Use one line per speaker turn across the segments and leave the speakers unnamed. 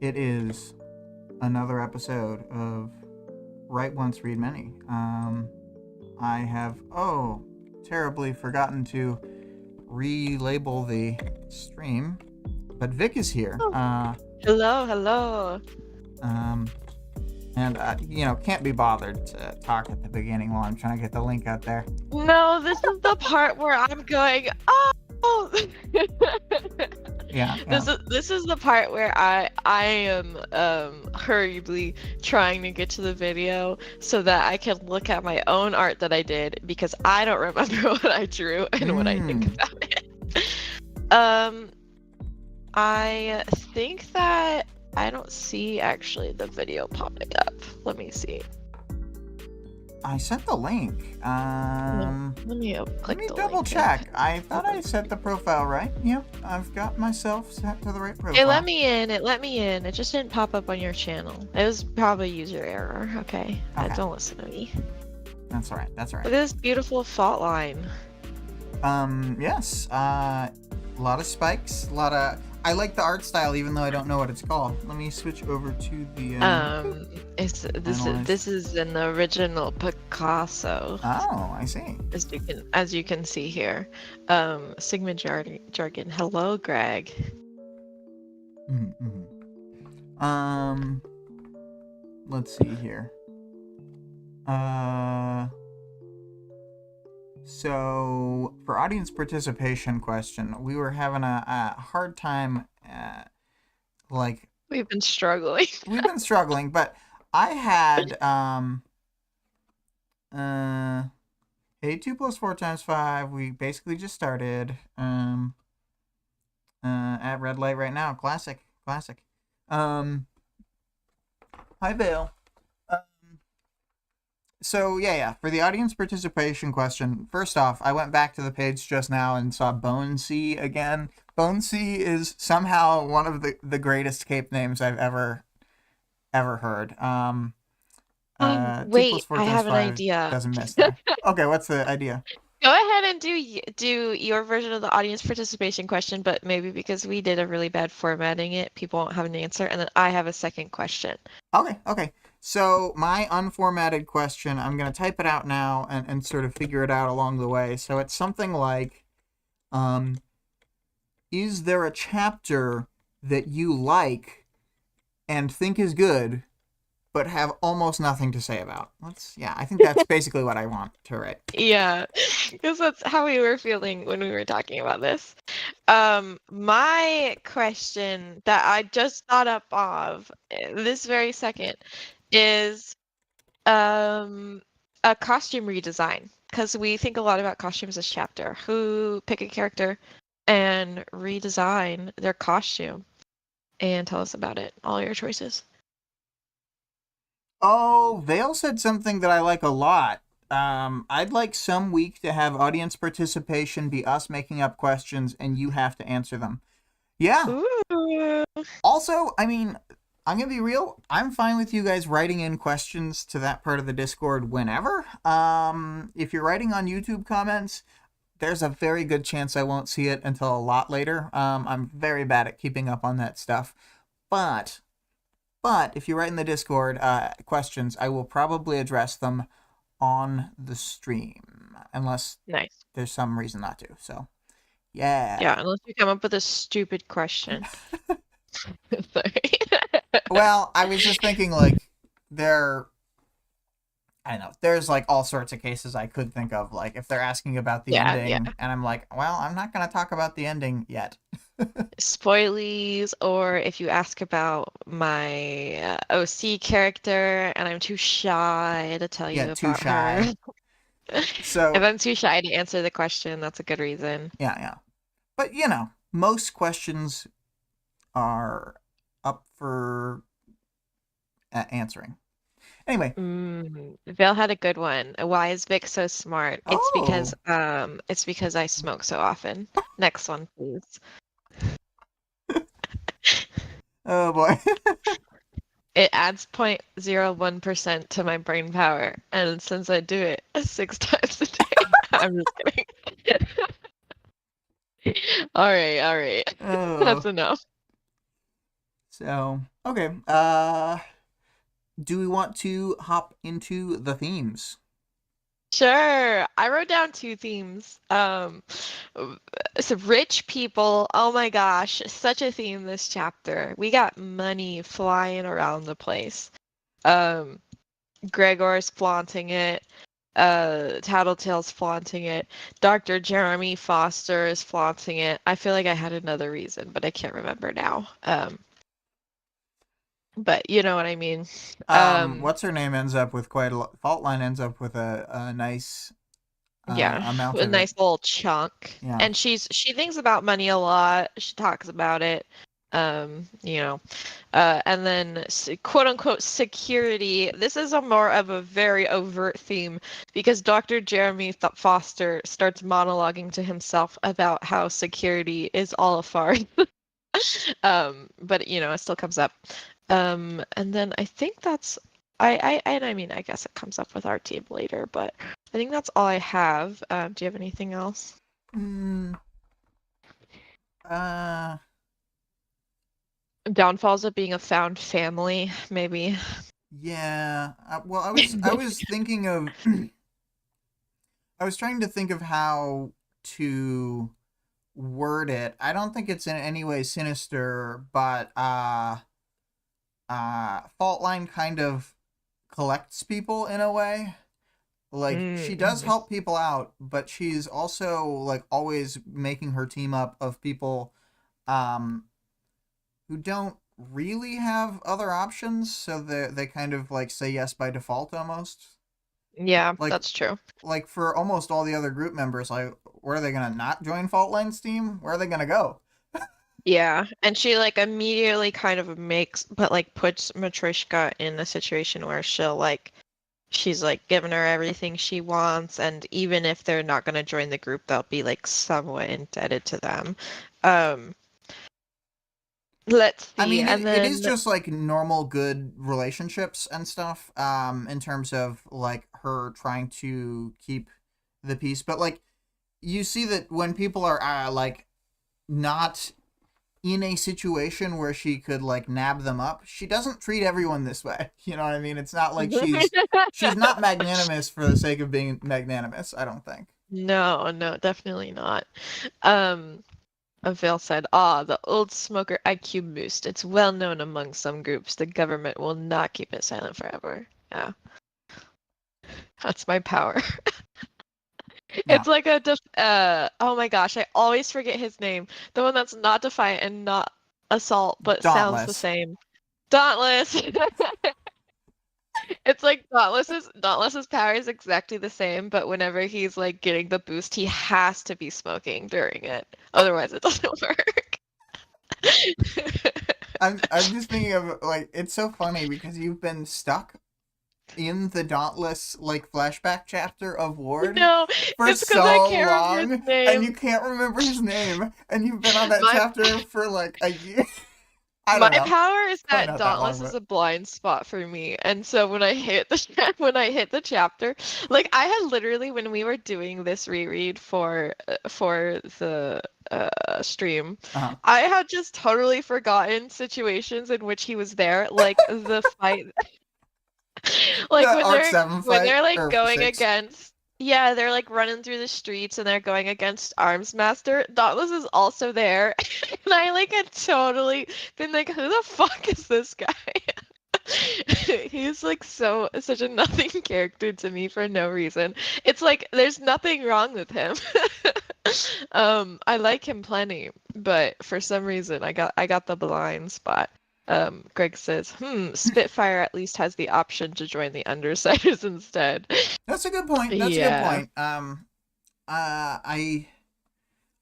It is another episode of Write Once, Read Many. I have, terribly forgotten to relabel the stream, but Vic is here.
Hello.
And can't be bothered to talk at the beginning while I'm trying to get the link out there.
No, this is the part where I'm going, oh!
Yeah.
This is the part where I am hurriedly trying to get to the video so that I can look at my own art that I did, because I don't remember what I drew and what I think about it. I think that I don't see actually the video popping up. Let me see.
I sent the link.
Let me
double check. I thought I set the profile right. Yep, I've got myself set to the right profile.
It let me in. It just didn't pop up on your channel. It was probably user error. Okay. Don't listen to me.
That's all right.
Look at this beautiful fault line.
Yes. A lot of spikes. I like the art style, even though I don't know what it's called. Let me switch over to the.
This is an original Picasso.
Oh, I see.
As you can see here, Sigma jargon. Hello, Greg.
Let's see here. So, for audience participation question, we were having a hard time,
We've been struggling.
But I had, 2 plus 4 times 5, we basically just started, at red light right now, classic. Hi, Vale. So, yeah, for the audience participation question, first off, I went back to the page just now and saw Bonesea again. Bonesea is somehow one of the greatest cape names I've ever heard.
Wait, I have an idea.
Doesn't miss there. Okay, what's the idea?
Go ahead and do your version of the audience participation question, but maybe because we did a really bad formatting it, people won't have an answer, and then I have a second question.
Okay. So my unformatted question, I'm going to type it out now and sort of figure it out along the way. So it's something like, is there a chapter that you like and think is good, but have almost nothing to say about? I think that's basically what I want to write.
Yeah, because that's how we were feeling when we were talking about this. My question that I just thought up of this very second is a costume redesign, because we think a lot about costumes as chapter. Who pick a character and redesign their costume and tell us about it. All your choices.
Oh, Vale said something that I like a lot. I'd like some week to have audience participation be us making up questions and you have to answer them. Yeah.
Ooh.
Also, I mean, I'm going to be real. I'm fine with you guys writing in questions to that part of the Discord whenever. If you're writing on YouTube comments, there's a very good chance I won't see it until a lot later. I'm very bad at keeping up on that stuff. But if you write in the Discord questions, I will probably address them on the stream, unless there's some reason not to. So, yeah.
Yeah, unless you come up with a stupid question. Sorry.
Well, I was just thinking, there's all sorts of cases I could think of, if they're asking about the ending, and I'm like, well, I'm not going to talk about the ending yet.
Spoilies, or if you ask about my OC character and I'm too shy to tell you about her. So if I'm too shy to answer the question, that's a good reason.
Yeah. But, most questions are up for answering. Anyway.
Vale had a good one. Why is Vic so smart? It's because I smoke so often. Next one, please.
Oh boy.
It adds 0.01% to my brain power, and since I do it 6 times a day, I'm just kidding. All right.
Oh.
That's enough.
So, okay. Do we want to hop into the themes?
Sure. I wrote down two themes. So rich people, oh my gosh, such a theme this chapter. We got money flying around the place. Um, Gregor's flaunting it. Tattletale's flaunting it. Dr. Jeremy Foster is flaunting it. I feel like I had another reason, but I can't remember now. But you know what I mean.
What's her name ends up with quite a lot. Fault line ends up with a nice
Yeah,
amount
a
of it.
nice little chunk.
Yeah.
And she thinks about money a lot. She talks about it. You know. And then quote unquote security. This is a more of a very overt theme because Dr. Jeremy Foster starts monologuing to himself about how security is all a farce. But you know, it still comes up. And then I think that's I mean, I guess it comes up with our team later, but I think that's all I have. Do you have anything else?
Mm, uh,
Downfalls of being a found family, maybe.
yeah. Well, I was thinking of I was trying to think of how to word it. I don't think it's in any way sinister, but Fault Line kind of collects people in a way. Like she does
Mm-hmm.
help people out, but she's also like always making her team up of people um who don't really have other options, so they kind of like say yes by default almost.
Yeah,
Like
that's true.
like for almost all the other group members, like where are they gonna not join Fault Line's team? Where are they gonna go?
Yeah, and she like immediately kind of makes, but like puts Matryoshka in a situation where she's like giving her everything she wants, and even if they're not gonna join the group, they'll be like somewhat indebted to them. Um, let's
I
see,
mean,
and
it is
then
just like normal good relationships and stuff, in terms of like her trying to keep the peace. But like you see that when people are like not in a situation where she could like nab them up, she doesn't treat everyone this way. You know what I mean? It's not like she's not magnanimous for the sake of being magnanimous, I don't think.
no, no, definitely not. Um, Avail said, "Ah, the old smoker IQ boost. It's well known among some groups. The government will not keep it silent forever." Yeah, that's my power.
Yeah.
It's like a oh my gosh, I always forget his name. The one that's not Defiant and not Assault, but sounds the
Dauntless.
same. Dauntless. It's like Dauntless's power is exactly the same, but whenever he's like getting the boost, he has to be smoking during it. Otherwise it doesn't work.
I'm just thinking of like it's so funny because you've been stuck in the Dauntless like flashback chapter of Ward
No,
for
it's because I
so
can't remember his
long and
name.
you can't remember his name and you've been on that
My
chapter for like a year. I
My
don't know.
power is
Probably
that
not that
Dauntless
long,
is
but
a blind spot for me, and so when I hit the when I hit the chapter, like I had literally when we were doing this reread for the stream,
uh-huh.
I had just totally forgotten situations in which he was there, like the fight like
The Arc 7
when
fight
they're like
or
going
6.
against yeah, they're like running through the streets and they're going against Arms Master. Dauntless is also there. And I like had totally been like, who the fuck is this guy? He's like such a nothing character to me for no reason. It's like there's nothing wrong with him. I like him plenty, but for some reason I got the blind spot. Greg says, Spitfire at least has the option to join the Undersiders instead.
That's a good point. That's a good
Yeah.
point.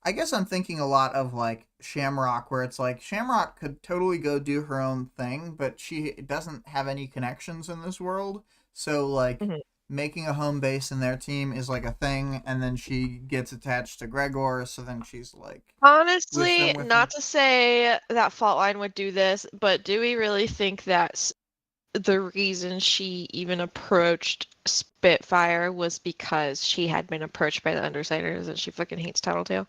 I guess I'm thinking a lot of like Shamrock, where it's like Shamrock could totally go do her own thing, but she doesn't have any connections in this world. So like
Mhm.
making a home base in their team is like a thing, and then she gets attached to Gregor, so then she's like with
Honestly,
them with
not
them.
to say that Faultline would do this, but do we really think that's the reason she even approached Spitfire was because she had been approached by the Undersiders and she fucking hates Tattletale?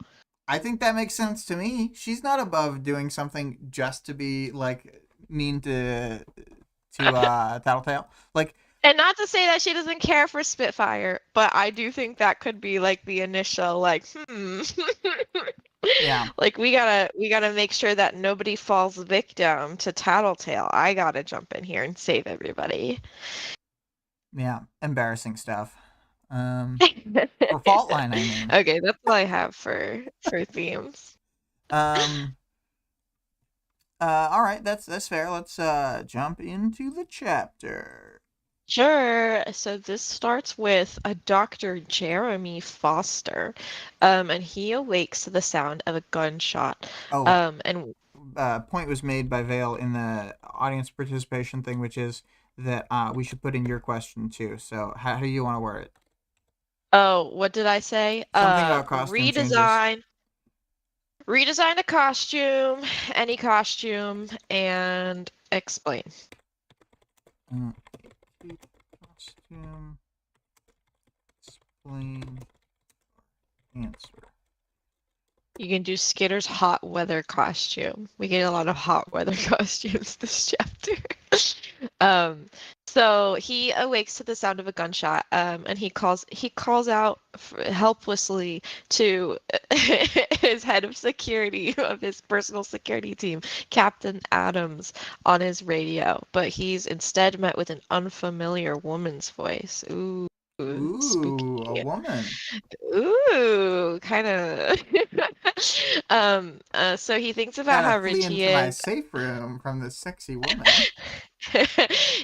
I think that makes sense to me. She's not above doing something just to be like mean to Tattletale. Like,
And not to say that she doesn't care for Spitfire, but I do think that could be like the initial
yeah,
like we gotta make sure that nobody falls victim to Tattletale. I gotta jump in here and save everybody.
yeah, embarrassing stuff. For fault line, I mean.
Okay, that's all I have for themes.
Um, all right, that's fair. Let's jump into the chapter.
Sure. So this starts with a Dr. Jeremy Foster, and he awakes to the sound of a gunshot.
Oh,
And
point was made by Vale in the audience participation thing, which is that we should put in your question too. So how do you want to word it?
oh, what did I say?
Something about costume changes.
Redesign the costume, any costume, and explain.
Uh, costume. Explain. Answer.
You can do Skitter's hot weather costume. We get a lot of hot weather costumes this chapter. um, so he awakes to the sound of a gunshot, and he calls out helplessly to his head of security of his personal security team, Captain Adams, on his radio. But he's instead met with an unfamiliar woman's voice. Ooh,
Ooh, a
spooky.
woman.
Ooh, kind of. So he thinks about
Gotta
how
flee
rich he
into my
is.
safe room from this sexy woman.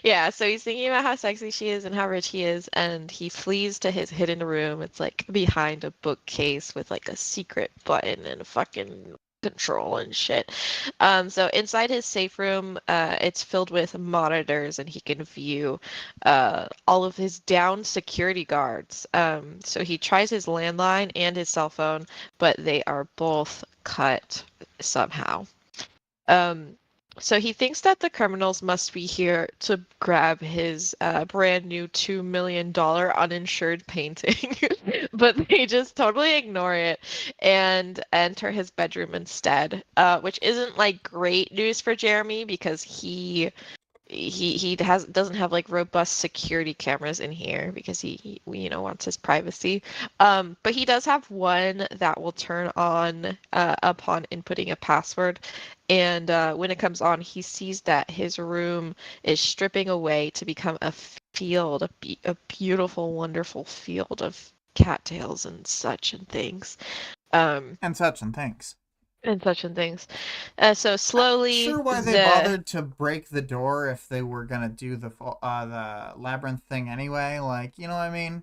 Yeah, so he's thinking about how sexy she is and how rich he is, and he flees to his hidden room. It's like behind a bookcase with like a secret button and a fucking control and shit. So inside his safe room, it's filled with monitors, and he can view all of his downed security guards. So he tries his landline and his cell phone, but they are both cut somehow. Um, so he thinks that the criminals must be here to grab his brand new $2 million uninsured painting, but they just totally ignore it and enter his bedroom instead, which isn't like great news for Jeremy because he doesn't have like robust security cameras in here because he wants his privacy. But he does have one that will turn on upon inputting a password, and when it comes on, he sees that his room is stripping away to become a field, a beautiful, wonderful field of cattails and such and things. Um,
And such and things.
and such and things. So
I'm not sure
slowly,
why they bothered to break the door if they were gonna do the labyrinth thing anyway. Like, you know what I mean?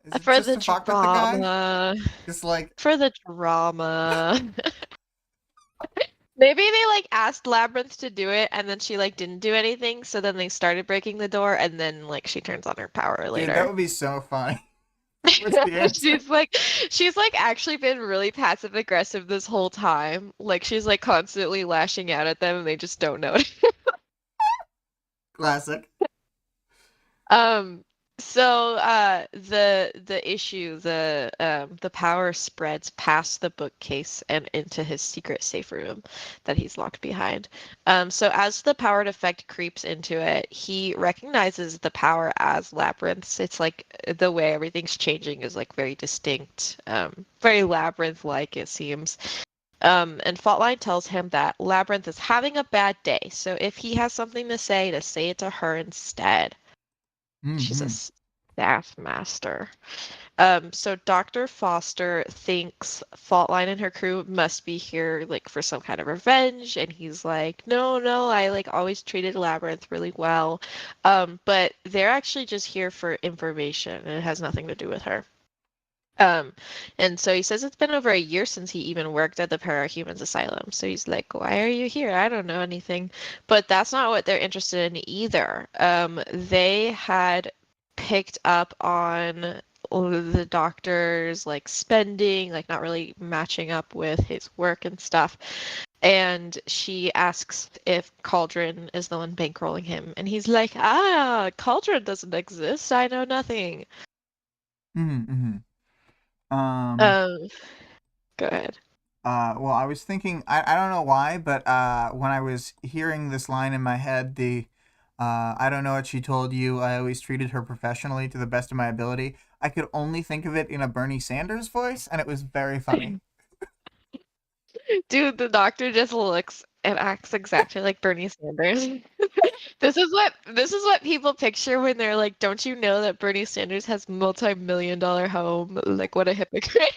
Is it
for
just
the
to fuck with the guy?
drama.
Just like,
For the drama. Maybe they like asked Labyrinth to do it and then she like didn't do anything, so then they started breaking the door and then like she turns on her power
dude, that
later.
would be so funny. What's the answer?
She's like actually been really passive aggressive this whole time. Like she's like constantly lashing out at them and they just don't know it.
Classic.
Um, so the power spreads past the bookcase and into his secret safe room that he's locked behind. So as the powered effect creeps into it, he recognizes the power as labyrinths. It's like the way everything's changing is like very distinct, very labyrinth-like it seems. And Faultline tells him that Labyrinth is having a bad day, so if he has something to say it to her instead. She's a
Mm-hmm.
staff master. So Dr. Foster thinks Faultline and her crew must be here like for some kind of revenge, and he's like, no, no, I like always treated Labyrinth really well. But they're actually just here for information, and it has nothing to do with her. Um, and so he says it's been over a year since he even worked at the Parahumans Asylum. So he's like, why are you here? I don't know anything. But that's not what they're interested in either. They had picked up on the doctor's like spending, like not really matching up with his work and stuff. And she asks if Cauldron is the one bankrolling him. And he's like, Cauldron doesn't exist. I know nothing.
Mm-hmm. Um.
Um, Go ahead.
Well, I was thinking, I don't know why, but when I was hearing this line in my head, I don't know what she told you, I always treated her professionally to the best of my ability, I could only think of it in a Bernie Sanders voice, and it was very funny.
Dude, the doctor just looks and acts exactly like Bernie Sanders. This is what people picture when they're like, "Don't you know that Bernie Sanders has multi-million-dollar home? Like, what a hypocrite."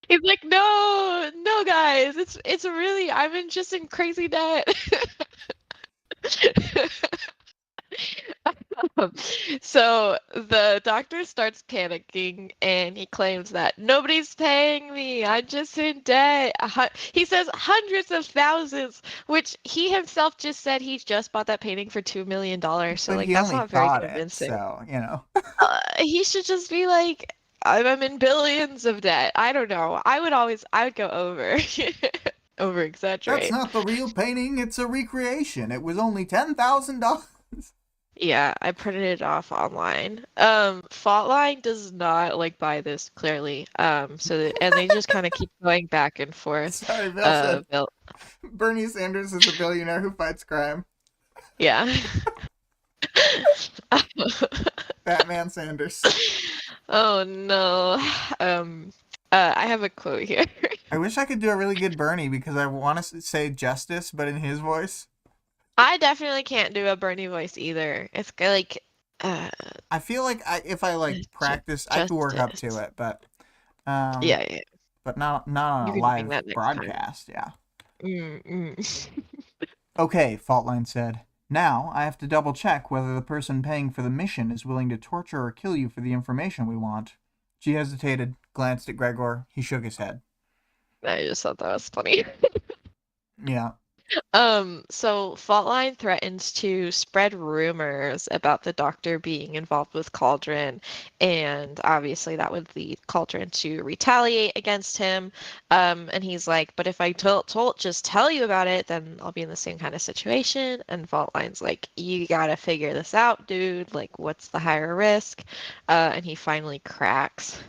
He's like, "No, no, guys, it's really just in crazy debt." So the doctor starts panicking and he claims that nobody's paying me. I'm just in debt. He says hundreds of thousands, which he himself just said he just bought that painting for $2 million. So
But
like
he
that's
only
not very
thought it,
convincing.
so, you know.
He should just be like, I'm in billions of debt. I don't know. I would go over over
That's
exaggerate.
not the real painting, it's a recreation. It was only $10,000.
Yeah, I printed it off online. Faultline does not like buy this clearly. And they just kind of keep going back and forth.
Sorry, Bill said
Bill,
Bernie Sanders is a billionaire who fights crime.
yeah.
Batman Sanders.
Oh no. Um, I have a quote here.
I wish I could do a really good Bernie because I want to say justice, but in his voice.
I definitely can't do a Bernie voice either. It's like, uh,
I feel like if I like practice, I could work up to
justice.
it, but
Yeah, yeah.
but not on
You
a
can bring
live
that next time.
broadcast. Yeah.
Mm.
Okay, Faultline said. Now I have to double check whether the person paying for the mission is willing to torture or kill you for the information we want. She hesitated, glanced at Gregor. He shook his head.
I just thought that was funny.
Yeah.
So Faultline threatens to spread rumors about the doctor being involved with Cauldron, and obviously that would lead Cauldron to retaliate against him. And he's like, but if I just tell you about it, then I'll be in the same kind of situation. And Faultline's like, you gotta figure this out, dude. Like, what's the higher risk? And he finally cracks.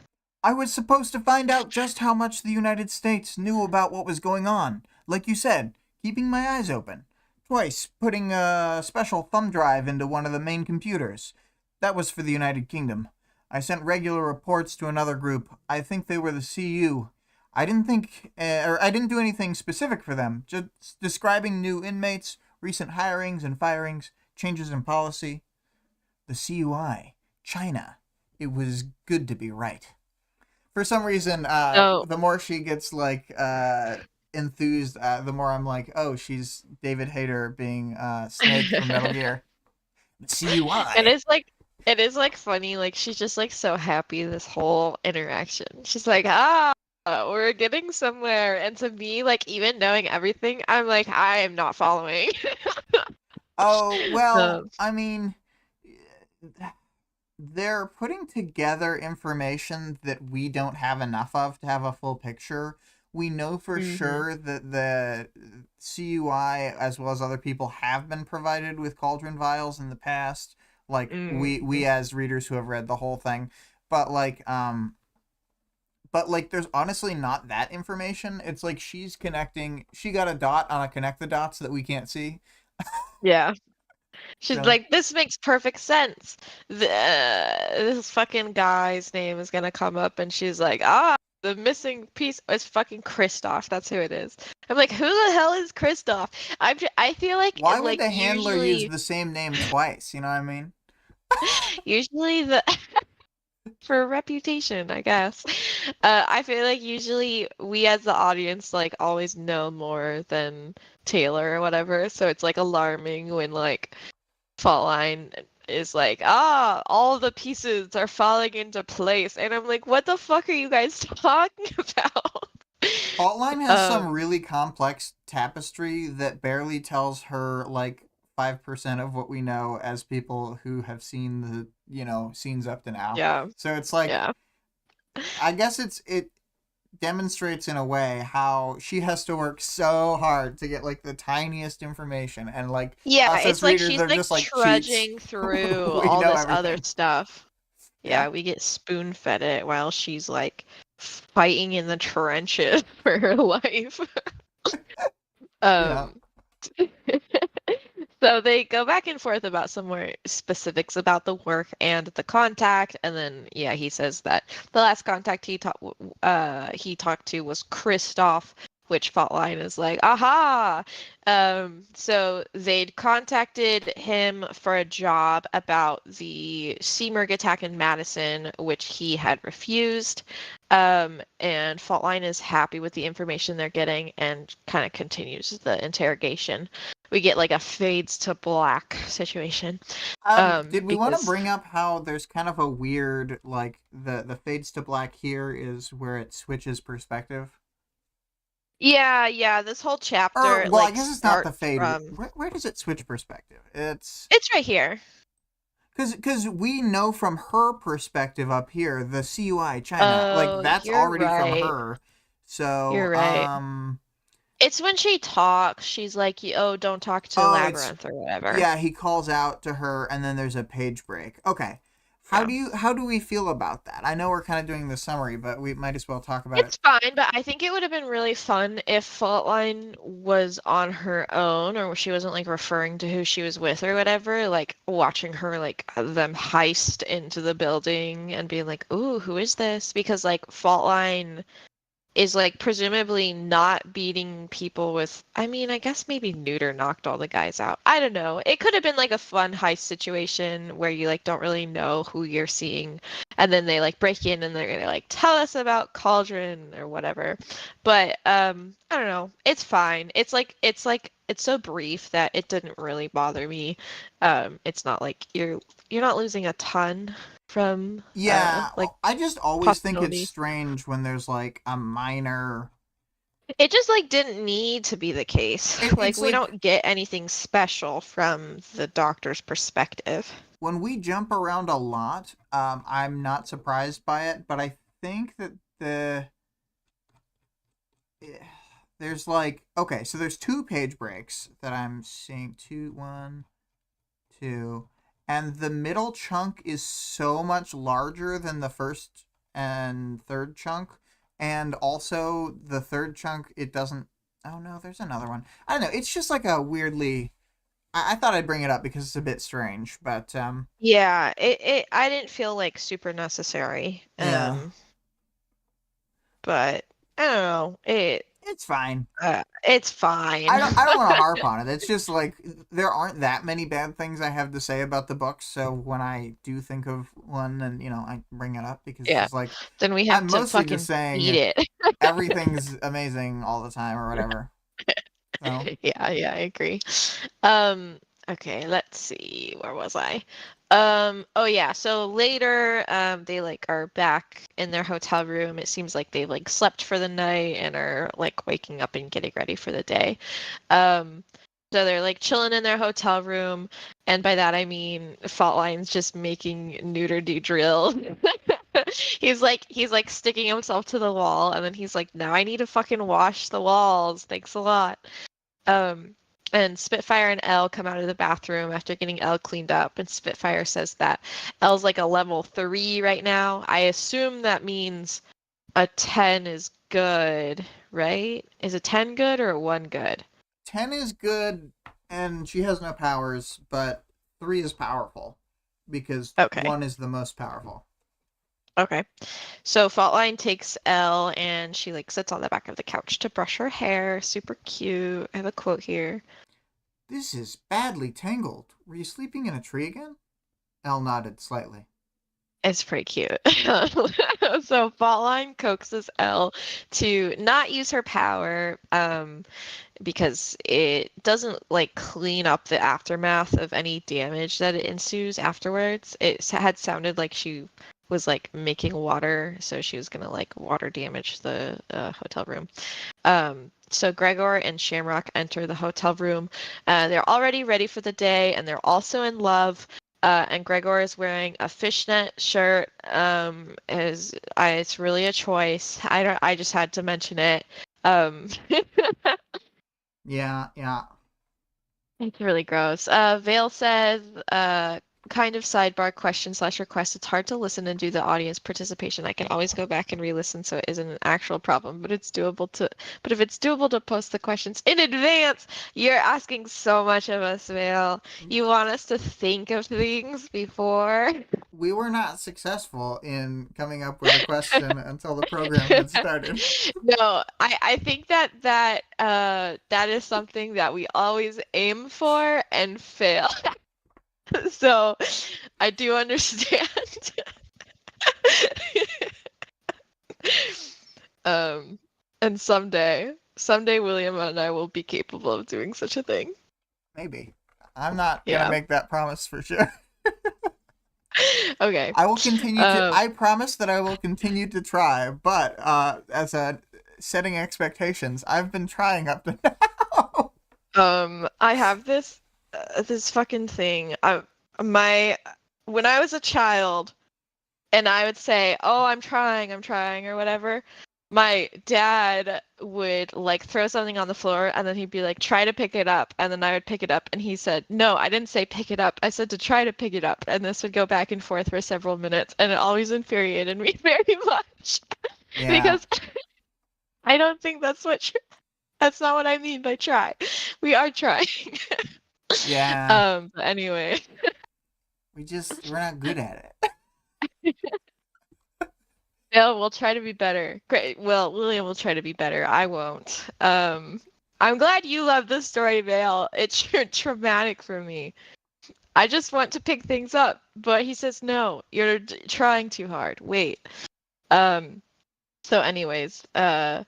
I was supposed to find out just how much the United States knew about what was going on. Like you said, keeping my eyes open. Twice, putting a special thumb drive into one of the main computers. That was for the United Kingdom. I sent regular reports to another group. I think they were the CU. I didn't do anything specific for them. Just describing new inmates, recent hirings and firings, changes in policy. The CUI, China. It was good to be right. For some reason,
So
the more she gets like enthused, the more I'm like, oh, she's David Hayter being Snake from Metal Gear.
And
CUI.
it is like funny, like she's just like so happy this whole interaction. She's like, ah, we're getting somewhere. And to me, like even knowing everything, I'm like, I am not following.
Oh well,
Um,
I mean, they're putting together information that we don't have enough of to have a full picture. We know for
mhm,
sure that the CUI, as well as other people, have been provided with cauldron vials in the past. Like we
mhm.
as readers who have read the whole thing, but there's honestly not that information. It's like she's connecting. She got a dot on a connect the dots that we can't see.
Yeah. She's
So
like, this makes perfect sense. This fucking guy's name is gonna come up, and she's like, ah, the missing piece is fucking Kristoff. That's who it is. I'm like, who the hell is Kristoff? I feel
why would
like
the handler use
usually,
the same name twice? You know what I mean?
usually the for reputation, I guess. I feel like usually we as the audience like always know more than Taylor or whatever, so it's like alarming when like Faultline is like, ah, all the pieces are falling into place. And I'm like, what the fuck are you guys talking about?
Faultline has some
Um,
really complex tapestry that barely tells her like 5% of what we know as people who have seen the scenes up to now.
yeah,
So it's like
yeah.
I guess it demonstrates in a way how she has to work so hard to get like the tiniest information, and like
Yeah,
us as
it's like
readers
she's
are
like
just like cheats.
trudging through
We
all
know
this other
everything.
stuff.
Yeah.
Yeah, we get spoon fed it while she's like fighting in the trenches for her life.
Yeah.
Um, so they go back and forth about some more specifics about the work and the contact, and then yeah, he says that the last contact he talked to was Christoph, which Faultline is like, aha. So they'd contacted him for a job about the Seamerg attack in Madison, which he had refused. And Faultline is happy with the information they're getting and kind of continues the interrogation. We get like a fades to black situation.
Did we want to
Because
bring up how there's kind of a weird, like, the fades to black here is where it switches perspective?
yeah, this whole
Or,
chapter
well, I
like
guess it's not the
starts
fade.
from
Where does it switch perspective?
it's right here.
Because we know from her perspective up here, the CUI China, like,
Oh,
that's
you're
already from
right.
her. So,
You're right. It's when she talks, she's like, "Oh, don't talk to
oh, it's
Labyrinth or whatever."
yeah, he calls out to her and then there's a page break. Okay.
Yeah.
How do we feel about that? I know we're kind of doing the summary, but we might as well talk about it.
It's fine, but I think it would have been really fun if Faultline was on her own or she wasn't like referring to who she was with or whatever, like watching her like them heist into the building and being like, "Ooh, who is this?" Because like Faultline is like presumably not beating people with, I mean, I guess maybe Neuter knocked all the guys out. I don't know. It could have been like a fun heist situation where you like don't really know who you're seeing and then they like break in and they're gonna like tell us about Cauldron or whatever. But I don't know. It's fine. It's so brief that it didn't really bother me. It's not like you're not losing a ton from
Yeah,
like
I just always think it's
possibilities.
strange when there's like a minor.
It just like didn't need to be the case. Like
It's
we
like
don't get anything special from the doctor's perspective.
when we jump around a lot, I'm not surprised by it, but I think that eh, there's like okay, so there's two page breaks that I'm seeing. Two, one, two, and the middle chunk is so much larger than the first and third chunk, and also the third chunk it doesn't. Oh no, there's another one. I don't know. It's just like a weirdly. I thought I'd bring it up because it's a bit strange, but
Yeah, it I didn't feel like super necessary.
yeah,
But I don't know.
it's fine.
It's fine.
I don't want to harp on it. It's just like there aren't that many bad things I have to say about the books. So when I do think of one, and I bring it up because it's
Yeah.
just like
Then we have
I'm
to
mostly just
fucking beat
saying
it.
everything's amazing all the time or whatever. So
Yeah, I agree. Um, okay, let's see. Where was I? Oh yeah, so later, they like are back in their hotel room. It seems like they like slept for the night and are like waking up and getting ready for the day. Um, so they're like chilling in their hotel room, and by that I mean Faultline's just making Neuter do drill. He's like sticking himself to the wall, and then he's like, "Now I need to fucking wash the walls. Thanks a lot." Um, and Spitfire and Elle come out of the bathroom after getting Elle cleaned up, and Spitfire says that Elle's like a level 3 right now. I assume that means a 10 is good, right? Is a 10 good or a 1 good?
10 is good, and she has no powers, but 3 is powerful because
Okay.
1 is the most powerful.
Okay. So Faultline takes Elle and she like sits on the back of the couch to brush her hair. Super cute. I have a quote here.
This is badly tangled. Were you sleeping in a tree again? Elle nodded slightly.
It's pretty cute. So Faultline coaxes Elle to not use her power, because it doesn't like clean up the aftermath of any damage that it ensues afterwards. It had sounded like she was like making water, so she was gonna like water damage the hotel room. So Gregor and Shamrock enter the hotel room. They're already ready for the day, and they're also in love. And Gregor is wearing a fishnet shirt. It's really a choice. I just had to mention it. Um,
Yeah, yeah.
it's really gross. Vale says, kind of sidebar question/request. It's hard to listen and do the audience participation. I can always go back and re-listen, so it isn't an actual problem, but it's doable to. But if it's doable to post the questions in advance, you're asking so much of us, Vale. You want us to think of things before.
We were not successful in coming up with a question until the program had started.
No, I think that is something that we always aim for and fail. So I do understand. And someday William and I will be capable of doing such a thing.
Maybe. I'm not gonna
Yeah.
make that promise for sure.
Okay.
I will continue to. I promise that I will continue to try, but as a setting expectations, I've been trying up to now.
I have this fucking thing. When I was a child, and I would say, "Oh, I'm trying," or whatever. My dad would like throw something on the floor, and then he'd be like, "Try to pick it up," and then I would pick it up, and he said, "No, I didn't say pick it up. I said to try to pick it up," and this would go back and forth for several minutes, and it always infuriated me very much
Yeah.
because I don't think that's that's not what I mean by try. We are trying.
Yeah.
But anyway.
We're not good at it.
Yeah, we'll try to be better. Great. Well, William will try to be better. I won't. I'm glad you love this story, Vale. It's traumatic for me. I just want to pick things up, but he says no. You're trying too hard. Wait. So anyways, the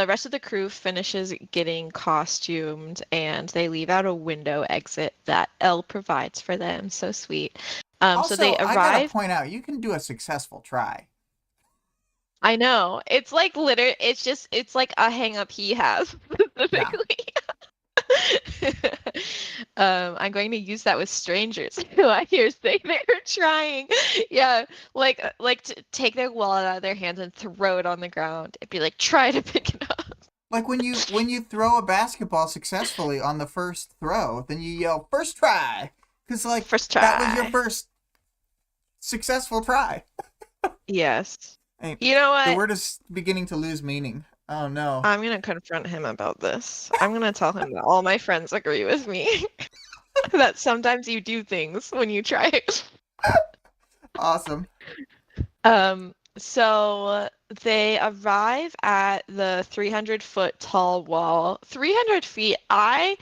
rest of the crew finishes getting costumed, and they leave out a window exit that Elle provides for them. So sweet.
Also,
So they arrive.
I gotta point out, you can do a successful try.
I know. It's like it's like a hang up he has specifically. I'm going to use that with strangers who I hear say they're trying. Yeah, like to take their wallet out of their hands and throw it on the ground. It'd be like, try to pick it up.
Like when you throw a basketball successfully on the first throw, then you yell first try, because like
First try.
that was your first successful try.
Yes.
Hey,
You know what?
the word is beginning to lose meaning. Oh no.
I'm gonna confront him about this. I'm gonna tell him that all my friends agree with me. That sometimes you do things when you try.
Awesome.
So they arrive at the 300-foot tall wall. 300 feet. I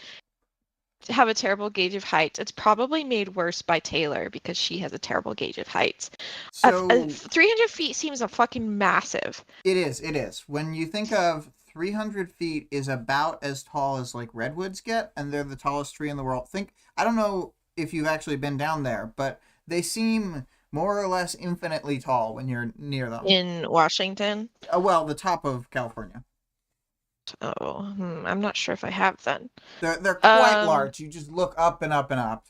have a terrible gauge of height. It's probably made worse by Taylor because she has a terrible gauge of height.
So
300 feet seems a fucking massive.
It is. When you think of 300 feet is about as tall as like redwoods get, and they're the tallest tree in the world. I don't know if you've actually been down there, but they seem more or less infinitely tall when you're near them.
In Washington?
Well, the top of California.
Oh, I'm not sure if I have then.
They're quite large. You just look up and up and up.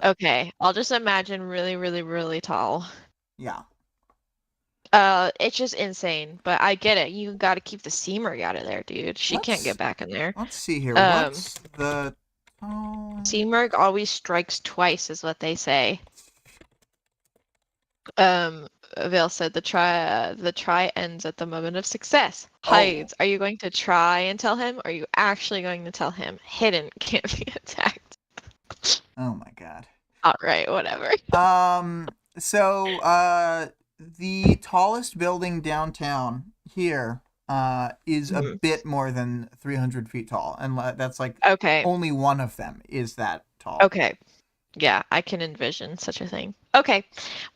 Okay, I'll just imagine really, really, really tall.
Yeah.
It's just insane, but I get it. You got to keep the Seamerg out of there, dude. She can't get back in there.
Let's see here. What's the
Seamerg always strikes twice, is what they say. Vale said the try ends at the moment of success. Hides. Are you going to try and tell him, or are you actually going to tell him? Hidden can't be attacked.
Oh my god.
All right, whatever.
So the tallest building downtown here is a bit more than 300 feet tall, and that's like only one of them is that tall.
Okay. Yeah, I can envision such a thing. Okay,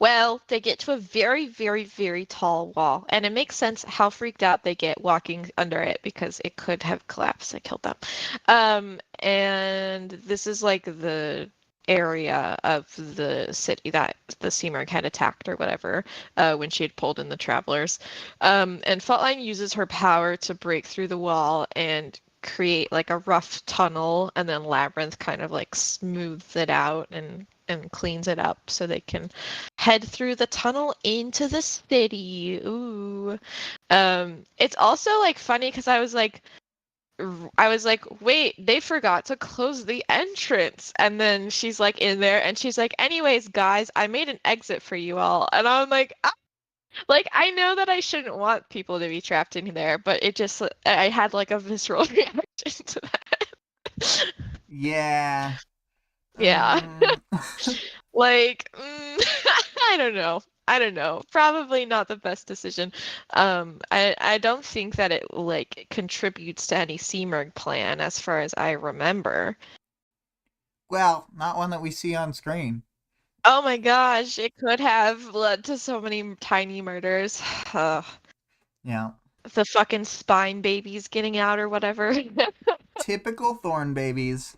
well, they get to a very, very, very tall wall, and it makes sense how freaked out they get walking under it because it could have collapsed and killed them. And this is like the area of the city that the Seamerg had attacked or whatever when she had pulled in the travelers. And Faultline uses her power to break through the wall and create like a rough tunnel, and then Labyrinth kind of like smooths it out and cleans it up so they can head through the tunnel into the city. Ooh. It's also like funny because I was like, I was like, wait, they forgot to close the entrance. And then she's like in there and she's like, anyways, guys, I made an exit for you all. And I'm like, ah! Like, I know that I shouldn't want people to be trapped in there, but it just, I had like a visceral reaction to that.
Yeah.
Yeah.
Mm.
Like, I don't know. I don't know. Probably not the best decision. I don't think that it like contributes to any Seamerg plan as far as I remember.
Well, not one that we see on screen.
Oh my gosh, it could have led to so many tiny murders. Ugh.
Yeah.
The fucking spine babies getting out or whatever.
Typical thorn babies.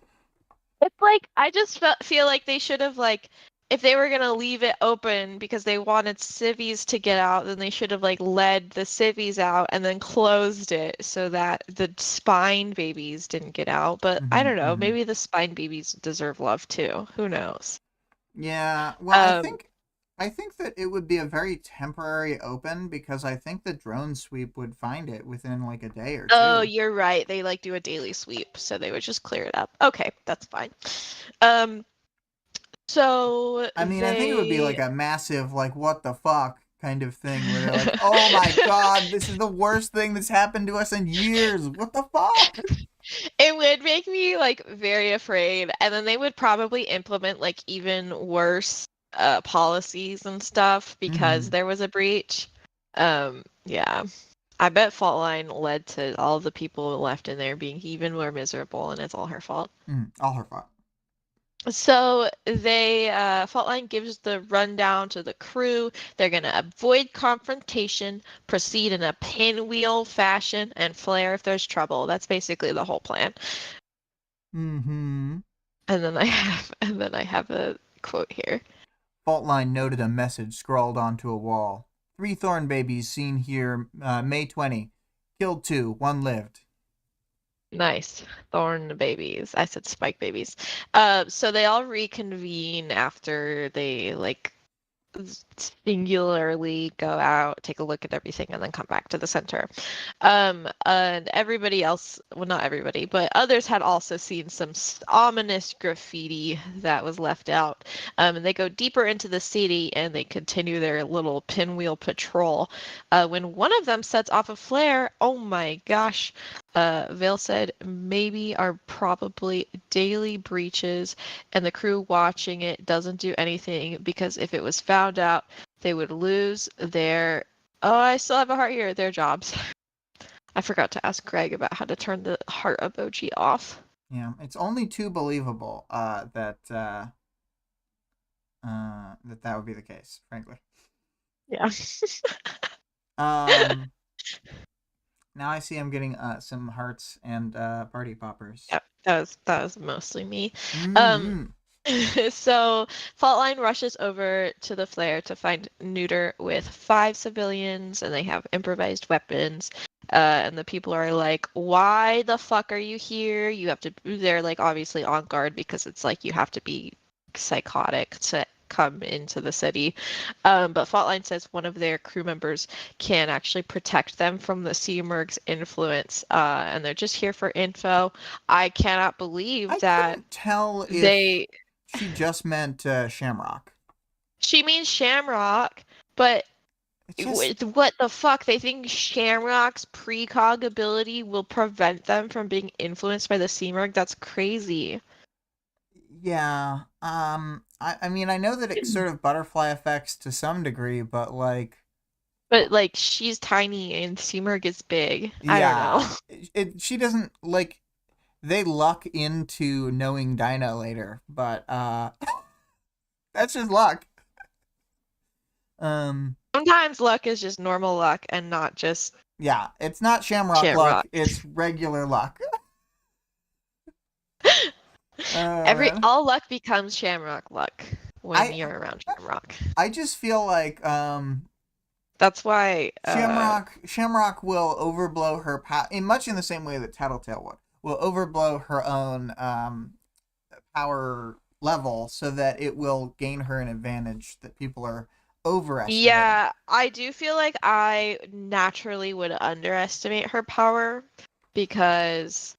It's like I just feel like they should have like if they were gonna leave it open because they wanted civvies to get out, then they should have like led the civvies out and then closed it so that the spine babies didn't get out. But I
Mm-hmm,
don't know,
mm-hmm.
maybe the spine babies deserve love too. Who knows?
Yeah. Well,
Um,
I think that it would be a very temporary open because I think the drone sweep would find it within like a day or
oh,
two.
you're right. They like do a daily sweep, so they would just clear it up. Okay, that's fine. Um, so
I mean, I think it would be like
they
a massive, like, what the fuck kind of thing where they're like, oh my god, this is the worst thing that's happened to us in years. What the fuck?
It would make me like very afraid, and then they would probably implement like even worse policies and stuff because
Mm-hmm.
there was a breach. Yeah. I bet Faultline led to all the people left in there being even more miserable, and it's all her fault.
All her fault.
So they Faultline gives the rundown to the crew. They're gonna avoid confrontation, proceed in a pinwheel fashion, and flare if there's trouble. That's basically the whole plan.
Mm-hmm.
And then I have a quote here.
Faultline noted a message scrawled onto a wall. 3 thorn babies seen here May 20. Killed 2, 1 lived.
Nice. Thorn babies. I said spike babies. So they all reconvene after they like singularly go out, take a look at everything, and then come back to the center. And everybody else, well, not everybody, but others had also seen some ominous graffiti that was left out. And they go deeper into the city and they continue their little pinwheel patrol. When one of them sets off a flare, oh my gosh, Vale said maybe are probably daily breaches, and the crew watching it doesn't do anything because if it was found out, they would lose their. Oh, I still have a heart here. Their jobs. I forgot to ask Greg about how to turn the heart emoji off.
Yeah, it's only too believable that would be the case, frankly.
Yeah.
Um, now I see I'm getting some hearts and party poppers.
Yep, that was mostly me. Um,
Mm-hmm.
so Faultline rushes over to the flare to find Neuter with 5 civilians, and they have improvised weapons. And the people are like, "Why the fuck are you here? You have to." They're like obviously on guard because it's like you have to be psychotic to come into the city. But Faultline says one of their crew members can actually protect them from the Seamerg's influence, and they're just here for info. I cannot believe
I
that
couldn't tell if
they.
she just meant Shamrock.
She means Shamrock, but
It's just
what the fuck? They think Shamrock's precog ability will prevent them from being influenced by the Seamerg? That's crazy.
yeah. I mean I know that it's sort of butterfly effects to some degree, but like
But like she's tiny and Seamerg is big. I don't know.
yeah, she doesn't like they luck into knowing Dinah later, but that's just luck. Um
Sometimes luck is just normal luck and not just
yeah, it's not Shamrock luck,
Shamrock.
it's regular luck.
Every
Uh
all luck becomes Shamrock luck when
I
you're around Shamrock.
I just feel like
That's why
Shamrock will overblow her power in much in the same way that Tattletale would. Will overblow her own power level so that it will gain her an advantage that people are overestimating.
yeah, I do feel like I naturally would underestimate her power because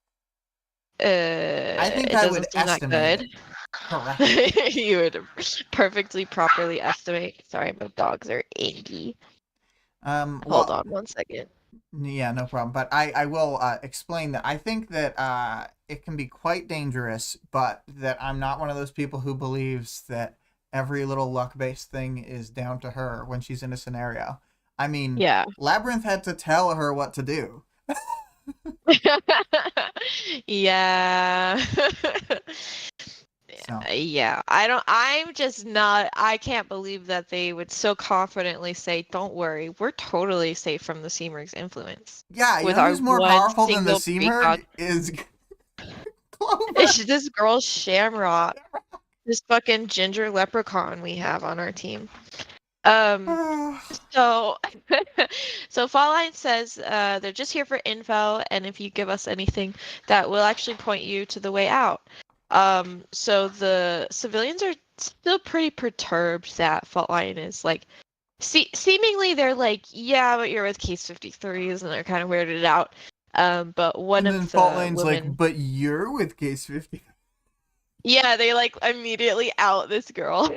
I think
it
I would
doesn't seem that
estimate
good.
it correctly.
You would perfectly properly estimate. Sorry, my dogs are angry. Hold
Well,
on one second.
yeah, no problem. But I will explain that I think that it can be quite dangerous, but that I'm not one of those people who believes that every little luck-based thing is down to her when she's in a scenario. I mean,
Yeah.
Labyrinth had to tell her what to do.
Yeah.
So,
Yeah. I'm just not, I can't believe that they would so confidently say, don't worry, we're totally safe from the Seamerg's influence
yeah, you
with
know
our
who's more
one
powerful than the
single precog.
Seamerg is Clover.
It's this girl Shamrock, this fucking ginger leprechaun we have on our team. Um, so so Fallline says they're just here for info, and if you give us anything, that will actually point you to the way out. So the civilians are still pretty perturbed that Faultline is like, seemingly they're like, yeah, but you're with Case 53s, and they're kind of weirded out. But one
And then
of
Fault
the
Line's like,
women,
but you're with Case 50.
yeah, they like immediately out this girl,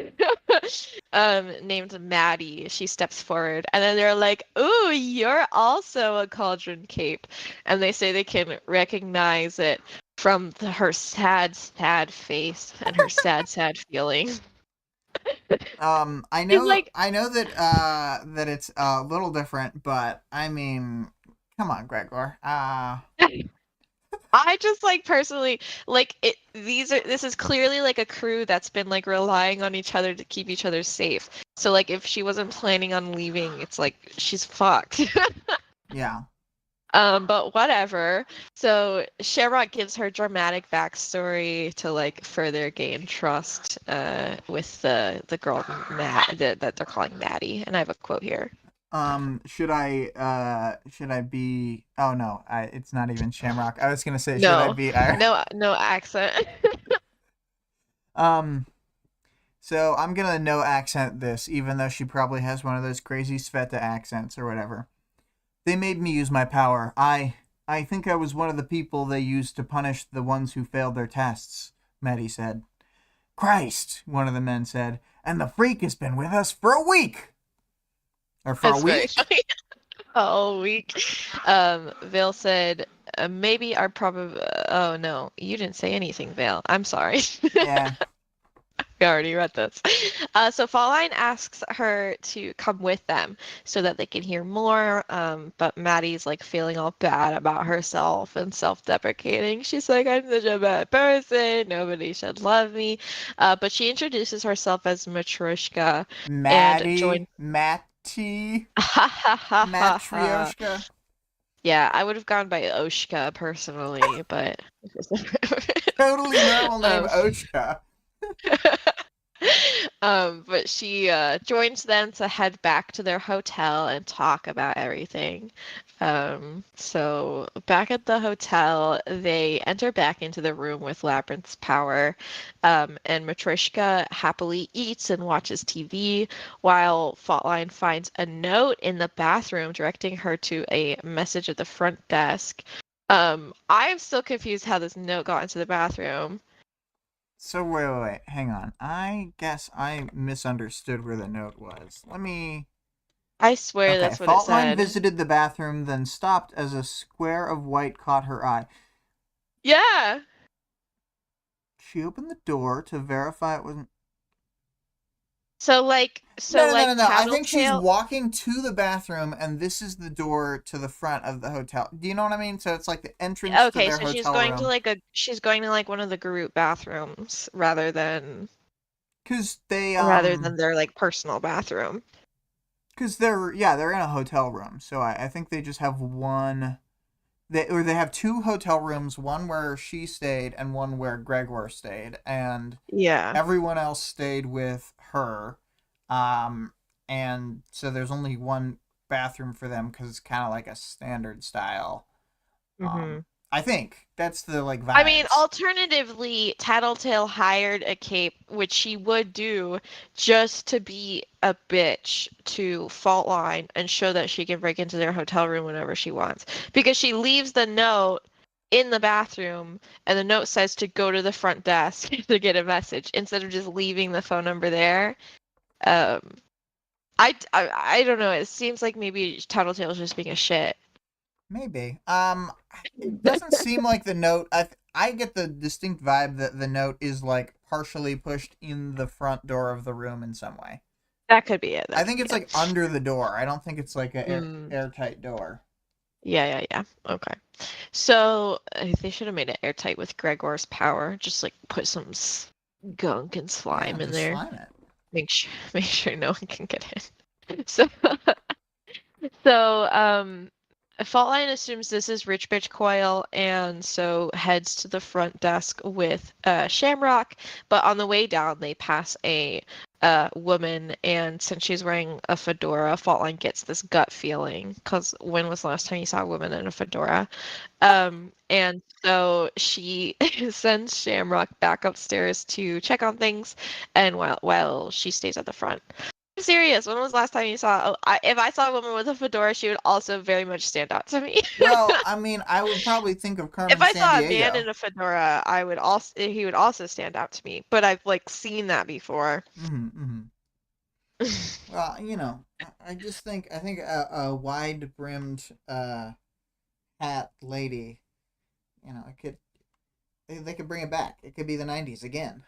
named Maddie. She steps forward, and then they're like, "Ooh, you're also a cauldron cape," and they say they can recognize it from her sad, sad face and her sad, sad feelings.
I
She's
know,
like,
that it's a little different, but I mean, come on, Gregor.
I just like personally like it. This is clearly like a crew that's been like relying on each other to keep each other safe. So like if she wasn't planning on leaving, it's like she's fucked.
Yeah.
But whatever. So Shamrock gives her dramatic backstory to like further gain trust with the girl that they're calling Maddie. And I have a quote here.
Should I be? Oh no, it's not even Shamrock. I was gonna say, should I
No,
be?
no accent.
Um. So I'm gonna no accent this, even though she probably has one of those crazy Sveta accents or whatever. They made me use my power. I think I was one of the people they used to punish the ones who failed their tests, Maddie said. Christ, one of the men said, and the freak has been with us for a week. Or for a
It's very
week?
funny. Oh, weak. Vale said, maybe our probably. Oh no, you didn't say anything, Vale. I'm sorry.
Yeah.
We already read this. So Fallline asks her to come with them so that they can hear more. But Maddie's like feeling all bad about herself and self-deprecating. She's like, I'm such a bad person. Nobody should love me. But she introduces herself as Matryoshka and
Maddie,
joins.
Matty,
Ha ha ha ha ha.
Matryoshka.
Yeah, I would have gone by Oshka personally, but
Totally normal name,
um,
Ochka.
but she joins them to head back to their hotel and talk about everything. So back at the hotel, they enter back into the room with Labyrinth's power, and Matryoshka happily eats and watches TV while Faultline finds a note in the bathroom directing her to a message at the front desk. I'm still confused how this note got into the bathroom.
So wait, hang on. I guess I misunderstood where the note was. Let me.
I swear
Okay,
that's what it
Faultline
said.
visited the bathroom, then stopped as a square of white caught her eye.
Yeah.
She opened the door to verify it wasn't.
So like
No. I think she's
Tattletale.
walking to the bathroom, and this is the door to the front of the hotel. Do you know what I mean? So it's like the entrance to
Okay,
their
so
hotel room.
she's going to like one of the group bathrooms
Cause
rather than their like personal bathroom.
cause they're in a hotel room. So I think they just have one. They have two hotel rooms, one where she stayed and one where Gregor stayed, and
Yeah.
everyone else stayed with her. Um, and so there's only one bathroom for them because it's kind of like a standard style.
hmm
I think that's the like
I mean,
vibes.
alternatively, Tattletale hired a cape, which she would do just to be a bitch to Faultline and show that she can break into their hotel room whenever she wants. Because she leaves the note in the bathroom, and the note says to go to the front desk to get a message instead of just leaving the phone number there. Um, I don't know. It seems like maybe Tattletale's just being a shit.
Maybe. It doesn't seem like the note. I get the distinct vibe that the note is like partially pushed in the front door of the room in some way.
That could be it.
I think it's like under the door. I don't think it's like a airtight door.
Yeah. Okay. So they should have made it airtight with Gregor's power. Just like put some gunk and slime in there.
Slime it.
Make sure no one can get in. So Faultline assumes this is Rich Bitch Coil, and so heads to the front desk with Shamrock. But on the way down, they pass a woman, and since she's wearing a fedora, Faultline gets this gut feeling. Because when was the last time you saw a woman in a fedora? And so she sends Shamrock back upstairs to check on things, and while she stays at the front. I'm serious. When was the last time you saw? If I saw a woman with a fedora, she would also very much stand out to me.
Well, I mean, I would probably think of Carmen
If I
Sandiego.
saw a man in a fedora, he would also stand out to me. But I've like seen that before.
Well, you know, I think a wide brimmed hat lady, you know, they could bring it back. It could be the 90s again.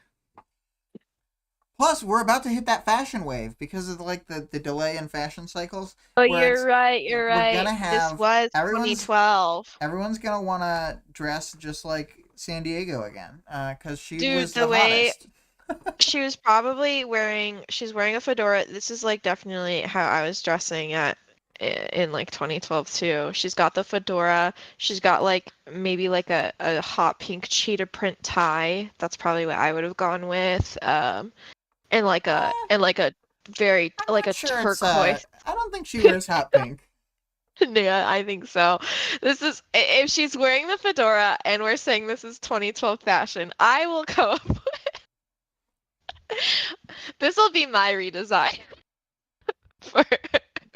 Plus, we're about to hit that fashion wave because of like the delay in fashion cycles.
Oh, you're right.
We're gonna have,
this was 2012.
Everyone's gonna want to dress just like San Diego again, because she was the
hottest.
way
she was probably she's wearing a fedora. This is like definitely how I was dressing in like 2012 too. She's got the fedora. She's got like maybe like a hot pink cheetah print tie. That's probably what I would have gone with. And like a very like a turquoise.
I don't think she wears hot pink.
Yeah, I think so. This is if she's wearing the fedora and we're saying this is 2012 fashion, I will go up with this will be my redesign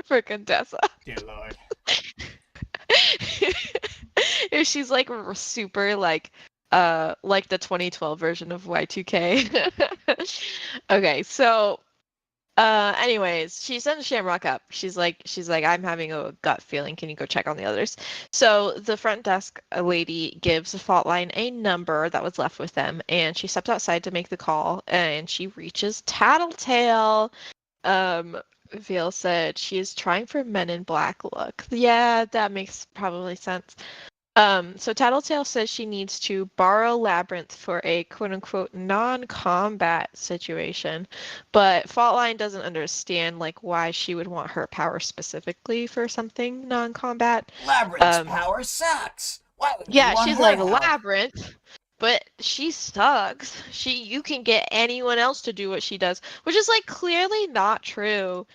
for Contessa.
Dear Lord.
If she's like super like the 2012 version of Y2K. Okay, so anyways, she sends Shamrock up. She's like, I'm having a gut feeling. Can you go check on the others? So the front desk lady gives Faultline a number that was left with them, and she steps outside to make the call, and she reaches Tattletale. Veil said she is trying for Men in Black look. Yeah, that makes probably sense. So Tattletale says she needs to borrow Labyrinth for a quote-unquote non-combat situation, but Faultline doesn't understand like why she would want her power specifically for something non-combat.
Labyrinth's power sucks. Why would
yeah,
you want
she's
her
like
help?
Labyrinth, but she sucks. You can get anyone else to do what she does, which is like clearly not true.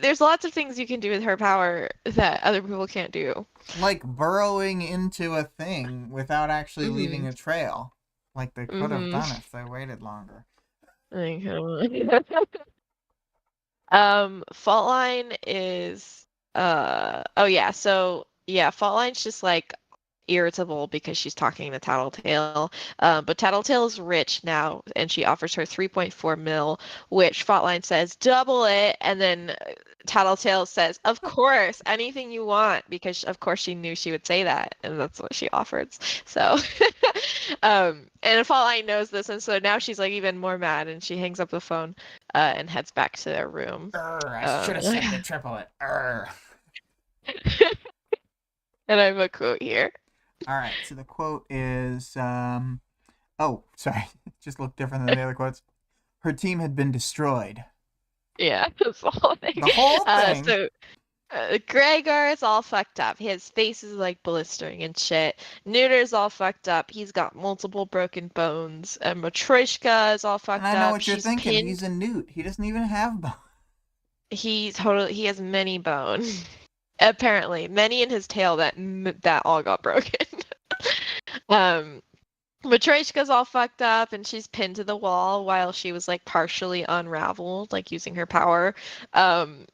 There's lots of things you can do with her power that other people can't do.
Like burrowing into a thing without actually leaving a trail. Like they could have done if they waited longer.
Faultline is Faultline's just like irritable because she's talking to Tattletale. But Tattletale is rich now, and she offers her 3.4 mil, which Faultline says double it, and then Tattletale says, of course, anything you want, because of course she knew she would say that, and that's what she offered. So and Faultline knows this, and so now she's like even more mad, and she hangs up the phone and heads back to their room.
I should have said the triplet.
And I have a quote here.
All right, so the quote is, oh, sorry, it just looked different than the other quotes. Her team had been destroyed.
Yeah, that's the whole thing.
The whole thing.
So Gregor is all fucked up. His face is like blistering and shit. Neuter's all fucked up. He's got multiple broken bones. And Matryoshka is all fucked up.
And I know what you're thinking. He's a newt. He doesn't even have bones.
He has many bones. Apparently, many in his tail that all got broken. Matryoshka's all fucked up and she's pinned to the wall while she was like partially unraveled, like using her power.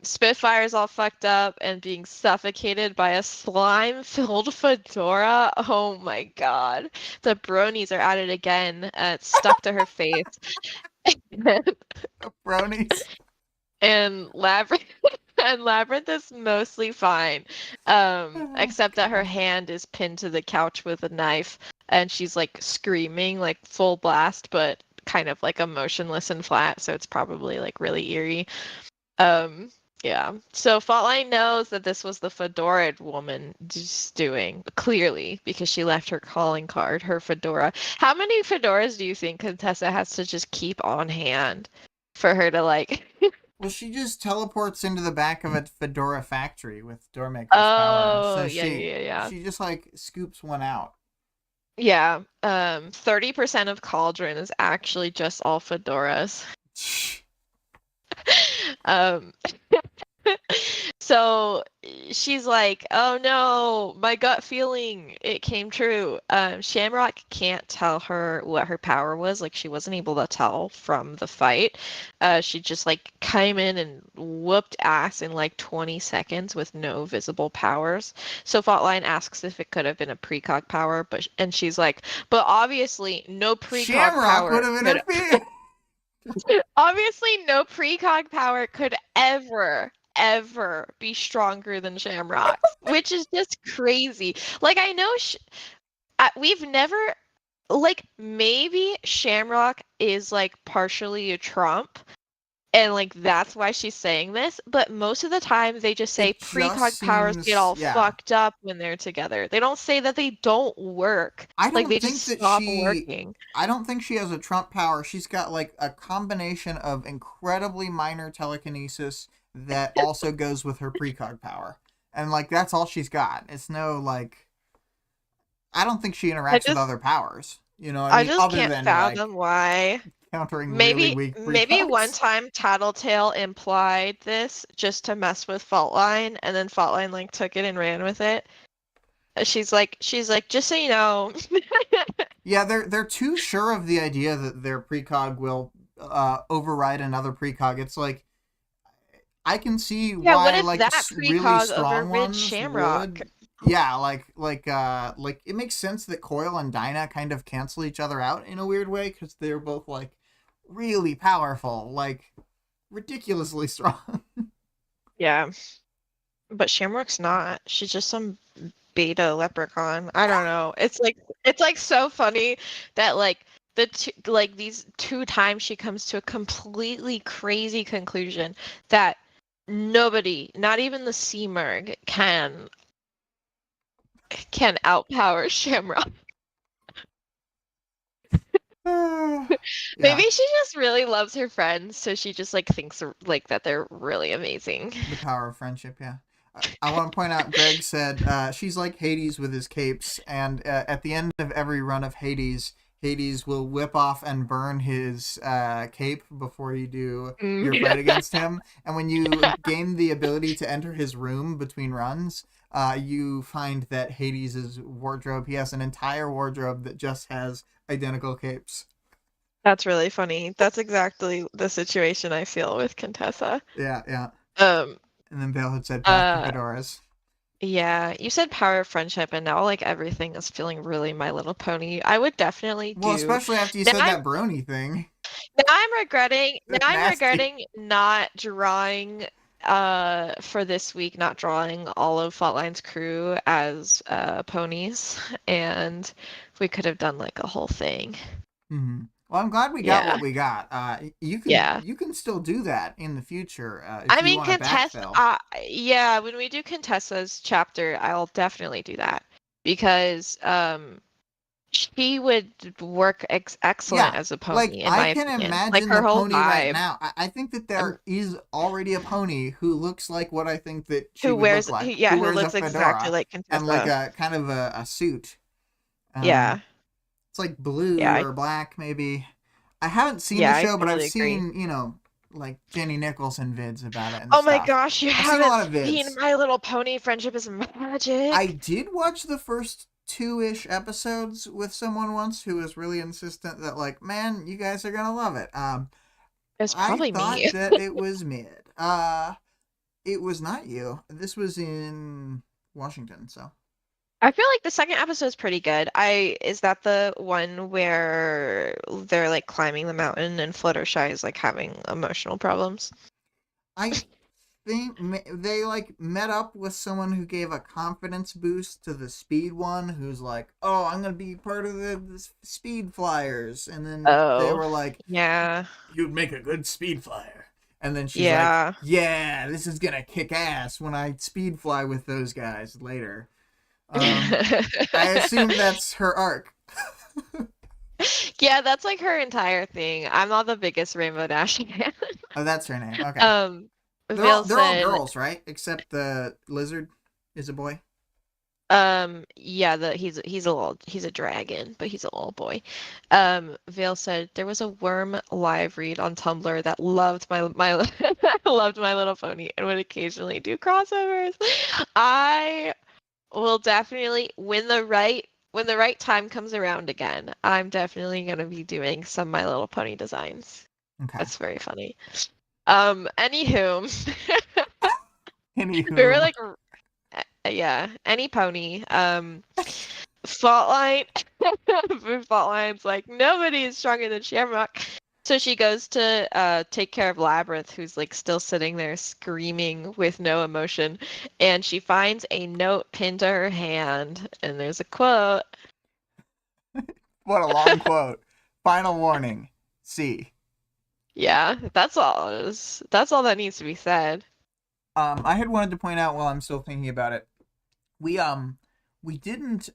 Spitfire's all fucked up and being suffocated by a slime-filled fedora. Oh my god. The bronies are at it again. It's stuck to her face.
Bronies.
And Labyrinth and Labyrinth is mostly fine,
Oh,
except that her
God.
hand is pinned to the couch with a knife, and she's like screaming, like full blast, but kind of like emotionless and flat, so it's probably like really eerie. Um, yeah. So Faultline knows that this was the fedora woman just doing, clearly, because she left her calling card, her fedora. How many fedoras do you think Contessa has to just keep on hand for her to like
Well, she just teleports into the back of a fedora factory with Doormaker's power.
Oh,
So
yeah,
she
yeah, yeah, yeah.
she just like scoops one out.
Yeah, 30% of Cauldron is actually just all fedoras. Um, so she's like, "Oh no, my gut feeling, it came true." Shamrock can't tell her what her power was. Like she wasn't able to tell from the fight. She just like came in and whooped ass in like 20 seconds with no visible powers. So Faultline asks if it could have been a precog power, and she's like, "But obviously no precog
Shamrock would
power
have
could
interfered.
obviously no precog power could ever be stronger than Shamrock's, which is just crazy. Like I know we've never like maybe Shamrock is like partially a Trump and like that's why she's saying this, but most of the time they just say
It just
precog powers get
seems,
all
yeah.
fucked up when they're together. They don't say that they don't work.
I
Like
don't
they just
think that
stop working.
I don't think she has a Trump power. She's got like a combination of incredibly minor telekinesis that also goes with her precog power. And like that's all she's got. It's no like I don't think she
I
interacts with
just
other powers. You know what I
I
mean?
just
Other
can't
than like
fathom why.
countering really
Maybe
weak
maybe one
precogs.
time Tattletale implied this just to mess with Faultline, and then Faultline like took it and ran with it. She's like, just so you know.
Yeah, they're too sure of the idea that their precog will override another precog. It's like I can see
Yeah, what
why
if
like
that
really
precog
strong
overrid
ones
Shamrock?
would. Yeah, like it makes sense that Coil and Dinah kind of cancel each other out in a weird way because they're both like really powerful, like ridiculously strong.
Yeah, but Shamrock's not. She's just some beta leprechaun. I don't know. It's like so funny that like these two times she comes to a completely crazy conclusion that nobody, not even the Seamerg, can outpower Shamrock. Maybe
Yeah,
she just really loves her friends, so she just like thinks like that they're really amazing.
the power of friendship. Yeah. I want to point out, Greg said she's like Hades with his capes, and at the end of every run of Hades, Hades will whip off and burn his cape before you do your
Mm.
fight against him. And when you gain the ability to enter his room between runs, you find that Hades' wardrobe, he has an entire wardrobe that just has identical capes.
That's really funny. That's exactly the situation I feel with Contessa.
Yeah, yeah.
Um,
And then Bale had said path to
uh,
fedoras.
yeah, you said power of friendship, and now like everything is feeling really My Little Pony. I would definitely
Well,
do.
especially after you
Now
said
I'm
that brony thing.
now I'm regretting now
That's
I'm
nasty.
regretting not drawing for this week, not drawing all of Faultline's crew as ponies, and we could have done like a whole thing.
Mm-hmm. Well, I'm glad we got
Yeah.
what we got.
Yeah.
You can still do that in the future if
I
you
mean,
want to backfill.
yeah, when we do Contessa's chapter, I'll definitely do that because she would work excellent
Yeah,
as a
like
pony, in
I
my
can
opinion. Like
imagine the
her whole
pony right
vibe,
now. I think that
um,
there is already a pony who looks like what I think that she
who
would look
wears,
like.
yeah,
Who
who
wears a
looks exactly
fedora
like
and like
Contessa.
a kind of a suit. Um,
Yeah,
it's like blue
yeah,
or black maybe. I haven't seen the
yeah, I
show, but I've
totally agree.
seen like Jenny Nicholson vids about it and
Oh my
stuff.
gosh, you
I've seen a
haven't
lot of
seen
vids.
My Little Pony: Friendship is
I
Magic?
did watch the first 2-ish episodes with someone once who was really insistent that, like, man, you guys are gonna love it.
It's
I
probably me.
thought that it was mid. It was not you. This was in Washington, so.
I feel like the second episode is pretty good. Is that the one where they're like climbing the mountain and Fluttershy is like having emotional problems?
I think they like met up with someone who gave a confidence boost to the speed one, who's like, "Oh, I'm gonna be part of the speed flyers," and then they
Oh,
were like,
yeah,
"You'd make a good speed flyer," and then she's like,
yeah.
"Yeah, this is gonna kick ass when I speed fly with those guys later." Um, I assume that's her arc.
Yeah, that's like her entire thing. I'm not the biggest Rainbow Dash fan.
Oh, that's her name. Okay,
Um, Vale
they're all
said,
girls, right? Except the lizard is a boy.
yeah, he's a dragon, but he's a little boy. Vale said there was a worm live read on Tumblr that loved my loved My Little Pony and would occasionally do crossovers. I will definitely when the right time comes around again, I'm definitely gonna be doing some My Little Pony designs.
Okay.
That's very funny. Anywho, we were
Anywho,
like, yeah, any pony. Faultline, Faultline's like nobody is stronger than Shamrock. So she goes to take care of Labyrinth, who's like still sitting there screaming with no emotion, and she finds a note pinned to her hand, and there's a quote.
what a long quote. Final warning. C.
Yeah, that's all. That's all that needs to be said.
I had wanted to point out while I'm still thinking about it. We didn't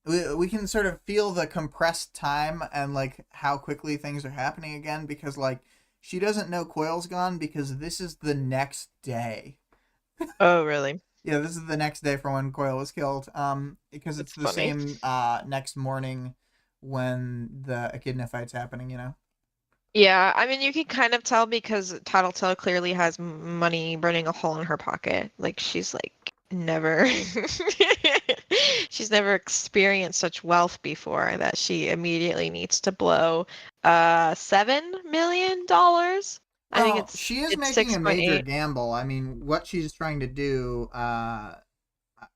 we can sort of feel the compressed time and like how quickly things are happening again, because like she doesn't know Coil's gone because this is the next day.
Oh, really?
Yeah, this is the next day from when Coil was killed. Because it's
It's
the
funny.
same next morning when the Echidna fight's happening, you know.
Yeah, I mean, you can kind of tell because Tattletale clearly has money burning a hole in her pocket. Like she's like never she's never experienced such wealth before that she immediately needs to blow $7 million. I think
Well, she is
it's
making a major
6.8.
gamble. I mean, what she's trying to do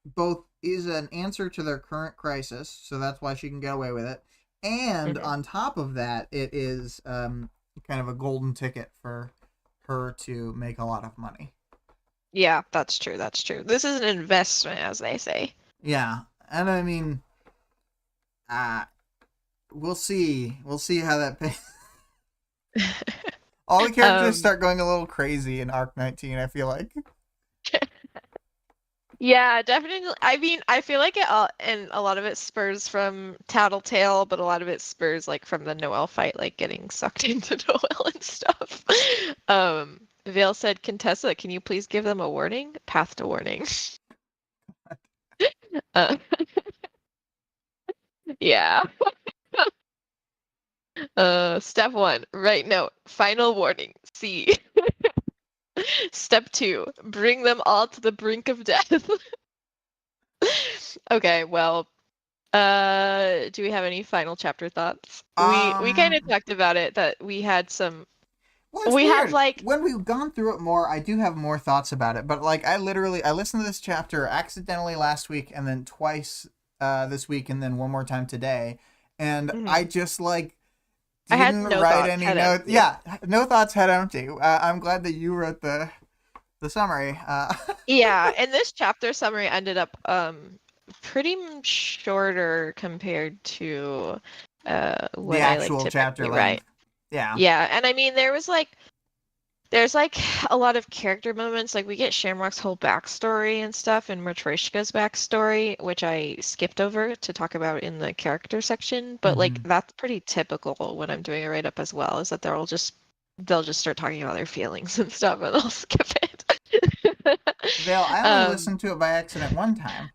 both is an answer to their current crisis, so that's why she can get away with it. And
Mhm.
on top of that, it is kind of a golden ticket for her to make a lot of money.
Yeah, that's true. That's true. This is an investment, as they say.
Yeah, and I mean, uh, we'll see. We'll see how that pays. All the characters
Um,
start going a little crazy in Arc 19, I feel like.
Yeah, definitely. I mean, I feel like it all, and a lot of it spurs from Tattletale, but a lot of it spurs like from the Noelle fight, like getting sucked into Noelle and stuff. Vale said, Contessa, can you please give them a warning? Path to warning. Uh, yeah. Step one, write note. Final warning. C. Step two, bring them all to the brink of death. Okay, well, do we have any final chapter thoughts? We kind of
Um,
talked about it that we had some
Well, it's
we have
weird.
like
When we've gone through it more, I do have more thoughts about it. But like, I listened to this chapter accidentally last week, and then twice this week, and then one more time today, and I
mhm.
just like
I had
didn't
no
write
thoughts,
any
head
notes.
empty.
Yeah, no thoughts, head empty. I'm glad that you wrote the summary.
Yeah, and this chapter summary ended up pretty shorter compared to
the
what I like
actual chapter
typically write.
length. Yeah.
Yeah, and I mean there's like a lot of character moments. Like we get Shamrock's whole backstory and stuff, and Matryoshka's backstory, which I skipped over to talk about in the character section. But like
Mm-hmm.
that's pretty typical when I'm doing a write up as well, is that they'll just start talking about their feelings and stuff, and I'll skip it.
Vale, I only
um,
listened to it by accident one time,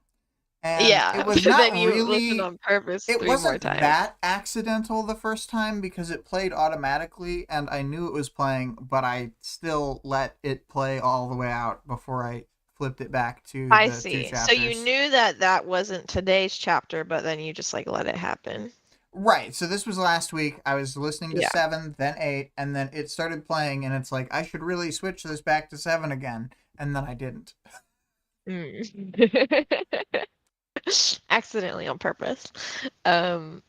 and it
yeah,
was
but
not
then you listen
really.
on purpose
It
3 more
wasn't
times.
that accidental the first time because it played automatically and I knew it was playing, but I still let it play all the way out before I flipped it back to
I
the two
see. So you
chapters.
knew that that wasn't today's chapter, but then you just like let it happen.
Right. So this was last week. I was listening to
Yeah.
7, then 8, and then it started playing, and it's like I should really switch this back to 7 again, and then I didn't.
Mm. Accidentally on purpose. Um,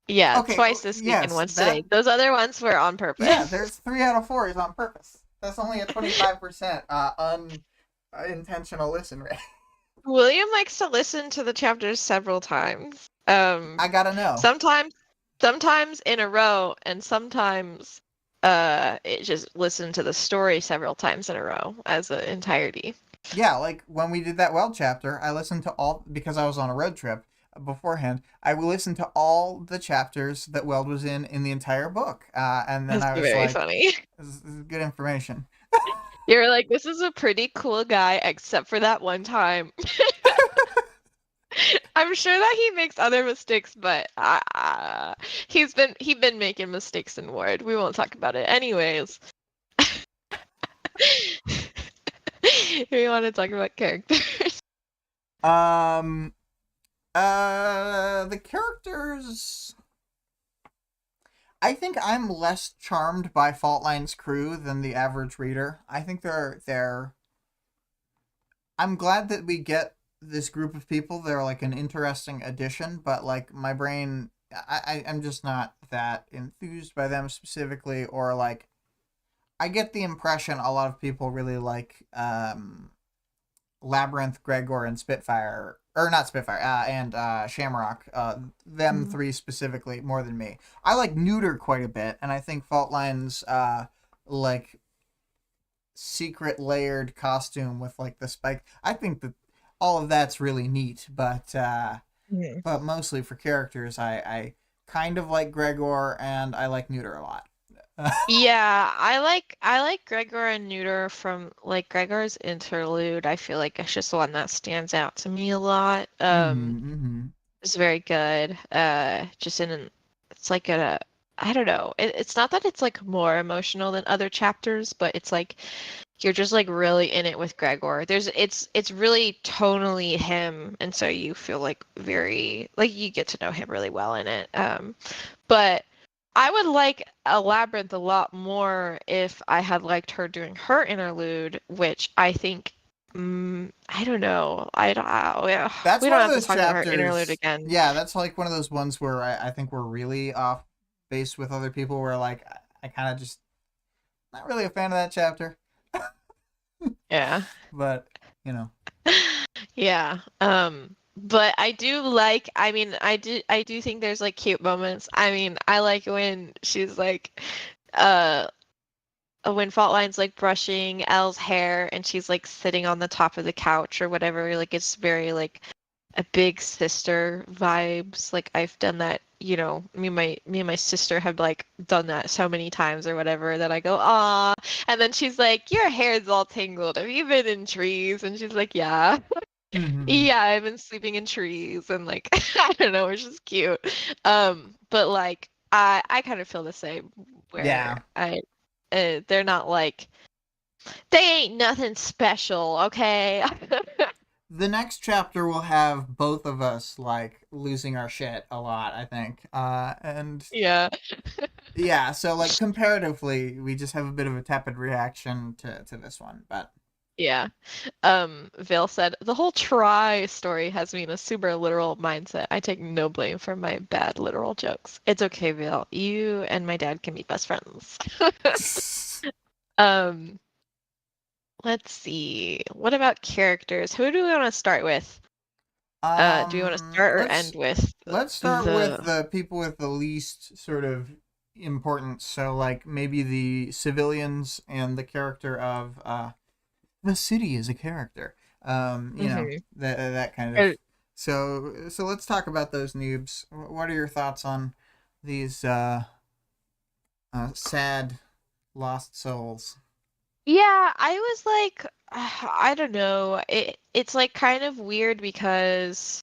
yeah,
Okay.
twice this week and
Yes.
once today. Those other ones were on
Yeah.
purpose.
There's 3 out of 4 is on purpose. That's only a 25% unintentional listen rate.
William likes to listen to the chapters several times.
I gotta know.
Sometimes sometimes in a row and sometimes it just listen to the story several times in a row as an entirety.
Yeah, like when we did that Weld chapter, I listened to all because I was on a road trip beforehand. I listened to all the chapters that Weld was in the entire book, and then
That's
I was
very
like,
funny.
this is good information."
You're like, this is a pretty cool guy, except for that one time. I'm sure that he makes other mistakes, but he's been making mistakes in Ward. We won't talk about it, anyways. We want to talk about characters.
Um, the characters. I think I'm less charmed by Fault Line's crew than the average reader. I think they're. I'm glad that we get this group of people. They're like an interesting addition, but like my brain, I'm just not that enthused by them specifically, or like I get the impression a lot of people really like Labyrinth, Gregor, and Spitfire, or not Spitfire, and Shamrock. Them
Mhm.
three specifically more than me. I like Neuter quite a bit, and I think Fault Line's like secret layered costume with like the spike. I think that all of that's really neat,
Mhm.
but mostly for characters, I kind of like Gregor and I like Neuter a lot.
Yeah, I like Gregor and Neuter from like Gregor's interlude. I feel like it's just the one that stands out to me a lot.
Mm-hmm, mm-hmm.
It's very good. Just in an, it's like a, I don't know. It's not that it's like more emotional than other chapters, but it's like you're just like really in it with Gregor. It's really tonally him, and so you feel like very like you get to know him really well in it. But I would like a Labyrinth a lot more if I had liked her doing her interlude, which I think, I don't know. I don't. Yeah,
That's
we don't
one of
have to
those
talk about her interlude
chapters.
again.
Yeah, that's like one of those ones where I think we're really off base with other people. Where like I kind of just not really a fan of that chapter,
Yeah.
but you know.
Yeah. But I do like, I mean, I do think there's like cute moments. I mean, I like when she's like uh when Fault Line's like brushing Elle's hair and she's like sitting on the top of the couch or whatever. Like it's very like a big sister vibes. Like I've done that, me and my sister have like done that so many times or whatever that I go, "Ah." And then she's like, "Your hair's all tangled. Have you been in trees?" And she's like, "Yeah."
Mm-hmm.
Yeah, I've been sleeping in trees and like I don't know, it's just cute. But like I kind of feel the same where
Yeah.
they're not like they ain't nothing special, okay?
The next chapter will have both of us like losing our shit a lot, I think. And
Yeah.
yeah, so like comparatively, we just have a bit of a tepid reaction to this one, but
Yeah. Vale said, the whole try story has me in a super literal mindset. I take no blame for my bad literal jokes. It's okay, Vale. You and my dad can be best friends. Um, let's see. What about characters? Who do we want to start with? Do we want to start or
let's
end with
start with
the
the people with the least sort of importance. So like maybe the civilians and the character of the city is a character.
Mhm.
That kind of.
Uh,
So let's talk about those noobs. What are your thoughts on these sad lost souls?
Yeah, I was like, I don't know. It's like kind of weird because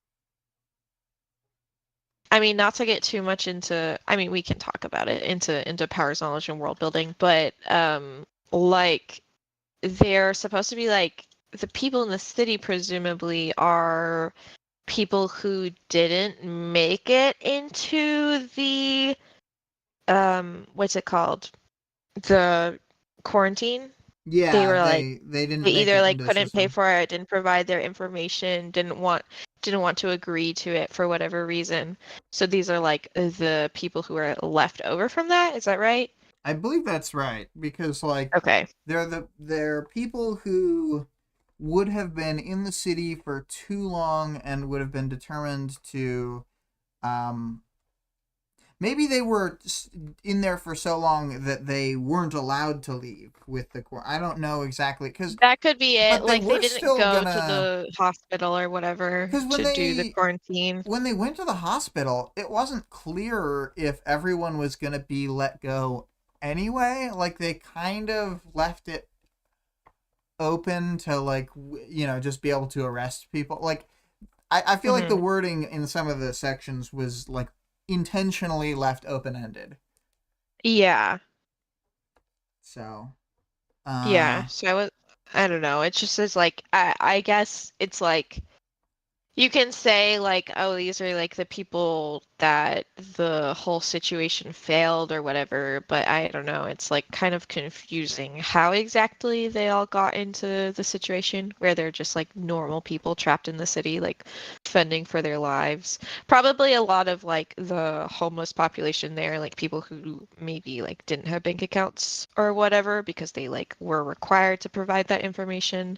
I mean, not to get too much into, I mean, we can talk about it into powers, knowledge, and world building, but like they're supposed to be like the people in the city presumably are people who didn't make it into the what's it called? The quarantine. They
Yeah,
were like
they didn't
they
make
either
it
like
into the
couldn't pay
system.
for it, didn't provide their information, didn't want to agree to it for whatever reason. So these are like the people who are left over from that. Is that right?
I believe that's right because like
Okay.
they're people who would have been in the city for too long and would have been determined to um maybe they were in there for so long that they weren't allowed to leave with the core. I don't know exactly cuz
That could be it.
but they
Like they
were
didn't
still
go to
gonna
the hospital or whatever
cuz
to do the quarantine.
when they went to the hospital, it wasn't clear if everyone was going to be let go anyway. Like they kind of left it open to like just be able to arrest people. Like I feel like the
Hmm.
wording in some of the sections was like intentionally left open ended.
Yeah.
So
Yeah. So I don't know. It just is like I guess it's like you can say like, oh, these are like the people that the whole situation failed or whatever, but I don't know. It's like kind of confusing how exactly they all got into the situation where they're just like normal people trapped in the city, like fending for their lives. Probably a lot of like the homeless population there, like people who maybe like didn't have bank accounts or whatever because they like were required to provide that information.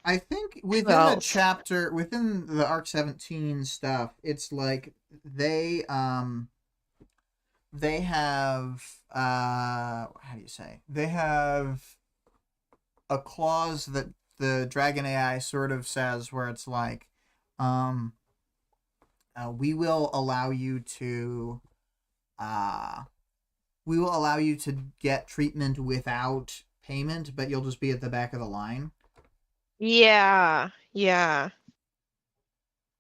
I think
Who
within the
else?
chapter within the Arc 17 stuff, it's like they have how do you say? They have a clause that the Dragon AI sort of says where it's like um we will allow you to uh we will allow you to get treatment without payment, but you'll just be at the back of the line.
Yeah, yeah.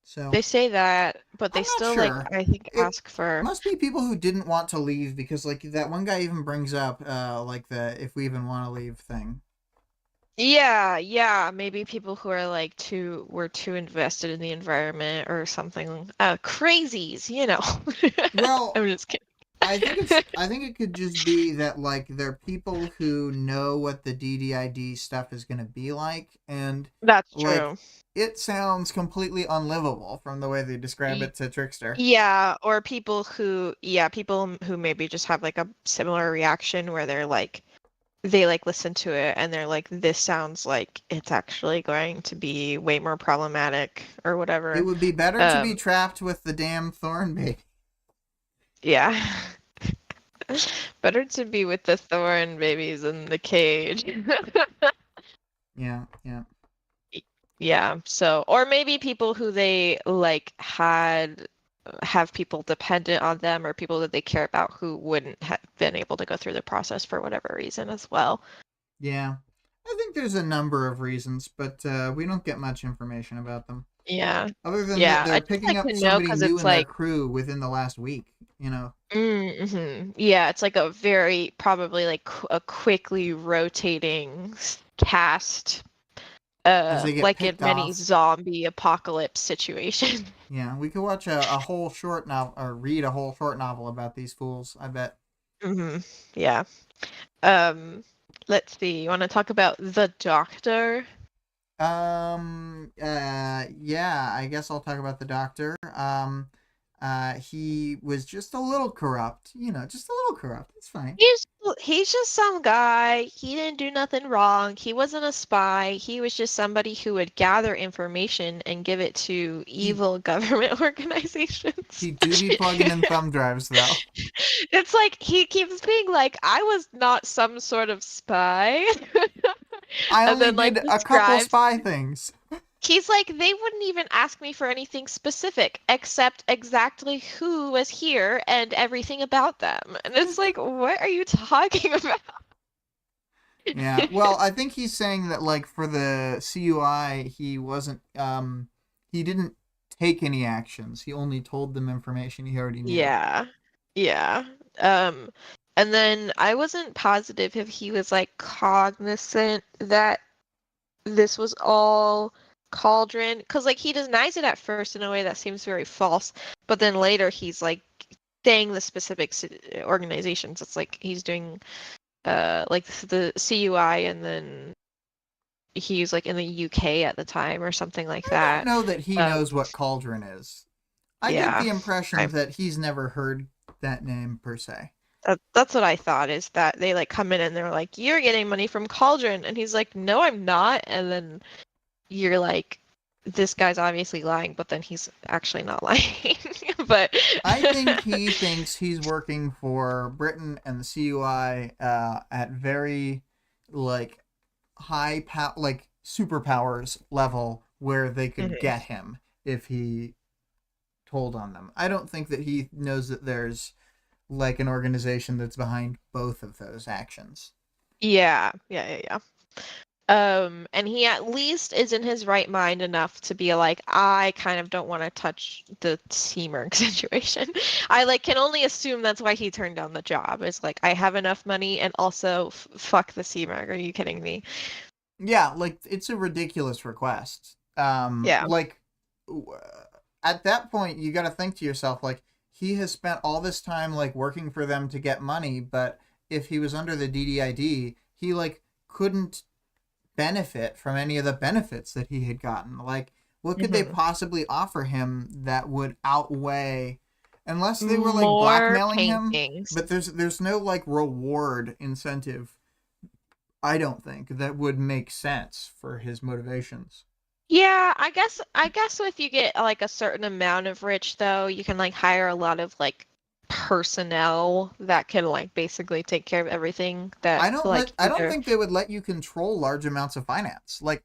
So
They say that, but they
I'm not
still like
sure.
I think
It
ask for
must be people who didn't want to leave because like that one guy even brings up like the if we even want to leave thing.
yeah, yeah, maybe people who are like too invested in the environment or something. Crazies, you know.
Well,
I'm just kidding.
I think it could just be that like they're people who know what the DDID stuff is going to be like and
That's
like
true.
it sounds completely unlivable from the way they describe
Y-
it to Trickster.
Yeah, or people who maybe just have like a similar reaction where they like listen to it and they're like, this sounds like it's actually going to be way more problematic or
It
whatever.
would be better to be
Um,
trapped with the damn thorn baby.
yeah. Better to be with the thorn babies in the cage.
Yeah, yeah.
Yeah, so or maybe people who they like have people dependent on them or people that they care about who wouldn't have been able to go through the process for whatever reason as well.
Yeah. I think there's a number of reasons, but we don't get much information about them.
Yeah.
Other than that
Yeah, I
they're
just
picking
like
up
to know
somebody
because
new
it's
in their
like
crew within the last week,
yeah, it's like a very probably like a quickly rotating cast
as they get
like in
picked
many
off.
zombie apocalypse situations.
Yeah, we could watch a whole short novel or read a whole short novel about these fools, I bet.
Hmm. Yeah. Um, let's see. You want to talk about the doctor?
Yeah, I guess I'll talk about the doctor. He was just a little corrupt, just a little corrupt. It's fine.
He's just some guy. He didn't do nothing wrong. He wasn't a spy. He was just somebody who would gather information and give it to
He
evil government organizations.
he do be plugging in thumb drives though.
It's like he keeps being like, I was not some sort of spy.
I
And
only
then like
did a couple
describes
spy things.
he's like, they wouldn't even ask me for anything specific except exactly who was here and everything about them. And it's like, what are you talking about?
Yeah. Well, I think he's saying that like for the CUI, he didn't take any actions. He only told them information he already knew.
Yeah. Yeah. Um, and then I wasn't positive if he was like cognizant that this was all Cauldron, because like he denies it at first in a way that seems very false, but then later he's like saying the specific organizations. It's like he's doing like the CUI, and then he's like in the UK at the time or something like
I don't
that.
know that he
Um,
knows what Cauldron is. I get
yeah,
the impression
I,
that he's never heard that name per se.
that's what I thought, is that they like come in and they're like, "You're getting money from Cauldron," and he's like, "No, I'm not," and then you're like, this guy's obviously lying, but then he's actually not lying. But
I think he thinks he's working for Britain and the CUI at very like like superpowers level where they could
Mhm.
get him if he told on them. I don't think that he knows that there's like an organization that's behind both of those actions.
Yeah. And he at least is in his right mind enough to be like, I kind of don't want to touch the Seamerg situation. I like can only assume that's why he turned down the job. It's like, I have enough money and also fuck the Seamerg. Are you kidding me?
Yeah, like it's a ridiculous request.
Yeah.
Like at that point, you got to think to yourself, like he has spent all this time like working for them to get money, but if he was under the DDID, he like couldn't benefit from any of the benefits that he had gotten. Like, what could they
hmm
possibly offer him that would outweigh, unless they were like
More
blackmailing him?
paintings.
But there's no like reward incentive, I don't think, that would make sense for his motivations.
Yeah, I guess if you get like a certain amount of rich though, you can like hire a lot of like personnel that can like basically take care of everything that like
I don't
either
think they would let you control large amounts of finance. Like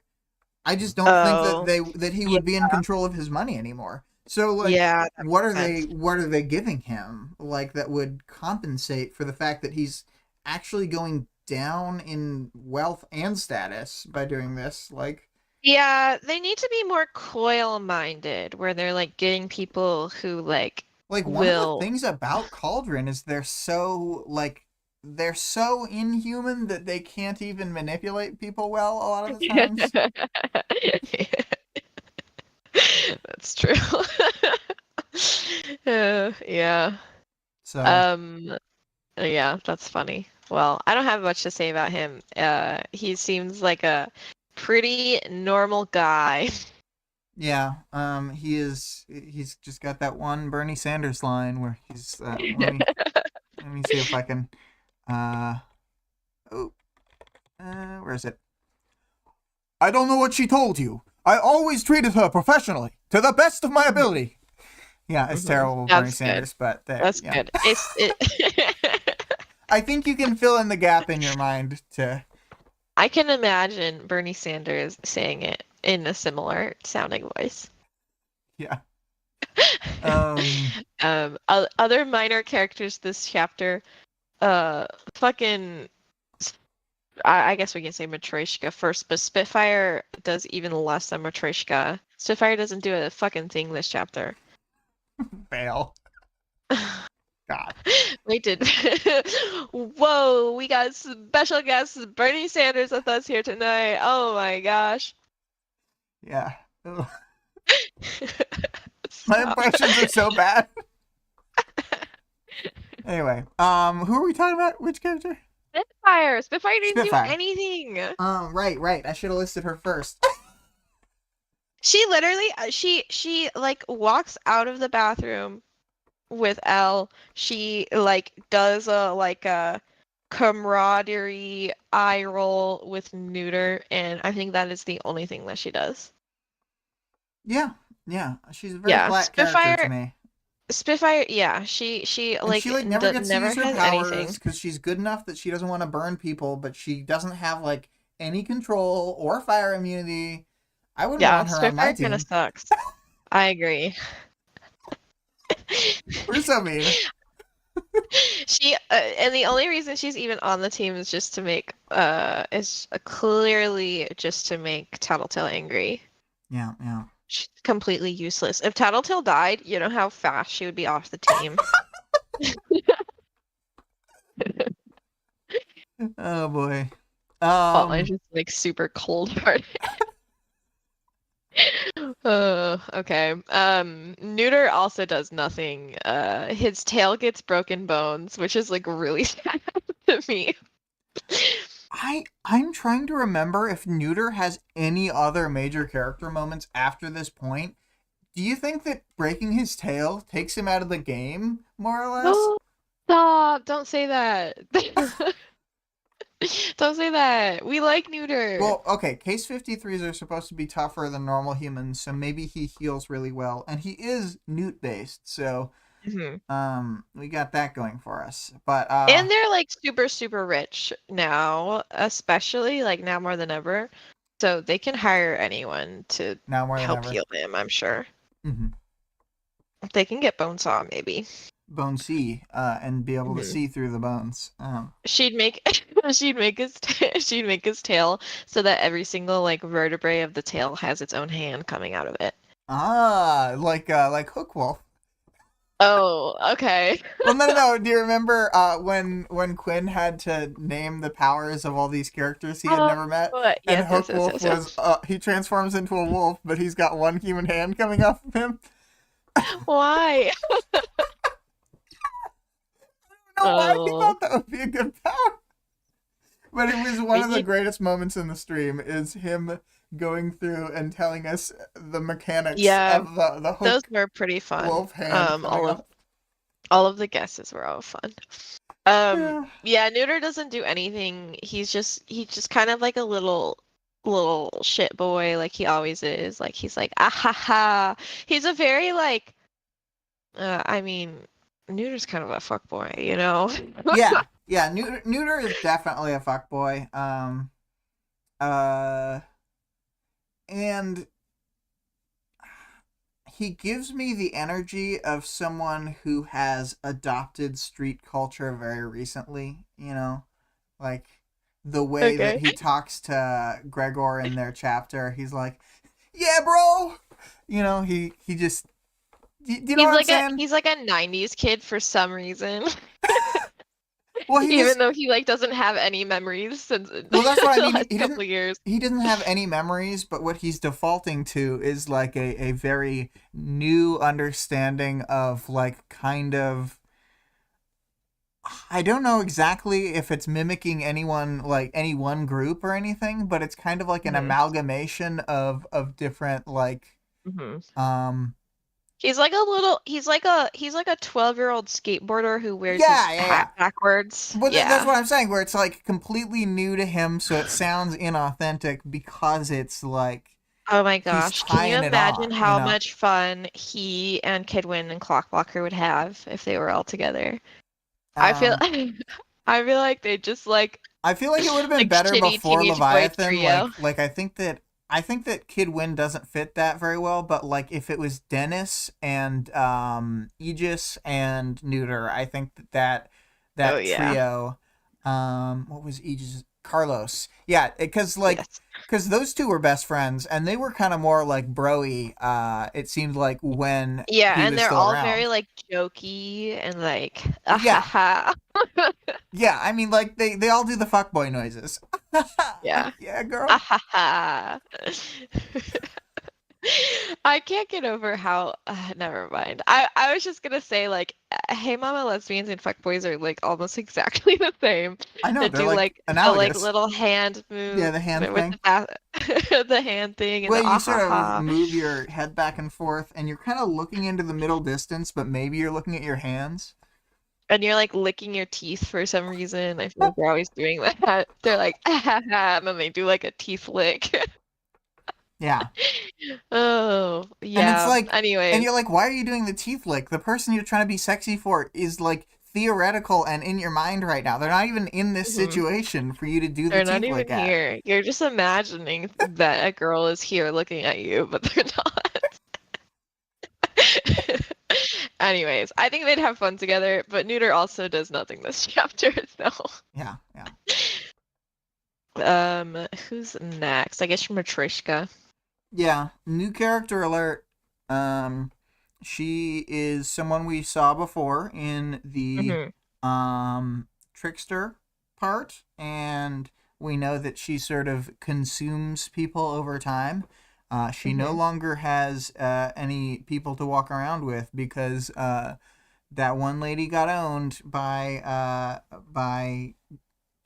I just don't think that
oh
he
yeah
would be in control of his money anymore. So like
yeah that makes sense.
what are they giving him like that would compensate for the fact that he's actually going down in wealth and status by doing this?
Yeah, they need to be more coil-minded where they're like getting people who like
Like one of the
will
things about Cauldron is they're so inhuman that they can't even manipulate people well a lot of the times.
That's true. Yeah.
So
Um, yeah, that's funny. Well, I don't have much to say about him. He seems like a pretty normal guy.
yeah, he's just got that one Bernie Sanders line where he's let me see if I can uh oh where is it? I don't know what she told you. I always treated her professionally, to the best of my ability. Yeah, it's terrible, Bernie
That's good.
Sanders, but there,
That's
yeah.
good. It
I think you can fill in the gap in your mind to,
I can imagine Bernie Sanders saying it in a similar sounding voice.
yeah. Um,
Other minor characters this chapter, fucking, I guess we can say Matryoshka first, but Spitfire does even less than Matryoshka. Spitfire doesn't do a fucking thing this chapter.
fail. God.
We did. Whoa, we got special guest Bernie Sanders with us here tonight. Oh my gosh.
Yeah. My
Stop.
impressions are so bad. Anyway, who are we talking about? Which character?
Spitfire. Spitfire didn't do
Spitfire.
anything.
Right. I should have listed her first.
She literally, she like walks out of the bathroom with Elle. She like does a camaraderie eye roll with Neuter, and I think that is the only thing that she does.
Yeah. She's a very
Yeah,
flat character to me.
Spitfire, yeah, she
And
like
she like never gets to
never
use her
has
powers
anything.
because she's good enough that she doesn't want to burn people, but she doesn't have like any control or fire immunity. I wouldn't
Yeah,
want her on my
Spitfire kind of
team.
sucks. I agree.
We're so mean.
She and the only reason she's even on the team is just to make is clearly just to make Tattletale angry.
Yeah.
She's completely useless. If Tattletale died, you know how fast she would be off the team.
Oh boy.
Spotlight's
Um,
just like super cold-hearted. Okay. Neuter also does nothing. His tail gets broken bones, which is like really sad to me.
I'm trying to remember if Neuter has any other major character moments after this point. Do you think that breaking his tail takes him out of the game, more or less?
No, stop! Don't say that. Don't say that. We like Neuter.
Well, okay, Case 53s are supposed to be tougher than normal humans, so maybe he heals really well. And he is newt based, so
Mhm.
we got that going for us. But
And they're like super, super rich now, especially like now more than ever. So they can hire anyone to
now more than
help
ever.
heal him, I'm sure.
Mm-hmm.
They can get Bonesaw, maybe.
Bone see, and be able to
Mhm.
see through the bones.
She'd make she'd make his tail so that every single like vertebrae of the tail has its own hand coming out of it.
Like Hook Wolf.
Oh, okay.
Well, no. Do you remember when Quinn had to name the powers of all these characters he had
Oh,
never met? And
yes, yes,
Hook
yes,
Wolf
yes,
was
yes.
he transforms into a wolf, but he's got one human hand coming off of him.
Why?
I don't know why he
Oh,
thought that would be a good power. But it was one of the
y-
greatest moments in the stream is him going through and telling us the mechanics
yeah,
of the
those
Hook
were pretty fun.
Wolf hand coming off.
All of the guesses were all fun.
Yeah.
Yeah, Neuter doesn't do anything. He's just kind of like a little shit boy, like he always is. Like he's like, ah ha ha. He's a very like, I mean, Neuter's kind of a fuck boy, you know?
Yeah. Neuter is definitely a fuckboy. Uh, and he gives me the energy of someone who has adopted street culture very recently, you know? Like the way that
Okay.
he talks to Gregor in their chapter, he's like, "Yeah, bro." You know, he just do you know what I'm saying?
He's like a 90s kid for some reason.
Well, he
Even
just
though he like doesn't have any memories since
well, that's what I
the
mean.
last couple of years.
He doesn't have any memories, but what he's defaulting to is like a very new understanding of like kind of I don't know exactly if it's mimicking anyone like any one group or anything, but it's kind of like an
hmm
amalgamation of different like
hmm
um
he's like a 12-year-old skateboarder who wears his
yeah.
hat backwards.
But that's
Yeah.
what I'm saying, where it's like completely new to him, so it sounds inauthentic because it's like
Oh my
he's
gosh. Can you
tying it
imagine
on, you
how
know.
much fun he and Kidwin and Clockblocker would have if they were all together? I feel
Um,
I feel like they just
I feel like it would have been
like
better
shitty
before
teenage boy
Leviathan.
trio.
Like I think that Kid Win doesn't fit that very well. But like if it was Dennis and Aegis and Neuter, I think
Oh
that
yeah.
trio. What was Aegis? Carlos. Yeah,
Yes.
because those two were best friends and they were kind of more like broy. It seemed like when
Yeah,
he
and
was
they're
still
all very
around.
like jokey and like ah ha
Yeah,
ha.
yeah. I mean, like they all do the fuckboy noises.
Yeah.
Yeah,
Ah
girl.
ha ha. I can't get over how never mind. I was just gonna say like Hey Mama lesbians and fuckboys are like almost exactly the same.
I know
They
they're
do
like
like the like
analogous.
little hand
Yeah,
move
the hand
with
thing.
the hand thing and
Well,
the
you
ah ha
sort of
ha.
move your head back and forth, and you're kind of looking into the middle distance, but maybe you're looking at your hands.
And you're like licking your teeth for some reason. I feel like they're always doing that. They're like ah ha ha and then they do like a teeth lick.
Yeah,
Oh,
and it's
yeah.
like, and
Anyways.
you're like, why are you doing the teeth lick? The person you're trying to be sexy for is like theoretical and in your mind right now. They're not even in this
Mhm.
situation for you to do the
They're not
teeth
even
lick at.
here. You're just imagining that a girl is here looking at you, but they're not. Anyways, I think they'd have fun together, but Neuter also does nothing this chapter, so.
Yeah, yeah,
Who's next? I guess Matrishka.
yeah. New character alert. Um, she is someone we saw before in the
hmm
trickster part, and We know that she sort of consumes people over time. She no
Hmm.
longer has any people to walk around with because that one lady got owned by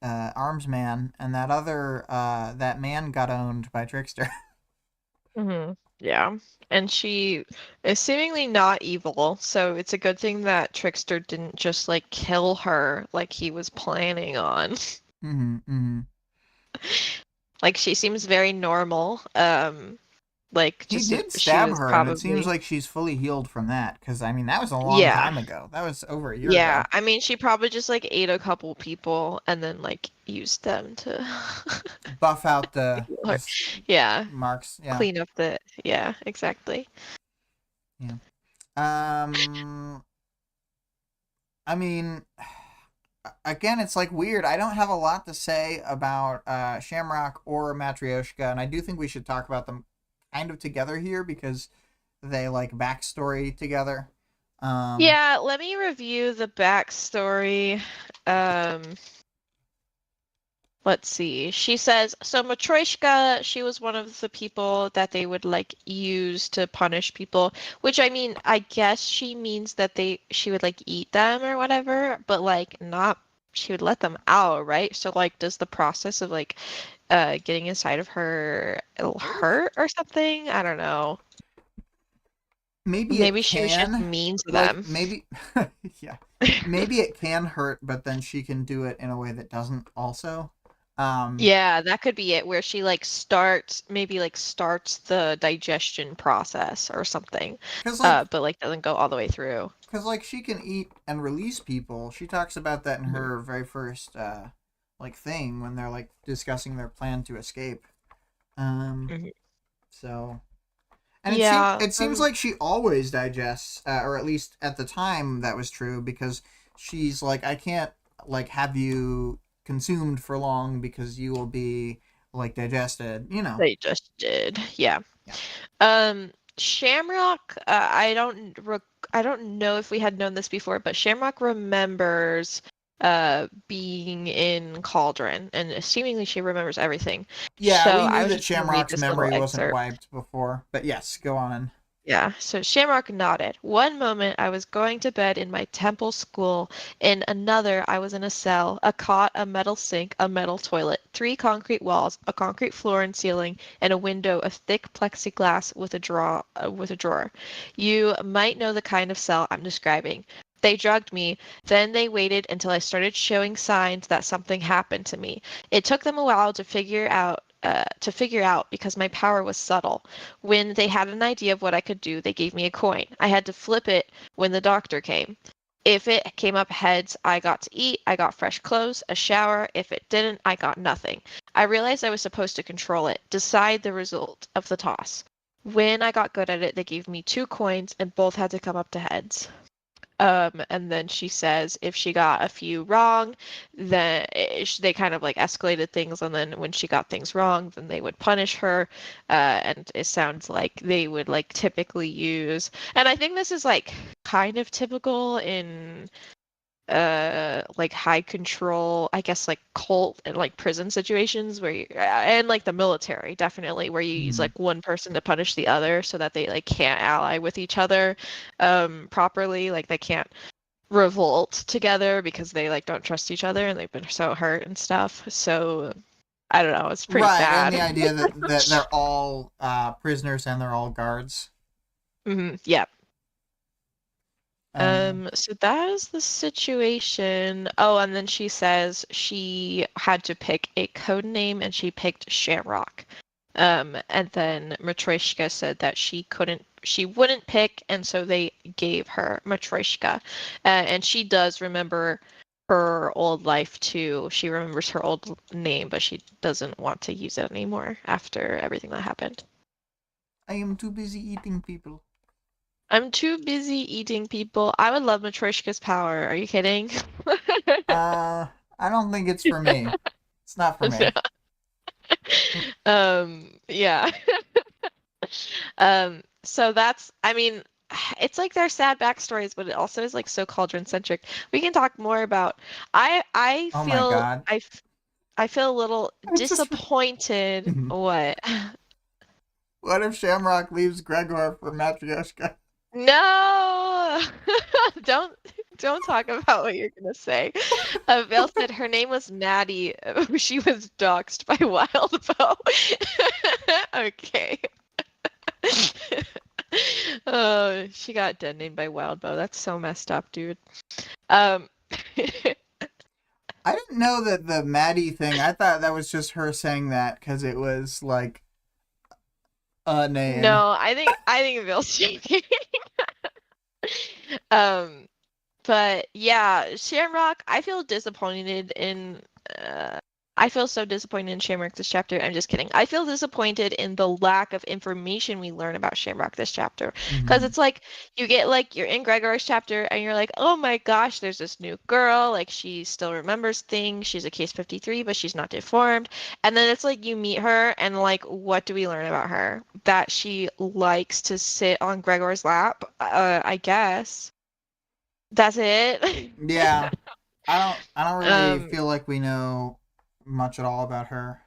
Arms Man, and that man got owned by Trickster.
Hmm. Yeah. And she is seemingly not evil, so it's a good thing that Trickster didn't just like kill her like he was planning on.
Mm-hmm, mm-hmm.
Like she seems very normal. Like
He
just
did
she
stab
was
her, and it seems
probably
like she's fully healed from that. Because I mean, that was a long
yeah.
time ago. That was over a year
Yeah.
ago.
I mean she probably just like ate a couple people and then like used them to
Buff out the
heal her.
the
Yeah.
marks. Yeah,
Clean up the yeah, exactly.
yeah. Um, I mean, again, it's like weird. I don't have a lot to say about Shamrock or Matryoshka, and I do think we should talk about them kind of together here because they like backstory together. Um,
Yeah, let me review the backstory. Um, let's see. She says, so Matryoshka, she was one of the people that they would like use to punish people, which I mean, I guess she means that she would like eat them or whatever, but like not she would let them out, right? So like does the process of like getting inside of her it'll hurt or something? I don't know.
maybe it
Maybe she was just
can,
mean to
like
them.
maybe, yeah, maybe it can hurt, but then she can do it in a way that doesn't also. Um,
Yeah, that could be it, where she like starts the digestion process or something,
because like
but like doesn't go all the way through.
because like she can eat and release people. She talks about that in
Mhm.
her very first like thing when they're like discussing their plan to escape. Um,
Mhm.
so and
Yeah,
it seems like she always digests, or at least at the time that was true because she's like, I can't like have you consumed for long because you will be like digested. You know.
they just did. Yeah.
Yeah.
Shamrock, I don't know if we had known this before, but Shamrock remembers being in Cauldron, and seemingly she remembers everything.
Yeah,
So
we
I
knew
was
that
just gonna read
Shamrock's
this little
memory wasn't
excerpt.
wiped before, but yes, go on.
Yeah, so Shamrock nodded. One moment I was going to bed in my temple school. In another, I was in a cell, a cot, a metal sink, a metal toilet, three concrete walls, a concrete floor and ceiling, and a window of thick plexiglass with a drawer. You might know the kind of cell I'm describing. They drugged me, then they waited until I started showing signs that something happened to me. It took them a while to figure out because my power was subtle. When they had an idea of what I could do, they gave me a coin. I had to flip it when the doctor came. If it came up heads, I got to eat, I got fresh clothes, a shower. If it didn't, I got nothing. I realized I was supposed to control it, decide the result of the toss. When I got good at it, they gave me two coins and both had to come up to heads. And then she says if she got a few wrong, then they kind of like escalated things. And then when she got things wrong, then they would punish her. And it sounds like they would like typically use, and I think this is like kind of typical in like high control, I guess like cult and like prison situations where you and like the military definitely where you use
Mhm.
like one person to punish the other so that they like can't ally with each other properly, like they can't revolt together because they like don't trust each other and they've been so hurt and stuff. So I don't know, it's pretty
Right, and the
bad.
idea that they're all prisoners and they're all guards.
Yeah.
Um,
So that is the situation. Oh, and then she says she had to pick a code name and she picked Shamrock. And then Matryoshka said that she wouldn't pick, and so they gave her Matryoshka. And she does remember her old life too. She remembers her old name, but she doesn't want to use it anymore after everything that happened.
I am too busy eating people.
I'm too busy eating people. I would love Matryoshka's power. Are you kidding?
I don't think it's for me. It's not for me.
Yeah. So that's, I mean, it's like they're sad backstories, but it also is like so cauldron centric. We can talk more about. I
Oh my
feel
god.
I feel a little
I just
disappointed. What?
what if Shamrock leaves Gregor for Matryoshka?
No! Don't don't talk about what you're gonna say. Vale said her name was Maddie. She was doxxed by Wildbow. Okay. Oh, she got dead named by Wildbow. That's so messed up, dude. Um,
I didn't know that the Maddie thing. I thought that was just her saying that because it was like a name.
no, I think Vale's joking. Um, But yeah, Shamrock, I feel disappointed in I feel so disappointed in Shamrock this chapter. I'm just kidding. I feel disappointed in the lack of information we learn about Shamrock this chapter. Because
Mm-hmm.
it's like you get like you're in Gregor's chapter and you're like, oh my gosh, there's this new girl. Like she still remembers things. She's a case 53, but she's not deformed. And then it's like you meet her and like what do we learn about her? That she likes to sit on Gregor's lap, I guess. That's it.
Yeah, I don't really
Um,
feel like we know much at all about her.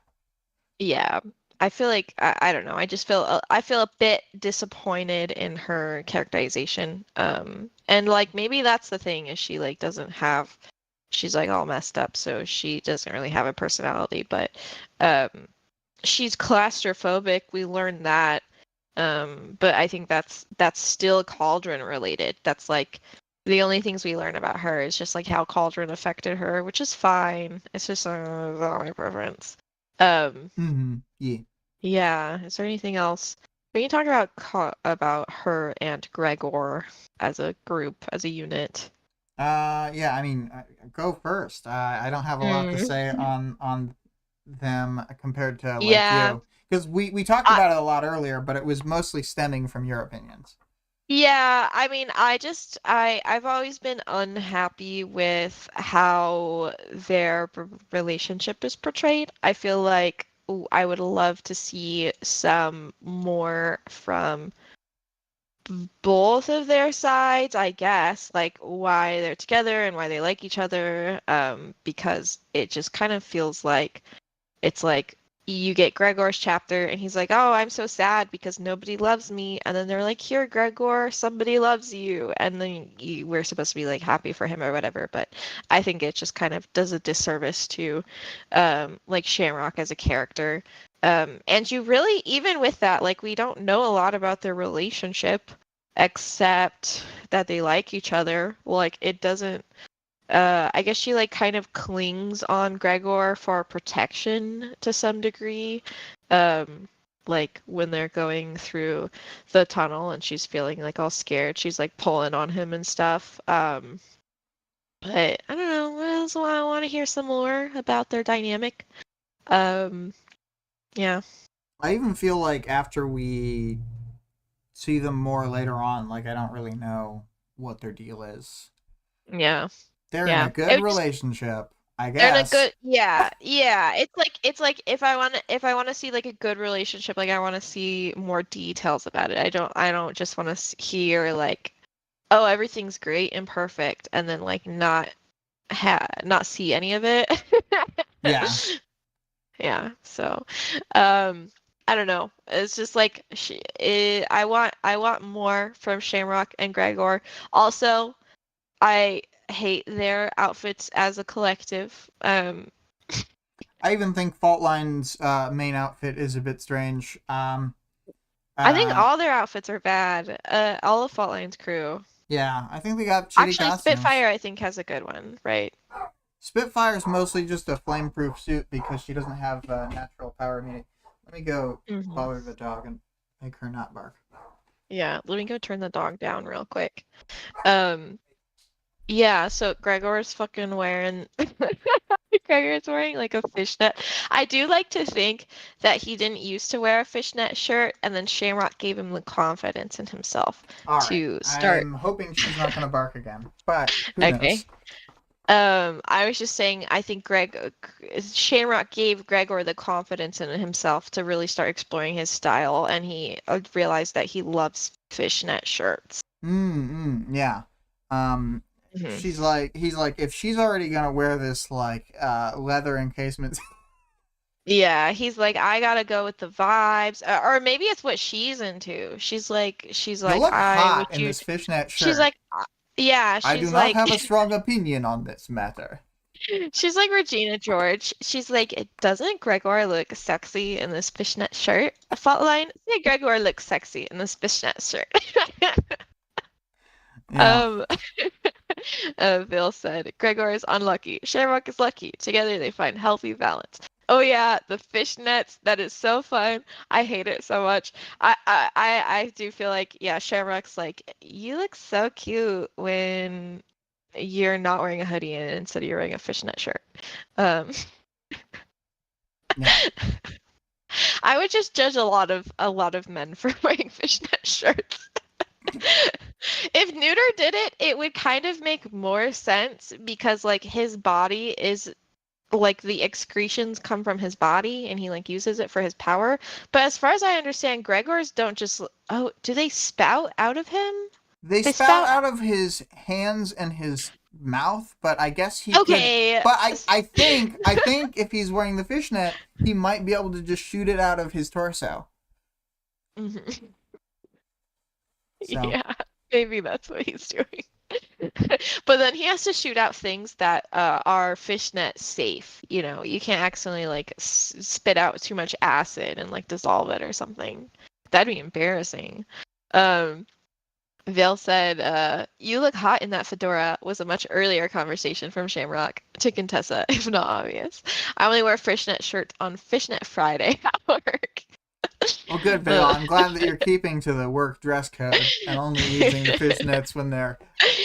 yeah. I feel like I don't know. I just feel I feel a bit disappointed in her characterization. And like maybe that's the thing is she like doesn't have she's like all messed up, so she doesn't really have a personality, but um she's claustrophobic. We learned that. But I think that's still Cauldron related. That's like the only things we learn about her is just like how Cauldron affected her, which is fine. It's just not my preference. Um,
Mm-hmm. Yeah.
yeah. Is there anything else? We can talk about about her and Gregor as a group, as a unit.
Yeah. I mean, go first. I don't have a lot to
Mm.
say on them compared to like
Yeah.
you because we talked
I,
about it a lot earlier, but it was mostly stemming from your opinions.
Yeah, I mean, I've always been unhappy with how their relationship is portrayed. I feel like I would love to see some more from both of their sides, I guess, like why they're together and why they like each other, because it just kind of feels like it's like you get Gregor's chapter and he's like, "Oh, I'm so sad because nobody loves me." And then they're like, "Here, Gregor, somebody loves you." And then we're supposed to be like happy for him or whatever, but I think it just kind of does a disservice to like Shamrock as a character. And you really even with that, like we don't know a lot about their relationship except that they like each other. Like it doesn't I guess she like kind of clings on Gregor for protection to some degree. Um, like when they're going through the tunnel and she's feeling like all scared, she's like pulling on him and stuff. But I don't know, what else I want to hear some more about their dynamic. Um, yeah.
I even feel like after we see them more later on, like I don't really know what their deal is.
Yeah.
They're in a
Yeah.
good
It was just
relationship, I
they're in a
guess.
good yeah, yeah. It's like if I want to see like a good relationship, like I want to see more details about it. I don't just want to hear like, oh, everything's great and perfect and then like not see any of it.
Yeah.
Yeah. So, I don't know. It's just like I want more from Shamrock and Gregor. Also, I hate their outfits as a collective.
I even think Fault Line's main outfit is a bit strange.
I think
Uh,
all their outfits are bad. All of Fault Line's crew.
yeah, I think they got shitty
Actually,
costumes.
Spitfire I think has a good one, right?
Spitfire's mostly just a flame-proof suit because she doesn't have natural power immunity. Let me go
Hmm.
bother the dog and make her not bark.
Yeah, let me go turn the dog down real quick. Um, yeah, so Gregor's fucking wearing Gregor's wearing like a fishnet. I do like to think that he didn't used to wear a fishnet shirt and then Shamrock gave him the confidence in himself
All right,
to start.
I'm hoping she's not going to bark again, but who knows?
Okay. I was just saying, I think Shamrock gave Gregor the confidence in himself to really start exploring his style, and he realized that he loves fishnet shirts.
Yeah. Um,
Hmm.
he's like, if she's already gonna wear this like leather encasement,
Yeah, he's like, I gotta go with the vibes, or maybe it's what she's into. She's
You
like,
look
I
hot
would
in
you.
this fishnet
She's
shirt.
like, yeah,
I do
she's
not
like,
have a strong opinion on this matter.
she's like Regina George. She's like, doesn't Gregor look sexy in this fishnet shirt? A fault line. Yeah, Gregor looks sexy in this fishnet shirt.
Yeah.
Um, Bill said, Gregor is unlucky. Shamrock is lucky. Together they find healthy balance. Oh yeah, the fishnets. That is so fun. I hate it so much. I do feel like, yeah, Shamrock's like, you look so cute when you're not wearing a hoodie and instead you're wearing a fishnet shirt. Um,
Yeah.
I would just judge a lot of men for wearing fishnet shirts. If Neuter did it, it would kind of make more sense because like his body is like the excretions come from his body and he like uses it for his power. But as far as I understand, Gregors don't just oh, do they spout out of him?
They
They
spout
spout
out of his hands and his mouth, but I guess he could.
okay.
But I think if he's wearing the fishnet, he might be able to just shoot it out of his torso.
Mhm.
So
Yeah, maybe that's what he's doing. But then he has to shoot out things that are fishnet safe. You know, you can't accidentally like spit out too much acid and like dissolve it or something. That'd be embarrassing. Um, Vale said, "You look hot in that fedora" was a much earlier conversation from Shamrock to Contessa, if not obvious. I only wear fishnet shirts on Fishnet Friday at work.
well, good, Vale. I'm glad that you're keeping to the work dress code and only using the fishnets when they're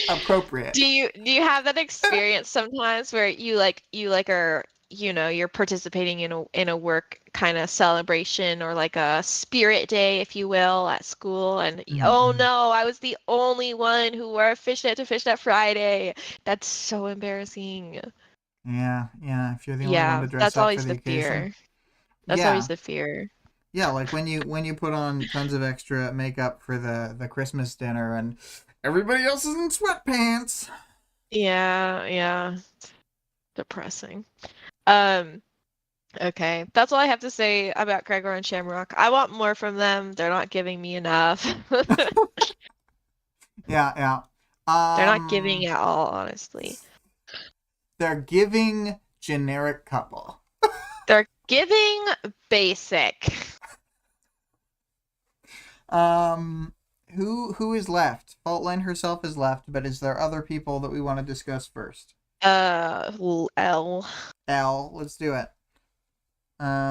appropriate.
Do you have that experience sometimes where you like are you're participating in a work kind of celebration or like a spirit day, if you will, at school, and oh
Mm-hmm.
no, I was the only one who wore a fishnet to Fishnet Friday. That's so embarrassing.
Yeah, yeah. If you're the only one
Yeah,
to dress
that's
up for
always
the
the
occasion.
fear. That's always
Yeah,
the fear.
yeah. Like when you put on tons of extra makeup for the Christmas dinner and everybody else is in sweatpants.
Yeah, yeah. Depressing. Um, Okay, that's all I have to say about Gregor and Shamrock. I want more from them. They're not giving me enough.
Yeah, yeah.
They're not giving
Um,
at all, honestly.
they're giving generic couple.
They're giving basic.
Um, who is left? Faultline herself is left, but is there other people that we want to discuss first?
L.
L, let's do it.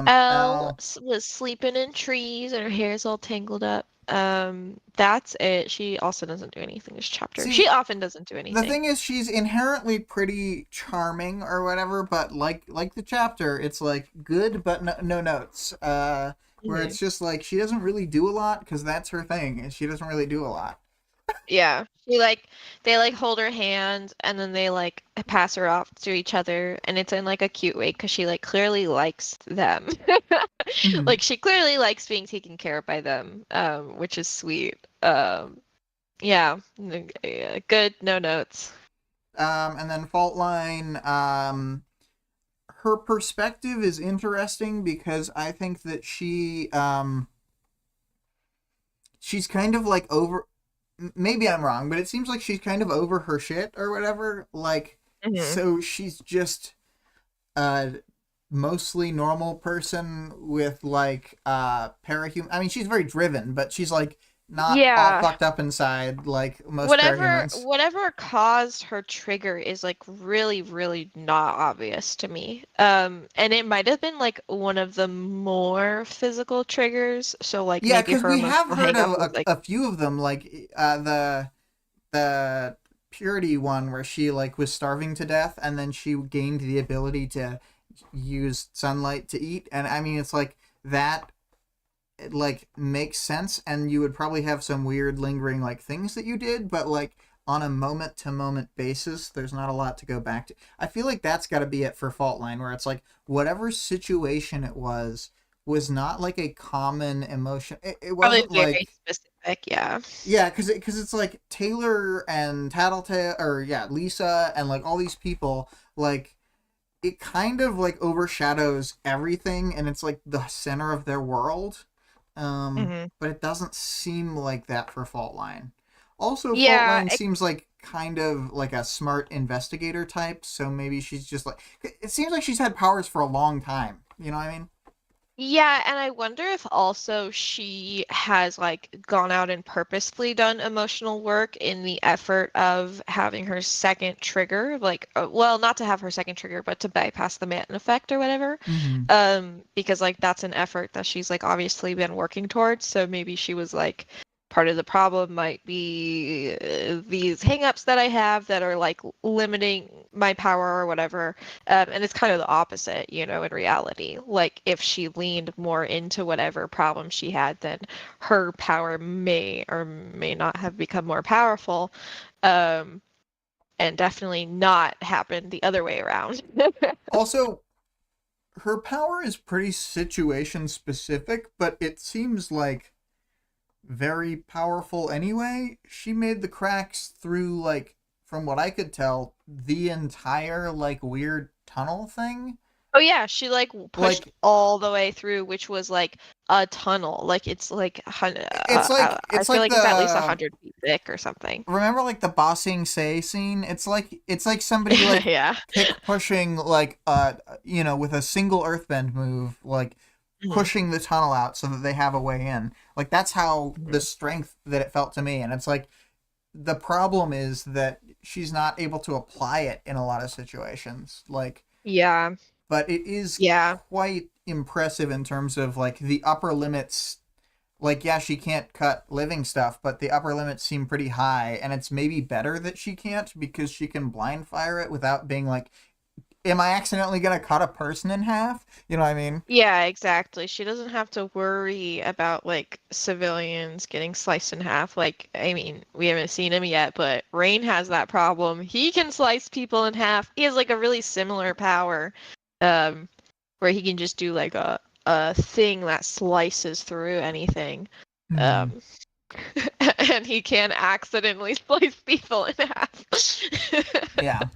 L
L.
was sleeping in trees and her hair's all tangled up. That's it. She also doesn't do anything this chapter. She
See,
often doesn't do
the
anything.
thing is, she's inherently pretty charming or whatever, but like the chapter, it's like good but no notes. Where
Hmm.
it's just like she doesn't really do a lot because that's her thing, and she doesn't really do a lot.
Yeah. She like they like hold her hand and then they like pass her off to each other and it's in like a cute way because she like clearly likes them.
Mhm.
Like she clearly likes being taken care of by them, which is sweet. Yeah, good, no notes.
And then Faultline, her perspective is interesting because I think that she's kind of like over. Maybe I'm wrong, but it seems like she's kind of over her shit or whatever. Like,
Hmm.
so she's just a mostly normal person with like parahuman. I mean, she's very driven, but she's like not all
Yeah.
fucked up inside like most
Whatever
parahumans.
whatever caused her trigger is like really, really not obvious to me. And it might have been like one of the more physical triggers. So like
Yeah,
maybe
because
her
we have
emotional
heard
hang up
of
was like,
a few of them, like the purity one where she like was starving to death and then she gained the ability to use sunlight to eat, and I mean it's like that it, like makes sense, and you would probably have some weird lingering like things that you did, but like on a moment to moment basis there's not a lot to go back to. I feel like that's got to be it for Faultline, where it's like whatever situation it was not like a common emotion. It
probably
wasn't
very
like
specific. Yeah.
yeah, because it's like Taylor and Tattletale, or yeah, Lisa and like all these people, like it kind of like overshadows everything, and it's like the center of their world.
Hmm.
But it doesn't seem like that for Faultline. Also,
Yeah,
Faultline seems like kind of like a smart investigator type, so maybe she's just like, it seems like she's had powers for a long time. You know what I mean?
yeah, and I wonder if also she has like gone out and purposefully done emotional work in the effort of having her second trigger, like, well, not to have her second trigger, but to bypass the Manton effect or whatever.
Mm-hmm.
Because like that's an effort that she's like obviously been working towards. So maybe she was like, part of the problem might be these hangups that I have that are like limiting my power or whatever. And it's kind of the opposite, you know, in reality. Like if she leaned more into whatever problem she had, then her power may or may not have become more powerful. Um, and definitely not happened the other way around.
Also, her power is pretty situation specific, but it seems like very powerful anyway. She made the cracks through, like, from what I could tell, the entire like weird tunnel thing.
Oh yeah, she like pushed
Like
all the way through, which was like a tunnel. Like it's like
it's
I
it's
feel
like
like it's at least
the
100 feet thick or something.
remember like the bossing say scene. It's like somebody like
Yeah.
pick pushing like with a single earthbend move, like
Mhm.
pushing the tunnel out so that they have a way in. Like that's how the
Mhm.
strength that it felt to me. And it's like the problem is that she's not able to apply it in a lot of situations. Like,
Yeah.
but it is
Yeah.
quite impressive in terms of like the upper limits. Like, yeah, she can't cut living stuff, but the upper limits seem pretty high, and it's maybe better that she can't because she can blind fire it without being like, am I accidentally gonna cut a person in half? You know what I mean?
Yeah, exactly. She doesn't have to worry about like civilians getting sliced in half. Like, I mean, we haven't seen him yet, but Rain has that problem. He can slice people in half. He has like a really similar power, um, where he can just do like a thing that slices through anything.
Hmm.
Um, and he can accidentally slice people in half.
Yeah.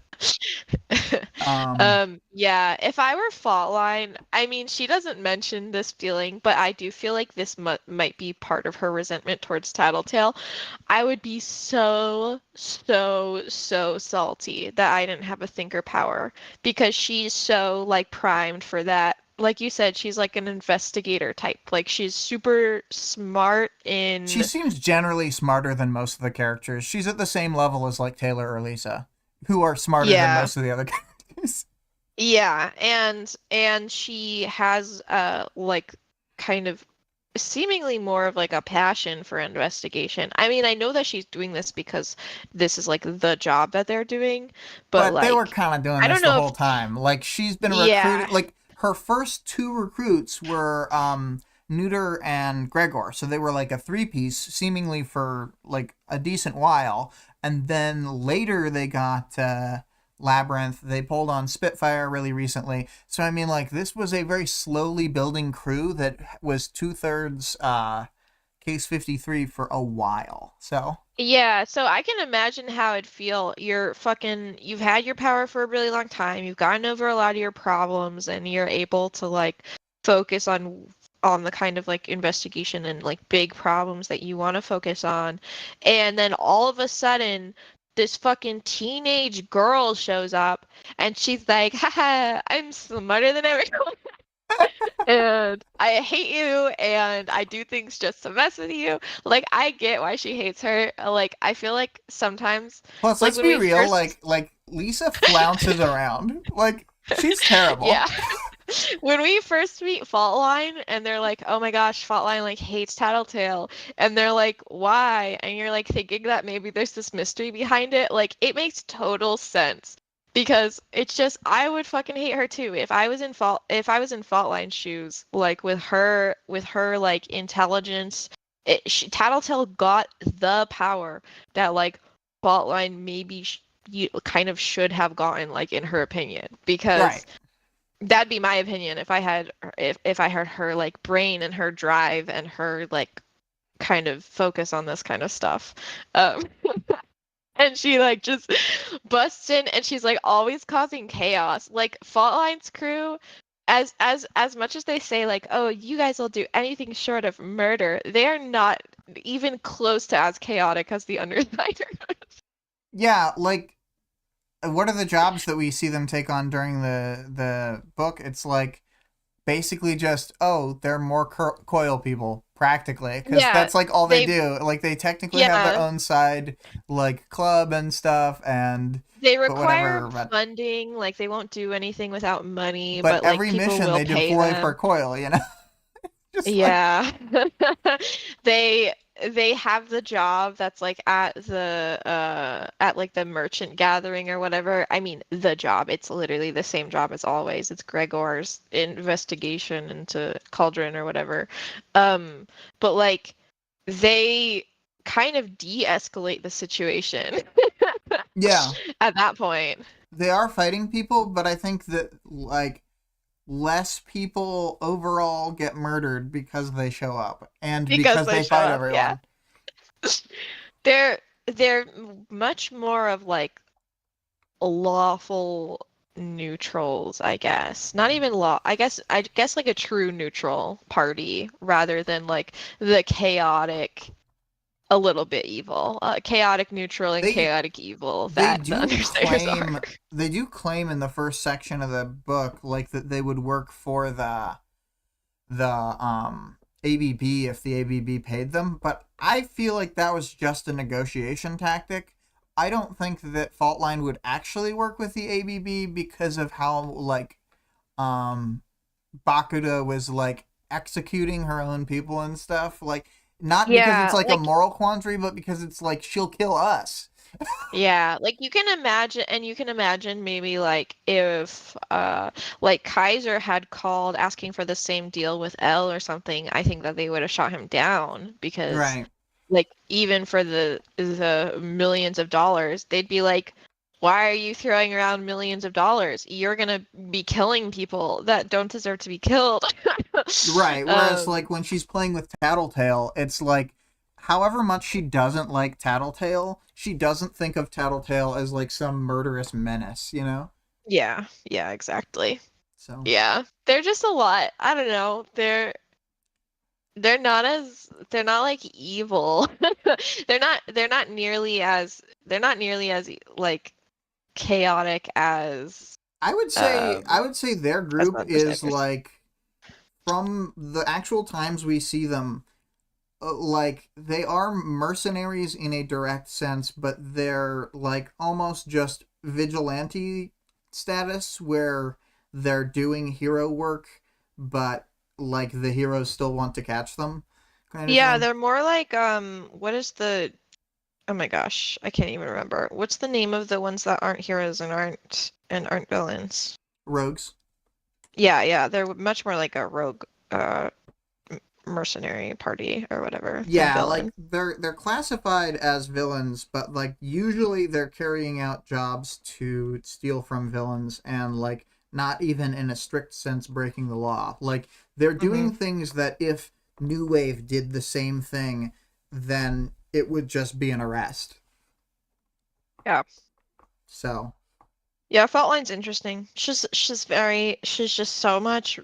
Um.
Yeah, if I were Faultline, I mean, she doesn't mention this feeling, but I do feel like this might be part of her resentment towards Tattletale. I would be so, so, so salty that I didn't have a thinker power because she's so like primed for that. Like you said, she's like an investigator type. Like she's super smart
She
in,
seems generally smarter than most of the characters. She's at the same level as like Taylor or Lisa, who are smarter than
yeah.
most of the other characters.
Yeah, and she has like kind of seemingly more of like a passion for investigation. I mean, I know that she's doing this because this is like the job that they're doing, but
But they were
like
kind of doing
I
this
don't
the
know if
whole time. Like she's been
yeah.
recruited. Like her first two recruits were Neuter and Gregor, so they were like a three piece, seemingly for like a decent while. And then later they got Labyrinth. They pulled on Spitfire really recently. So I mean, like this was a very slowly building crew that was 2/3 Case 53 for a while. So
Yeah, so I can imagine how it'd feel. You've had your power for a really long time. You've gotten over a lot of your problems and you're able to like focus on the kind of like investigation and like big problems that you want to focus on. And then all of a sudden this fucking teenage girl shows up and she's like, haha, I'm smarter than everyone and I hate you and I do things just to mess with you. Like I get why she hates her. Like I feel like sometimes
plus,
like
let's
when
be
we
real.
first
Like Lisa flounces around. Like she's
yeah.
terrible.
When we first meet Faultline and they're like, "Oh my gosh, Faultline like hates Tattletale." And they're like, "Why?" And you're like thinking that maybe there's this mystery behind it. Like it makes total sense. Because it's just I would fucking hate her too. If I was in Faultline's shoes, like with her like intelligence, Tattletale got the power that like Faultline maybe you kind of should have gotten like in her opinion
Right.
because that'd be my opinion if I heard her like brain and her drive and her like kind of focus on this kind of stuff. Um, And she like just busts in and she's like always causing chaos. Like Fault Line's crew, as much as they say like, oh, you guys will do anything short of murder, they are not even close to as chaotic as the Undersiders.
Yeah, like what are the jobs that we see them take on during the book? It's like basically just, oh, they're more coil people practically, because
Yeah,
that's like all they
they
do. Like they technically have their
yeah,
own side like club and stuff, and
they
but
require
whatever.
funding, like they won't do anything without money,
But
but like
every
people
mission
will
they
pay
deploy for
them.
coil, you know. Just like,
Yeah. They they have the job that's like at like the merchant gathering or whatever. I mean, the job. It's literally the same job as always. It's Gregor's investigation into Cauldron or whatever. Um, but like they kind of de-escalate the situation
yeah,
at that point
they are fighting people, but I think that like less people overall get murdered because they show up and
because
because
they
they
show
fight
up. Yeah.
everyone.
They're much more of like lawful neutrals, I guess. Not even law. I guess like a true neutral party rather than like the chaotic, a little bit evil. Chaotic neutral and
They
chaotic evil
they
that the
do
Understayers are.
claim they do claim in the first section of the book like that they would work for the ABB if the ABB paid them, but I feel like that was just a negotiation tactic. I don't think that Faultline would actually work with the ABB because of how like um Bakuda was like executing her own people and stuff. Like not because it's
Yeah,
like a
like
moral quandary, but because it's like she'll kill us.
yeah, like you can imagine, and you can imagine maybe like if like Kaiser had called asking for the same deal with L or something, I think that they would have shot him down because
Right.
like even for the millions of dollars, they'd be like, why are you throwing around millions of dollars? You're gonna be killing people that don't deserve to be killed.
Right. Whereas,
Um,
like, when she's playing with Tattletale, it's like, however much she doesn't like Tattletale, she doesn't think of Tattletale as, like, some murderous menace, you know?
yeah, yeah, exactly.
So,
Yeah, they're just a lot. I don't know. They're not like evil. They're not nearly as like chaotic
I would say their
as
group
the
is,
Undersiders.
like, from the actual times we see them, like, they are mercenaries in a direct sense, but they're, like, almost just vigilante status where they're doing hero work, but like the heroes still want to catch them, kind of
Yeah,
thing.
they're more like what is the oh my gosh, I can't even remember. What's the name of the ones that aren't heroes and aren't villains?
Rogues.
Yeah, yeah, they're much more like a rogue mercenary party or whatever than
Yeah, like
villain.
they're classified as villains, but like usually they're carrying out jobs to steal from villains and like not even in a strict sense breaking the law. Like they're
Hmm.
doing things that if New Wave did the same thing, then it would just be an arrest.
Yeah.
So,
Yeah, Fault Line's interesting. She's just so much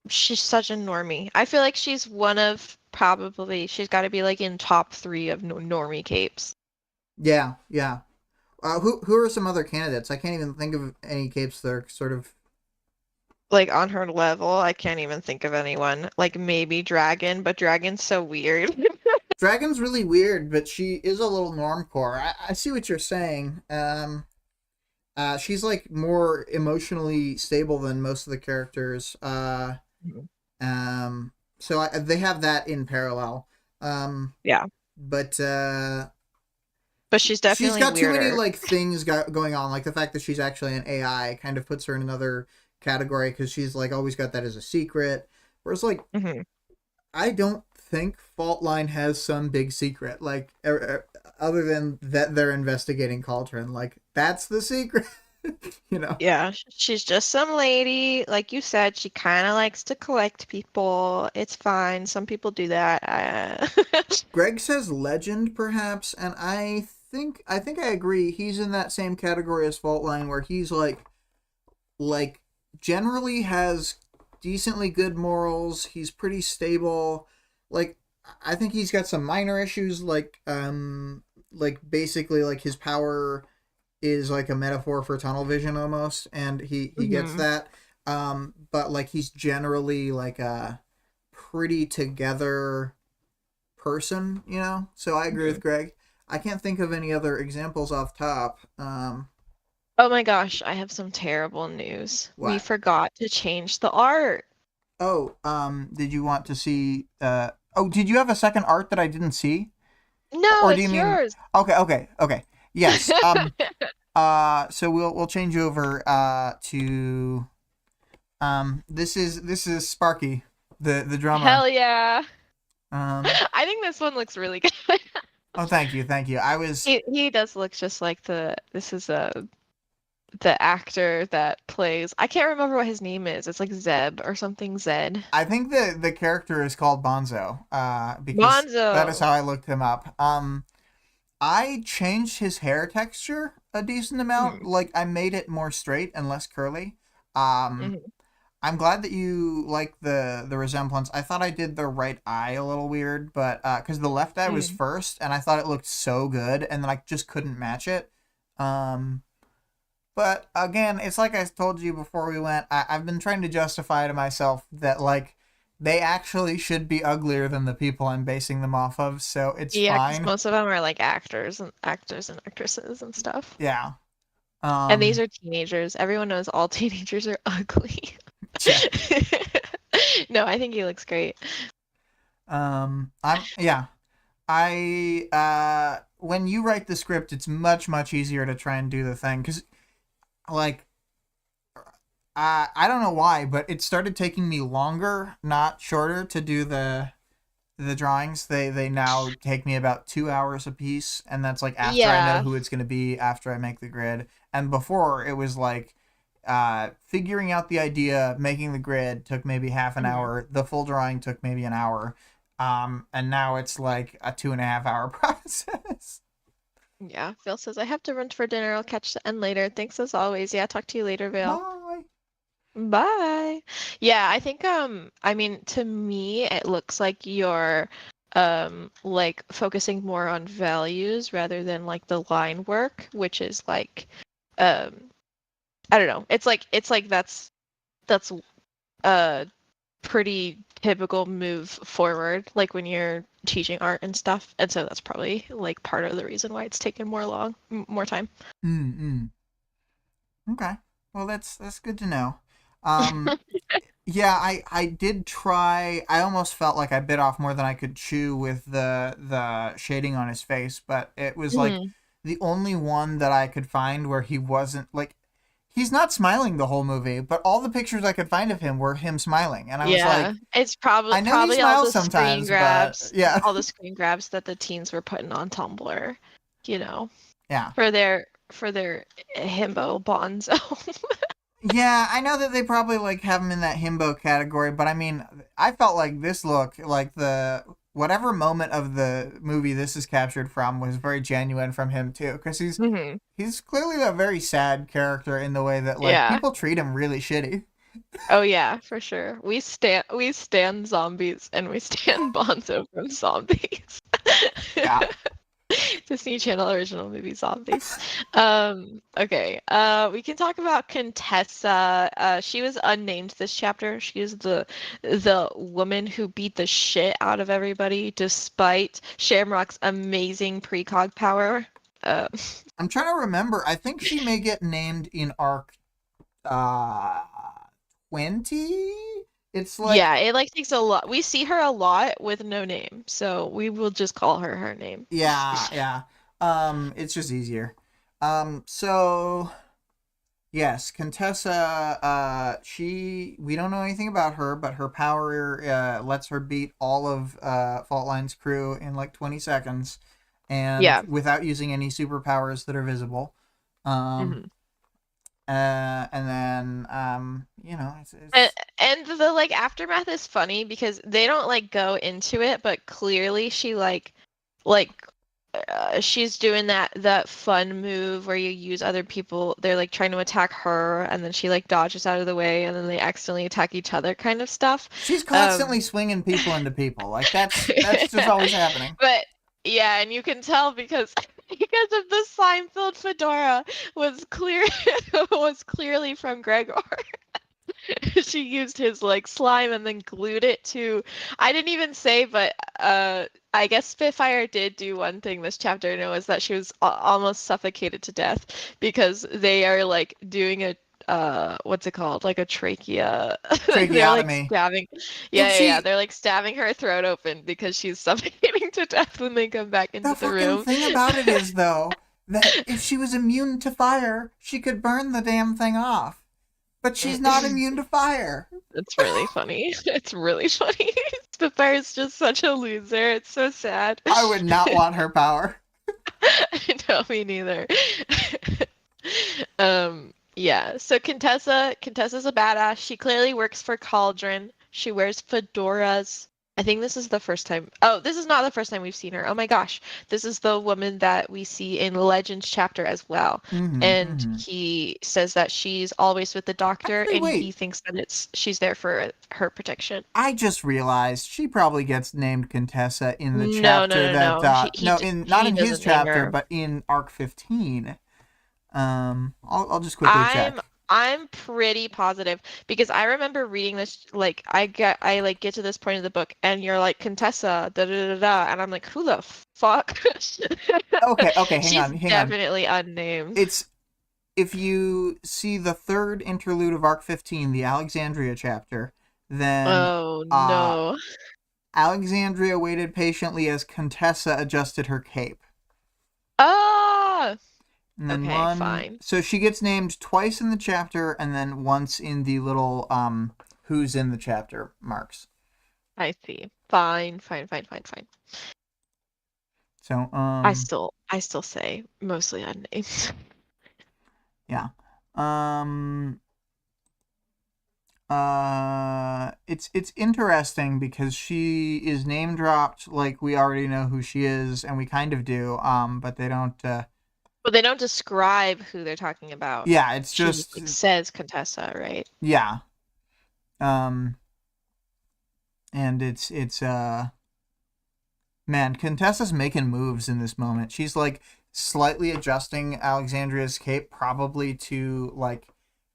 she's such a normie. I feel like she's one of probably she's got to be like in top three of normie capes.
yeah, yeah. Who are some other candidates? I can't even think of any capes that are sort of.
Like on her level, I can't even think of anyone. Like maybe Dragon, but Dragon's so weird.
Dragon's really weird, but she is a little normcore. I see what you're saying. She's like more emotionally stable than most of the characters.
Mhm.
So they have that in parallel. Um,
Yeah,
but
but she's
she's
definitely
got too many
weirder.
like things going on. Like the fact that she's actually an AI kind of puts her in another category because she's like always got that as a secret. Whereas like
Hmm.
I don't think Faultline has some big secret like other than that they're investigating Cauldron. Like that's the secret, you know.
Yeah, she's just some lady. Like you said, she kind of likes to collect people. It's fine. Some people do that.
Greg says legend, perhaps, and I think I agree. He's in that same category as Faultline, where he's like generally has decently good morals. He's pretty stable. Like I think he's got some minor issues, like basically like his power is like a metaphor for tunnel vision almost, and he gets
Hmm.
that. But like he's generally like a pretty together person, you know. So I agree with
Hmm.
Greg. I can't think of any other examples off top.
Oh my gosh, I have some terrible news. We
What?
forgot to change the art.
Oh, did you want to see? Oh, did you have a second art that I didn't see,
No,
or do you
it's
mean?
yours.
Okay, okay, okay. Yes. So we'll change over to this is Sparky, the drummer.
Hell yeah.
Um.
I think this one looks really good.
Oh, thank you, thank you. I was.
He does look just like the actor that plays. I can't remember what his name is. It's like Zeb or something Zed.
I think the character is called Bonzo. Because that is
Bonzo.
how I looked him up. I changed his hair texture a decent amount.
Hmm.
Like I made it more straight and less curly. Um,
Hmm.
I'm glad that you like the resemblance. I thought I did the right eye a little weird, but because the left eye was
Hmm.
first, and I thought it looked so good, and then I just couldn't match it. Um, but again, it's like I told you before we went. I've been trying to justify to myself that like they actually should be uglier than the people I'm basing them off of, so it's
Yeah, because
fine.
most of them are like actors and actresses and stuff.
Yeah.
And these
Um.
are teenagers. Everyone knows all teenagers are ugly.
Yeah.
No, I think he looks great.
I'm yeah. I when you write the script, it's much easier to try and do the thing because like I don't know why, but it started taking me longer, not shorter, to do the drawings. They now take me about 2 hours a piece, and that's like after I know
Yeah.
who it's gonna be, after I make the grid. And before it was like figuring out the idea, making the grid took maybe half an
Mhm.
hour. The full drawing took maybe an hour. And now it's like a 2.5 hour process.
Yeah. Phil says, I have to run for dinner. I'll catch the end later. Thanks as always. Yeah, talk to you later, Vale.
Bye.
Bye. Yeah, I think I mean to me it looks like you're like focusing more on values rather than like the line work, which is like um I don't know. It's like that's a pretty typical move forward like when you're teaching art and stuff. And so that's probably like part of the reason why it's taken more time.
Mm-mm. Okay. Well, that's good to know. Um, yeah, I did try. I almost felt like I bit off more than I could chew with the shading on his face, but it was like
Mhm.
the only one that I could find where he wasn't like he's not smiling the whole movie, but all the pictures I could find of him were him smiling, and I was
Yeah,
like,
it's probably
I know he
probably all
smiles
the screen
sometimes, but
grabs,
yeah,
all the screen grabs that the teens were putting on Tumblr, you know,
yeah.
for their himbo bonzo.
Yeah, I know that they probably like have him in that himbo category, but I mean, I felt like this look, like the whatever moment of the movie this is captured from was very genuine from him too, because
Hmm.
he's clearly a very sad character in the way that like
Yeah.
people treat him really shitty.
Oh yeah, for sure. We stand zombies and we stand Bonzo from Zombies.
Yeah.
Disney Channel original movie Zombies. Okay. We can talk about Contessa. She was unnamed this chapter. She is the woman who beat the shit out of everybody despite Shamrock's amazing precog power. Uh,
I'm trying to remember. I think she may get named in arc uh 20. It's like
yeah, it like takes a lot. We see her a lot with no name, so we will just call her name.
yeah, yeah. It's just easier. So yes, Contessa, she we don't know anything about her, but her power lets her beat all of Fault Line's crew in like 20 seconds and
Yeah.
without using any superpowers that are visible. Um
Hmm.
and then you know,
And,
it's
and the like aftermath is funny because they don't like go into it, but clearly she like she's doing that fun move where you use other people. They're like trying to attack her, and then she like dodges out of the way, and then they accidentally attack each other, kind of stuff.
She's
Um,
constantly swinging people into people. Like that's just always happening.
but yeah, and you can tell because because of the slime-filled fedora was clear was clearly from Gregor. She used his like slime and then glued it to. I didn't even say, but I guess Spitfire did do one thing this chapter, and it was that she was almost suffocated to death because they are like doing a what's it called? Like a trachea. They're like
Tracheotomy.
stabbing.
And
Yeah. They're like stabbing her throat open because she's suffocating to death when they come back
the
into the
fucking
room.
thing about it is though that if she was immune to fire, she could burn the damn thing off. But she's not immune to fire.
It's really funny. It's really funny. Spitfire is just such a loser. It's so sad.
I would not want her power.
No, me neither. Yeah. So Contessa's a badass. She clearly works for Cauldron. She wears fedoras. I think this is the first time. Oh, this is not the first time we've seen her. Oh my gosh. This is the woman that we see in Legends chapter as well. And he says that she's always with the doctor,
Actually,
and he
wait.
thinks that she's there for her protection.
I just realized she probably gets named Contessa in the
No, no,
chapter
no,
that
no.
no, in not
He
in his
doesn't name
chapter,
her.
but in arc 15. I'll just quickly check.
I'm pretty positive because I remember reading this, like I like get to this point of the book and you're like Contessa da da da da, and I'm like, who the fuck?
Okay,
She's
hang on.
definitely unnamed.
It's if you see the third interlude of arc 15, the Alexandria chapter, then
Oh
uh
no.
Alexandria waited patiently as Contessa adjusted her cape.
Ah,
And then
okay,
one,
fine.
so she gets named twice in the chapter, and then once in the little who's in the chapter marks.
I see. Fine, fine, fine, fine, fine.
So
I still say mostly unnamed.
yeah, it's interesting because she is name dropped like we already know who she is, and we kind of do, but they don't.
But they don't describe who they're talking about.
Yeah, it's
She just
just
like says Contessa, right?
yeah. Um, and it's man, Contessa's making moves in this moment. She's like slightly adjusting Alexandria's cape, probably to like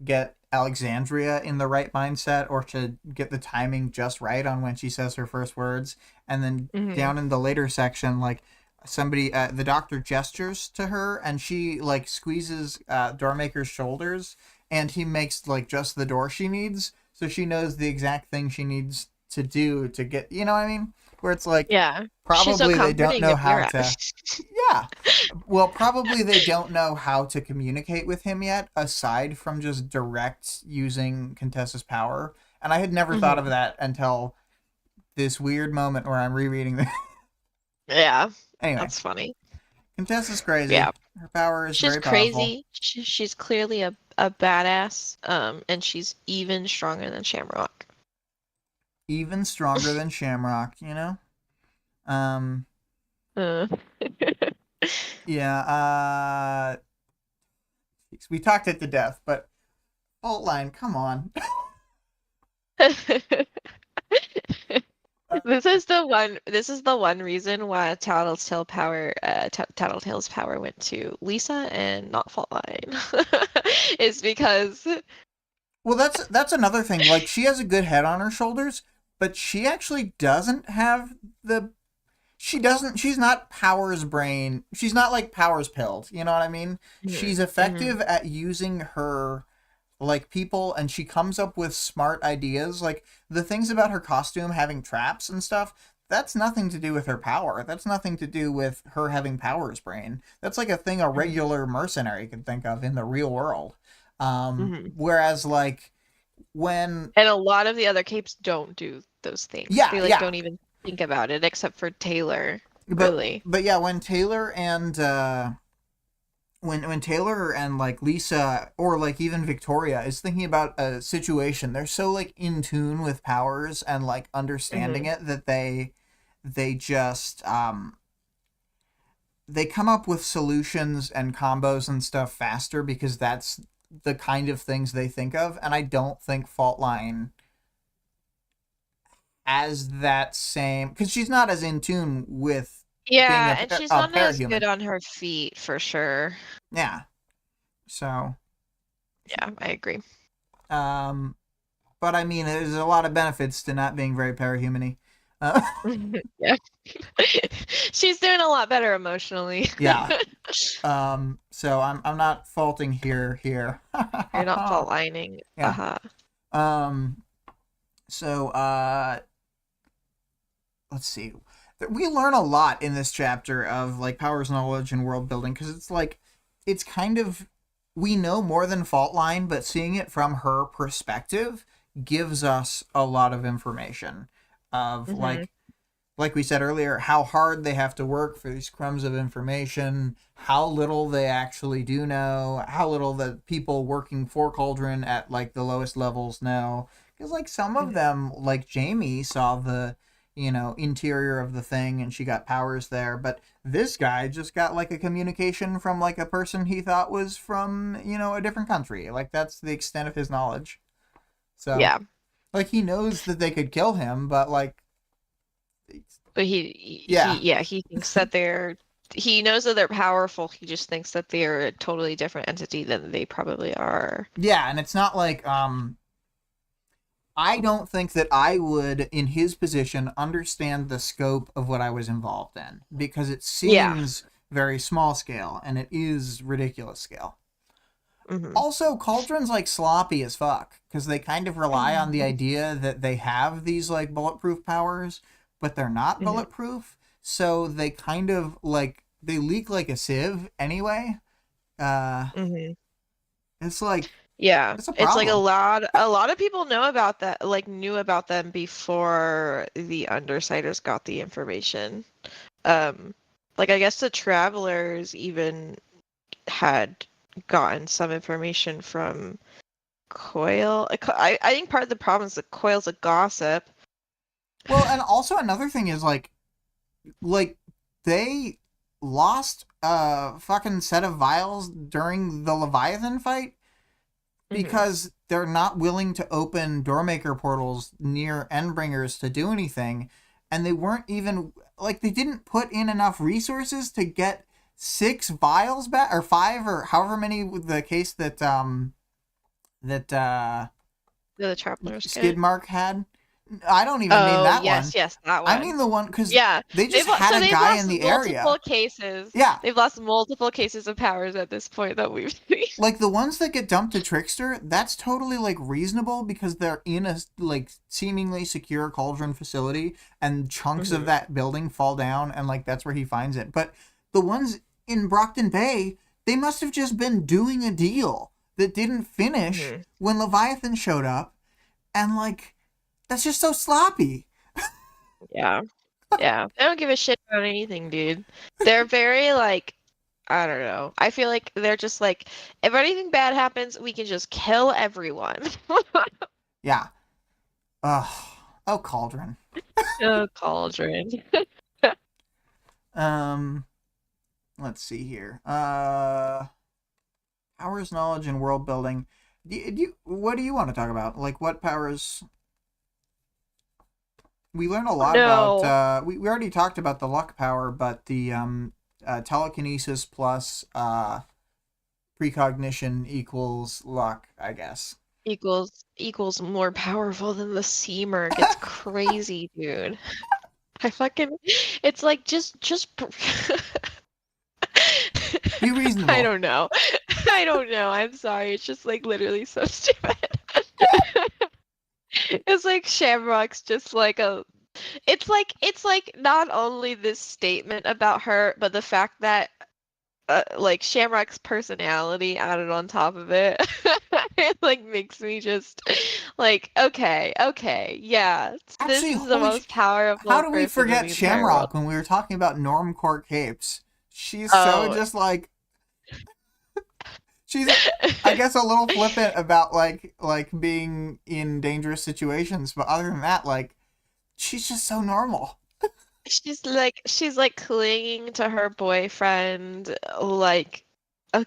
get Alexandria in the right mindset or to get the timing just right on when she says her first words. And then
Mm-hmm.
down in the later section, like somebody, the doctor gestures to her and she like squeezes Doormaker's shoulders and he makes like just the door she needs. So she knows the exact thing she needs to do to get, you know what I mean? Where it's like,
Yeah. She's so
probably they don't
comforting
know
to be
how
around.
to, yeah, well, probably they don't know how to communicate with him yet, aside from just direct using Contessa's power. And I had never thought of
Hmm.
that until this weird moment where I'm rereading this.
Yeah,
Anyway,
that's funny.
Contessa's crazy.
Yeah,
Her power is
she's
very powerful.
crazy. She's clearly a badass. And she's even stronger than Shamrock.
Even stronger than Shamrock, you know? Um,
Uh.
yeah, we talked it to death, but Fault Line, come on.
This is the one reason why Tattletale's power went to Lisa and not Faultline. Is because
Well, that's another thing. Like she has a good head on her shoulders, but she actually doesn't have the. She doesn't. She's not Powers brain. She's not like Powers pilled. You know what I mean? She's
Mhm.
effective at using her like people, and she comes up with smart ideas. Like the things about her costume having traps and stuff. That's nothing to do with her power. That's nothing to do with her having Powers brain. That's like a thing a
Mhm.
regular mercenary could think of in the real world.
Mhm.
Whereas like when
And a lot of the other capes don't do those things.
yeah
They like
yeah
don't even think about it except for Taylor,
but
really.
yeah when Taylor and when Taylor and like Lisa or like even Victoria is thinking about a situation, they're so like in tune with powers and like understanding
Hmm.
it that they just they come up with solutions and combos and stuff faster because that's the kind of things they think of, and I don't think Faultline has that same, because she's not as in tune with being
Yeah, and she's
a
not as good
parahuman.
on her feet for sure.
Yeah. So,
Yeah, I agree.
but I mean, there's a lot of benefits to not being very parahuman-y.
Yeah. She's doing a lot better emotionally.
Yeah. So I'm not faulting here.
You're not fault lining.
Yeah. Um. So let's see. We learn a lot in this chapter of like powers, knowledge, and world building because it's like it's kind of we know more than Faultline, but seeing it from her perspective gives us a lot of information of like we said earlier, how hard they have to work for these crumbs of information, how little they actually do know, how little the people working for Cauldron at like the lowest levels know. Because like some of them, like Jamie, saw the interior of the thing and she got powers there, but this guy just got like a communication from like a person he thought was from a different country. Like that's the extent of his knowledge. So
Yeah.
like he knows that they could kill him, but like.
But he thinks that he knows that they're powerful. He just thinks that they're a totally different entity than they probably are.
Yeah, and it's not like I don't think that I would, in his position, understand the scope of what I was involved in because it seems very small scale and it is ridiculous scale. Also, Cauldron's like sloppy as fuck because they kind of rely on the idea that they have these like bulletproof powers, but they're not bulletproof. So they kind of like they leak like a sieve anyway. It's like it's
like a lot of people know about that, like knew about them before the Undersiders got the information. Like I guess the Travelers even had gotten some information from Coil. I think part of the problem is that Coil's a gossip.
Well, and also another thing is like they lost a fucking set of vials during the Leviathan fight because they're not willing to open Doormaker portals near Endbringers to do anything, and they weren't even like they didn't put in enough resources to get 6 vials back or 5 or however many the case that
The Travelers
Skidmark had. I don't even mean that one.
Yes, that one.
I mean the one because
they
just had a guy in the area.
Cases.
Yeah,
they've lost multiple cases of powers at this point that we've seen.
Like the ones that get dumped to Trickster, that's totally like reasonable because they're in a like seemingly secure Cauldron facility and chunks of that building fall down and like that's where he finds it. But the ones in Brockton Bay, they must have just been doing a deal that didn't finish when Leviathan showed up, and like that's just so sloppy.
Yeah. They don't give a shit about anything, dude. They're very like, I don't know. I feel like they're just like, if anything bad happens, we can just kill everyone.
Yeah. Oh, Cauldron.
Oh, Cauldron.
Let's see here. Powers, knowledge, and world building. What do you want to talk about? Like, what powers? We learned a lot about. We already talked about the luck power, but the telekinesis plus precognition equals luck, I guess.
Equals more powerful than the Seamer. It's crazy, dude. It's like just
be reasonable.
I don't know. I'm sorry. It's just like literally so stupid. It's like Shamrock's just like it's like not only this statement about her, but the fact that like Shamrock's personality added on top of it, it like makes me just like okay, yeah.
Actually,
this is the most powerful.
How do we forget Shamrock when we were talking about Normcore capes? She's so just like she's, I guess, a little flippant about like being in dangerous situations, but other than that, like she's just so normal.
she's like clinging to her boyfriend, like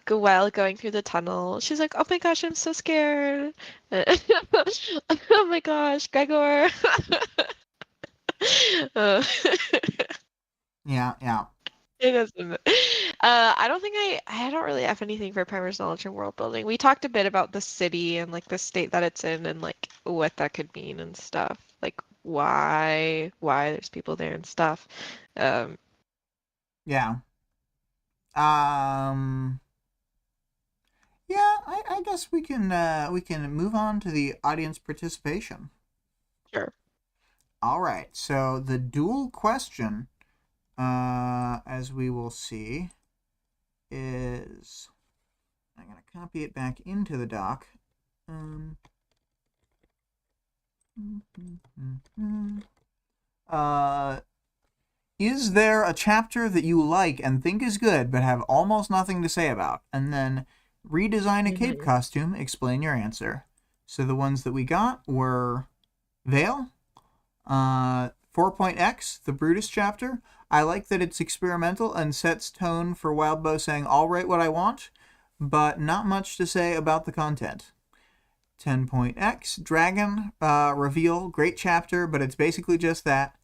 while going through the tunnel. She's like, "Oh my gosh, I'm so scared." Oh my gosh, Gregor. Uh,
Yeah, yeah.
it doesn't. I don't think I don't really have anything for Primer's knowledge and world building. We talked a bit about the city and like the state that it's in and like what that could mean and stuff. Like why there's people there and stuff. Um,
Yeah. Um yeah, I guess we can move on to the audience participation.
sure.
All right. So the dual question, as we will see, is I'm gonna copy it back into the doc. Um, uh, is there a chapter that you like and think is good but have almost nothing to say about? And then redesign a cape
Mhm.
costume, explain your answer. So the ones that we got were Veil, 4.x, the Brutus chapter. I like that it's experimental and sets tone for Wildbow saying, I'll write what I want, but not much to say about the content. 10.x, Dragon, reveal, great chapter, but it's basically just that.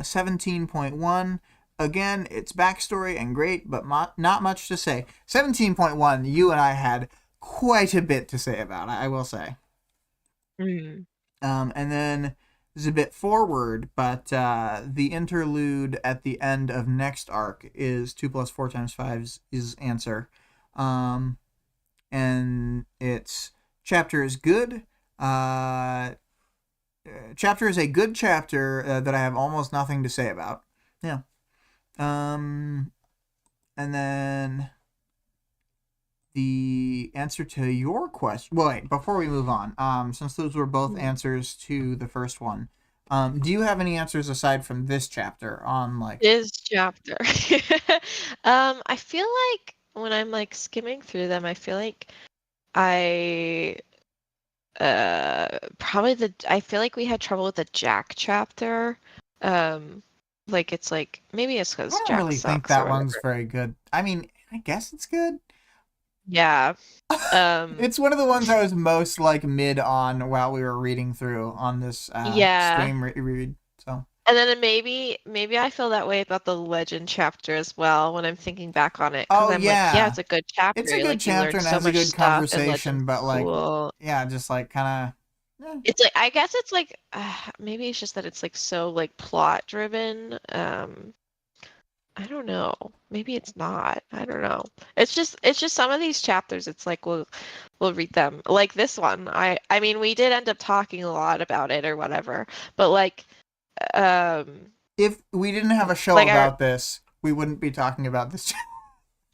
17.1, again, it's backstory and great, but not much to say. 17.1, you and I had quite a bit to say about, I will say.
Mm.
And then is a bit forward, but the interlude at the end of next arc is 2 plus 4 times 5 is answer. And it's chapter is good. Chapter is a good chapter that I have almost nothing to say about. Yeah. And then the answer to your question. Well, wait, before we move on, since those were both answers to the first one, do you have any answers aside from this chapter on like?
This chapter. I feel like when I'm like skimming through them, I feel like I probably I feel like we had trouble with the Jack chapter. Um like it's like maybe it's
I
because
don't
Jack
really think
sucks or
that one's
whatever.
very good. I mean, I guess it's good.
Yeah. Um
It's one of the ones I was most like mid on while we were reading through on this
yeah.
stream read. So.
And then maybe I feel that way about the legend chapter as well when I'm thinking back on it because
Oh
I'm like, yeah,
yeah,
it's a good
it's a
chapter.
good
Like you
chapter
learn
and
so
has a
much
good
stuff and
conversation,
legend's
but like,
cool.
yeah, just like kind of.
It's like I guess it's like maybe it's just that it's like so like plot driven. I don't know. Maybe it's not. I don't know. It's just some of these chapters it's like we'll read them. Like this one. I mean we did end up talking a lot about it or whatever. But um
If we didn't have a show
like I
about this, we wouldn't be talking about this.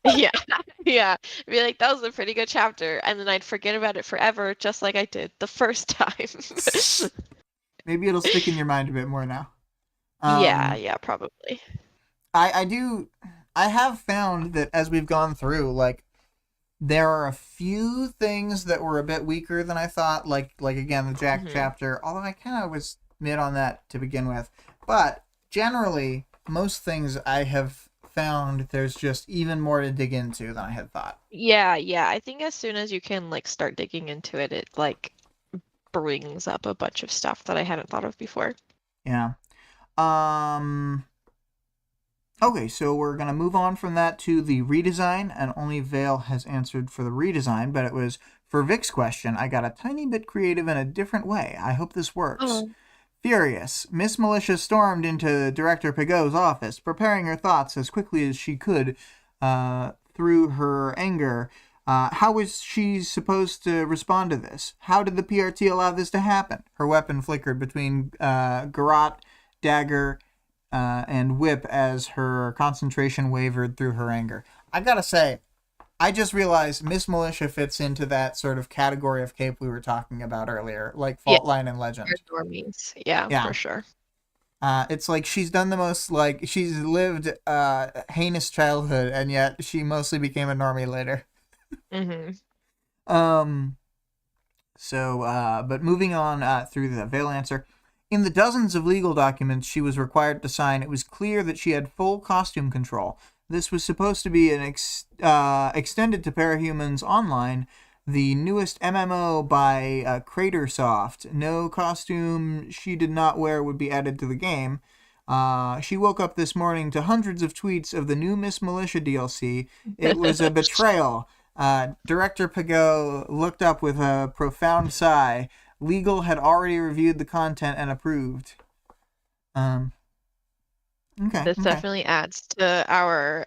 yeah. Yeah. Be like that was a pretty good chapter and then I'd forget about it forever just like I did the first time.
Maybe it'll stick in your mind a bit more now.
Yeah,
Um,
yeah, probably.
I do. I have found that as we've gone through, like there are a few things that were a bit weaker than I thought. Like again, the Jack
Hmm.
chapter. Although I kind of was mid on that to begin with, but generally, most things I have found there's just even more to dig into than I had thought.
Yeah, yeah. I think as soon as you can like start digging into it, it like brings up a bunch of stuff that I hadn't thought of before.
Yeah. Um. Okay, so we're gonna move on from that to the redesign, and only Vale has answered for the redesign, but it was for Vic's question. I got a tiny bit creative in a different way. I hope this works.
Oh.
Furious, Miss Militia stormed into Director Pigot's office, preparing her thoughts as quickly as she could through her anger. How was she supposed to respond to this? How did the PRT allow this to happen? Her weapon flickered between garrote, dagger, and whip as her concentration wavered through her anger. I gotta say, I just realized Miss Militia fits into that sort of category of cape we were talking about earlier, like
Yeah,
Fault Line and
for
Legend.
normies. Yeah, for
Yeah.
sure.
It's like she's done the most, like, she's lived heinous childhood, and yet she mostly became a normie later.
Hmm.
Um, but moving on through the Veil answer. In the dozens of legal documents she was required to sign, it was clear that she had full costume control. This was supposed to be extended to Parahumans Online, the newest MMO by Cratersoft. No costume she did not wear would be added to the game. She woke up this morning to hundreds of tweets of the new Miss Militia DLC. It was a betrayal. Director Pagot looked up with a profound sigh. Legal had already reviewed the content and approved. Okay.
This definitely adds to our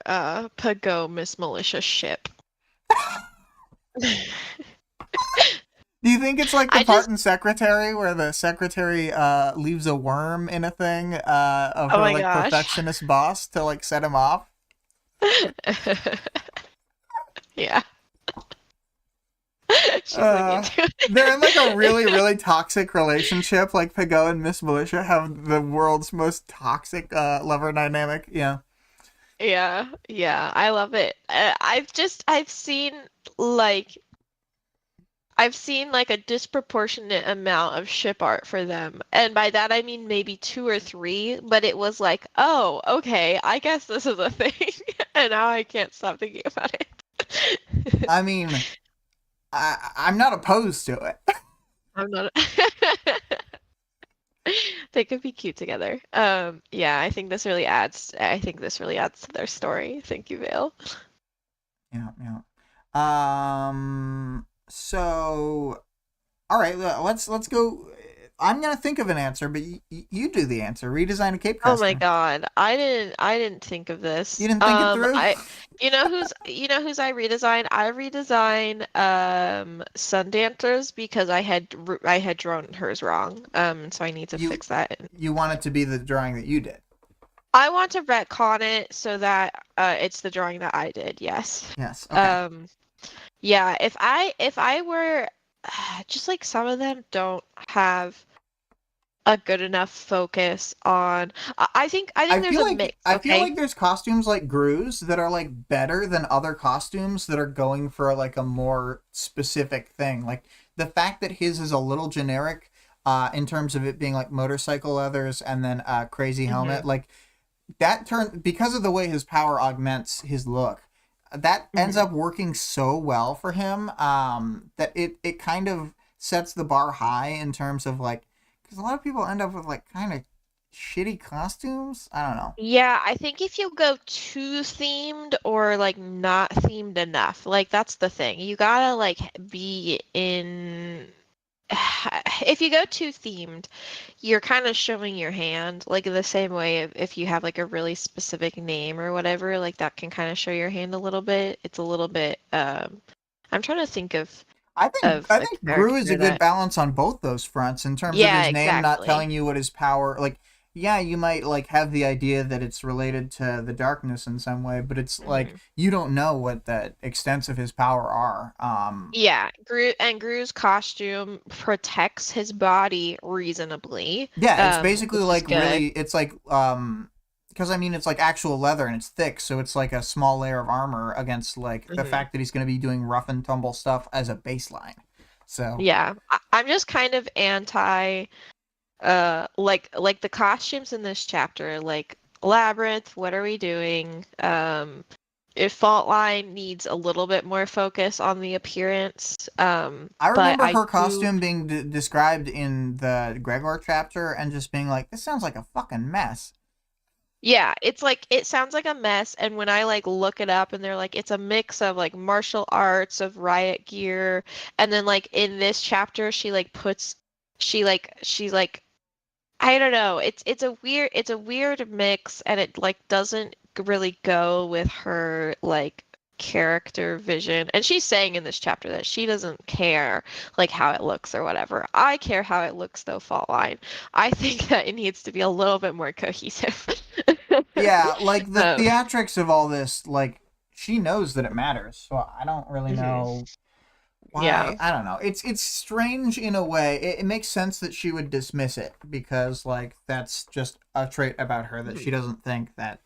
Pago Miss Militia ship.
Do you think it's like the part in Secretary where the secretary leaves a worm in a thing of her like perfectionist boss to like set him off?
Yeah.
They're in like a really, really toxic relationship. Like Pago and Miss Militia have the world's most toxic lover dynamic. Yeah.
Yeah, I love it. I've seen like a disproportionate amount of ship art for them. And by that I mean maybe 2 or 3, but it was like, oh, okay, I guess this is a thing. And now I can't stop thinking about it.
I mean, I'm not opposed to it.
I'm not. They could be cute together. Yeah, I think this really adds to their story. Thank you, Vale.
Yeah. So, all right, let's go. I'm gonna think of an answer, but you do the answer. Redesign a cape costume.
Oh my god, I didn't think of this.
You didn't think it through?
You know who's I redesigned? I redesigned Sundancer's because I had drawn hers wrong. So I need to fix that.
You want it to be the drawing that you did.
I want to retcon it so that it's the drawing that I did. Yes.
Yes. Okay.
Yeah, if I were just like some of them don't have a good enough focus on I think there's a mix. Okay?
I feel like there's costumes like Gru's that are like better than other costumes that are going for like a more specific thing. Like the fact that his is a little generic in terms of it being like motorcycle leathers and then a crazy helmet, like that because of the way his power augments his look. That ends up working so well for him that it kind of sets the bar high in terms of like, because a lot of people end up with like kind of shitty costumes. I don't know.
Yeah, I think if you go too themed or like not themed enough, like that's the thing. You gotta like be in. If you go too themed, you're kind of showing your hand, like in the same way if you have like a really specific name or whatever, like that can kind of show your hand a little bit. It's a little bit. I'm trying to think of.
I think Gru is a good balance on both those fronts in terms of his name not telling you what his power. Like, yeah, you might like have the idea that it's related to the darkness in some way, but it's like you don't know what the extents of his power are.
Yeah, Gru's costume protects his body reasonably.
Yeah, it's basically like really. It's like because I mean it's like actual leather and it's thick, so it's like a small layer of armor against like the fact that he's going to be doing rough and tumble stuff as a baseline. So
yeah, I'm just kind of anti, like the costumes in this chapter, like Labyrinth. What are we doing? If Fault Line needs a little bit more focus on the appearance.
I remember her costume being described in the Gregor chapter and just being like, "This sounds like a fucking mess."
Yeah, it's like it sounds like a mess, and when I like look it up and they're like it's a mix of like martial arts, of riot gear, and then like in this chapter she's like I don't know, it's a weird mix, and it like doesn't really go with her like character vision. And she's saying in this chapter that she doesn't care like how it looks or whatever. I care how it looks though, Fault Line. I think that it needs to be a little bit more cohesive.
Yeah, like the theatrics of all this, like she knows that it matters, so I don't really know why. Yeah. I don't know. It's strange in a way. It makes sense that she would dismiss it because like that's just a trait about her that she doesn't think that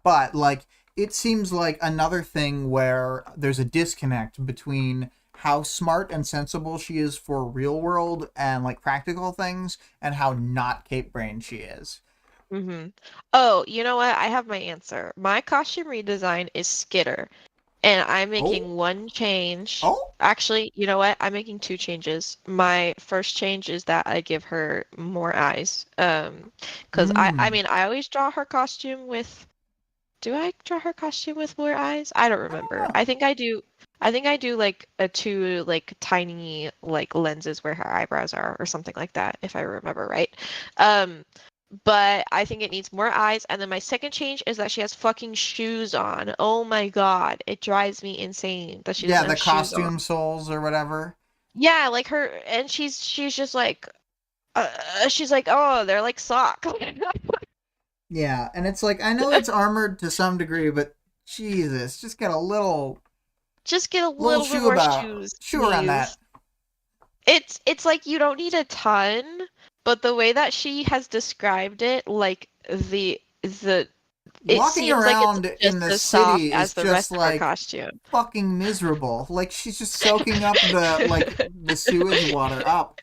but like it seems like another thing where there's a disconnect between how smart and sensible she is for real world and like practical things, and how not cape brain she is.
Mm-hmm. Oh, you know what? I have my answer. My costume redesign is Skitter, and I'm
Oh,
making one change.
oh,
Actually, you know what? I'm making two changes. My first change is that I give her more eyes. 'Cause I
mm.
mean, I always draw her costume with, do I draw her costume with more eyes? I don't
I don't
remember.
know.
I think I do like a two like tiny like lenses where her eyebrows are or something like that, if I remember right. Um, but I think it needs more eyes. And then my second change is that she has fucking shoes on. Oh my God. It drives me insane that she
Yeah,
doesn't
the
have shoes on.
costume souls or whatever.
Yeah, like her, and she's just like, she's like, oh, they're like socks.
Yeah, and it's like I know it's armored to some degree, but Jesus, just get a
Just get a
little
little bit
shoe
more
about
shoes,
shoe around that.
please. It's like you don't need a ton, but the way that she has described it, like the it
Walking
seems like it's
around
just
in the
as soft
city is
as the
just
rest of her
like
costume.
fucking miserable. Like she's just soaking up the sewage water up.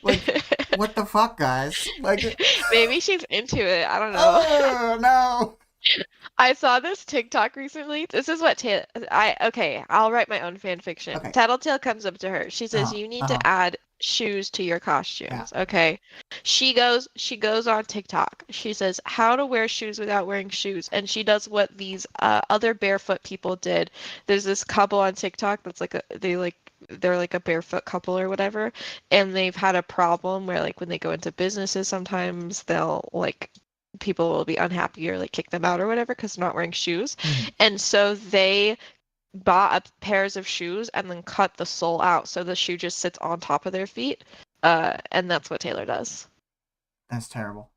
Like what the fuck, guys? Like
Maybe she's into it. I don't know.
oh no.
I saw this TikTok recently. This is what okay, I'll write my own fan fiction.
Okay.
Tattletale comes up to her. She says,
Uh-huh.
"You need
Uh-huh.
to add shoes to your
Yeah.
costumes." Okay. She goes on TikTok. She says, "How to wear shoes without wearing shoes." And she does what these other barefoot people did. There's this couple on TikTok that's like they're like a barefoot couple or whatever, and they've had a problem where like when they go into businesses sometimes they'll like people will be unhappy or like kick them out or whatever because they're not wearing shoes.
Mhm.
And so they bought pairs of shoes and then cut the sole out so the shoe just sits on top of their feet. And that's what Taylor does.
That's terrible.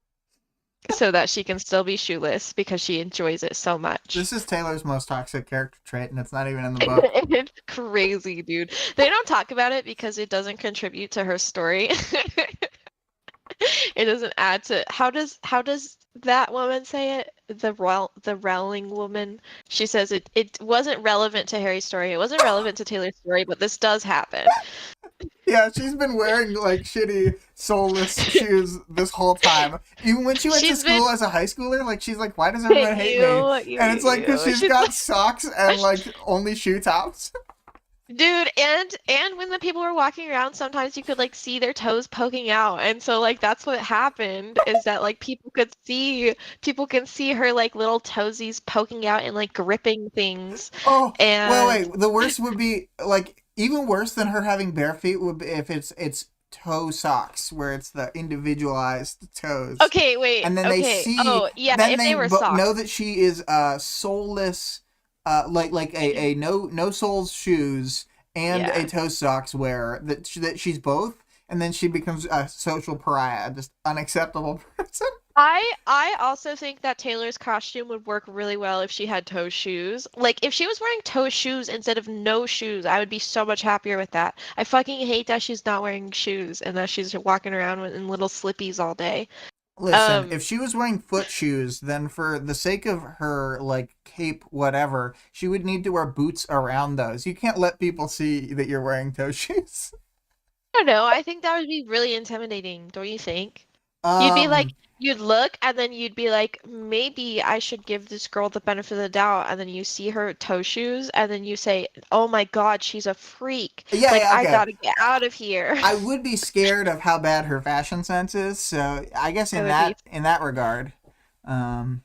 So that she can still be shoeless because she enjoys it so much.
This is Taylor's most toxic character trait, and it's not even in the book.
It's crazy, dude. They don't talk about it because it doesn't contribute to her story. It doesn't add to how does that woman say it? The Rowling woman. She says it wasn't relevant to Harry's story. It wasn't relevant to Taylor's story, but this does happen.
Yeah, she's been wearing like shitty soulless shoes this whole time. Even when she went to
She's been
school as a high schooler, like she's like, "Why does everyone hate me?" And it's like because
you.
she's
She's
got socks and like only shoe tops.
dude, and when the people were walking around, sometimes you could like see their toes poking out, and so like that's what happened is that like people can see her like little toesies poking out and like gripping things,
Oh, well,
and
wait. The worst would be like even worse than her having bare feet would be if it's toe socks where it's the individualized toes,
okay, wait,
and then they
okay,
see,
oh yeah,
then
if
they
they were socks.
know that she is soulless, like a no soles shoes and a
Yeah.
toe socks wearer, that she's both, and then she becomes a social pariah, just unacceptable person.
I also think that Taylor's costume would work really well if she had toe shoes. Like if she was wearing toe shoes instead of no shoes, I would be so much happier with that. I fucking hate that she's not wearing shoes and that she's walking around in little slippies all day.
Listen,
Um,
if she was wearing foot shoes, then for the sake of her like cape whatever, she would need to wear boots around those. You can't let people see that you're wearing toe shoes.
I don't know. I think that would be really intimidating, don't you think? You'd be like,
Um,
you'd look and then you'd be like, maybe I should give this girl the benefit of the doubt. And then you see her toe shoes and then you say, oh my God, she's a freak.
yeah,
Like,
yeah,
I
okay.
gotta get out of here.
I would be scared of how bad her fashion sense is, so I guess
I would be.
in that regard, um,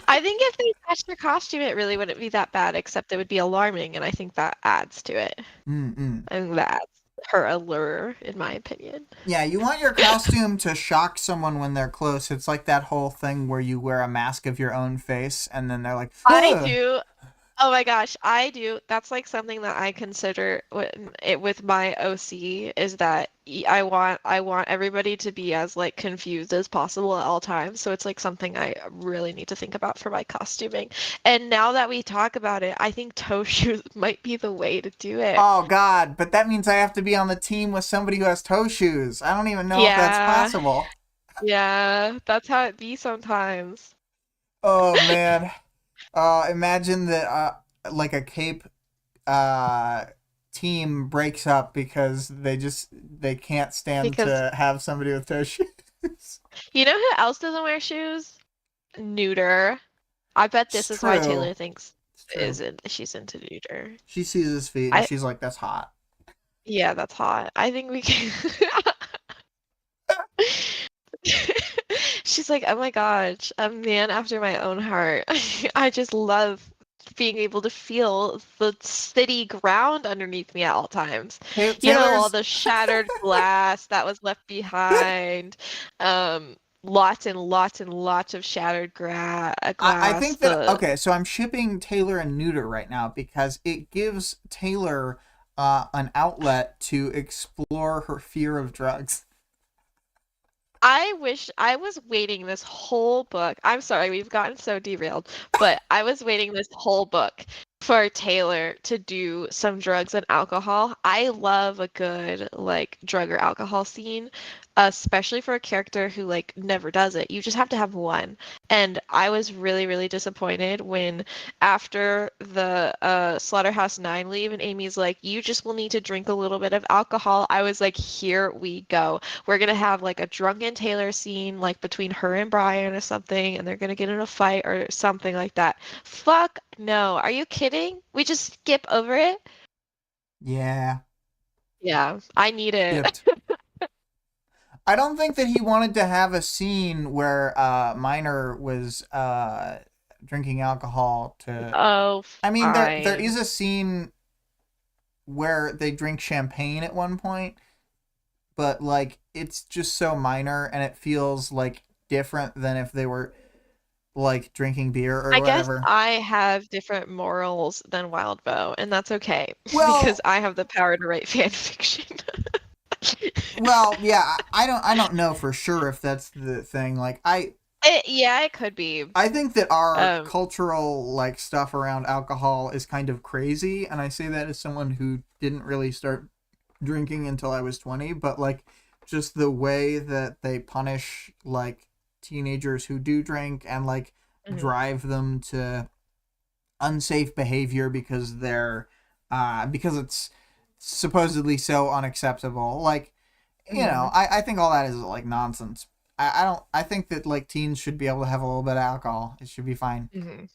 I think if they patched her costume, it really wouldn't be that bad, except it would be alarming. And I think that adds to it.
mm-mm.
I think that's her allure, in my opinion.
Yeah, you want your costume to shock someone when they're close. It's like that whole thing where you wear a mask of your own face, and then they're like,
I
"Ugh."
do. Oh my gosh, I do. That's like something that I consider with my OC is that I want everybody to be as like confused as possible at all times. So it's like something I really need to think about for my costuming. And now that we talk about it, I think toe shoes might be the way to do it.
Oh God, but that means I have to be on the team with somebody who has toe shoes. I don't even know if that's
Yeah,
possible.
yeah, that's how it be sometimes.
Oh man. Imagine that like a cape uh team breaks up because they can't stand
Because
to have somebody with toe shoes.
you know who else doesn't wear shoes? Neuter. I bet
It's
this is why
true.
Taylor thinks
It's true.
she's into neuter.
She sees his feet and
I
she's like, "That's hot."
Yeah, that's hot. I think we can. She's like, oh my gosh, a man after my own heart. I just love being able to feel the city ground underneath me at all times. You know, all
Taylor's.
the shattered glass that was left behind. Lots and lots and lots of shattered
I
glass.
think that okay, so I'm shipping Taylor and Neuter right now because it gives Taylor an outlet to explore her fear of drugs.
I wish I was waiting this whole book. I'm sorry, we've gotten so derailed, but I was waiting this whole book for Taylor to do some drugs and alcohol. I love a good like drug or alcohol scene, especially for a character who like never does it. You just have to have one. And I was really, really disappointed when after the Slaughterhouse 9 leave and Amy's like, you just will need to drink a little bit of alcohol. I was like, here we go. We're gonna have like a drunken Taylor scene, like between her and Brian or something, and they're gonna get in a fight or something like that. Fuck no. Are you kidding? We just skip over it?
Yeah,
Yeah, I need it.
skipped. I don't think that he wanted to have a scene where Minor was drinking alcohol to.
Oh,
I mean, there is
fine.
a scene where they drink champagne at one point, but like it's just so minor and it feels like different than if they were like drinking beer or
I guess
whatever.
I have different morals than Wildbow, and that's okay because
Well,
I have the power to write fan fiction.
yeah, I don't know for sure if that's the thing. Like
Yeah, it could be.
I think that our
Um,
cultural like stuff around alcohol is kind of crazy, and I say that as someone who didn't really start drinking until I was 20, but like just the way that they punish like teenagers who do drink and like
mhm,
drive them to unsafe behavior because it's supposedly so unacceptable. Like,
mhm,
I think all that is like nonsense. I don't I think that like teens should be able to have a little bit of alcohol. It should be fine.
mhm.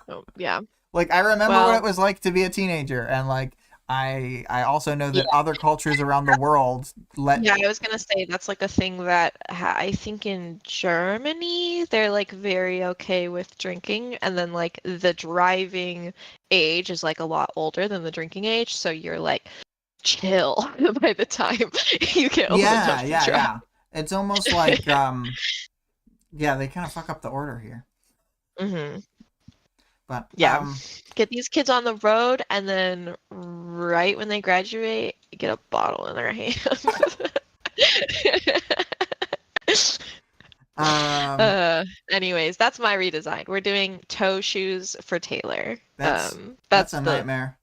Oh, yeah.
Like I remember what it
Well,
was like to be a teenager, and like I also know
yeah,
that other cultures around the world let.
yeah, I was gonna say that's like a thing that I think in Germany they're like very okay with drinking, and then like the driving age is like a lot older than the drinking age, so you're like chill by the time you get old
Yeah,
enough to
yeah,
drive.
yeah. It's almost like yeah, they kind of fuck up the order here.
Hmm.
But
Yeah. Get these kids on the road, and then right when they graduate, get a bottle in their hands.
um
Anyways, that's my redesign. We're doing toe shoes for Taylor.
that's that's
That's
a
the,
nightmare.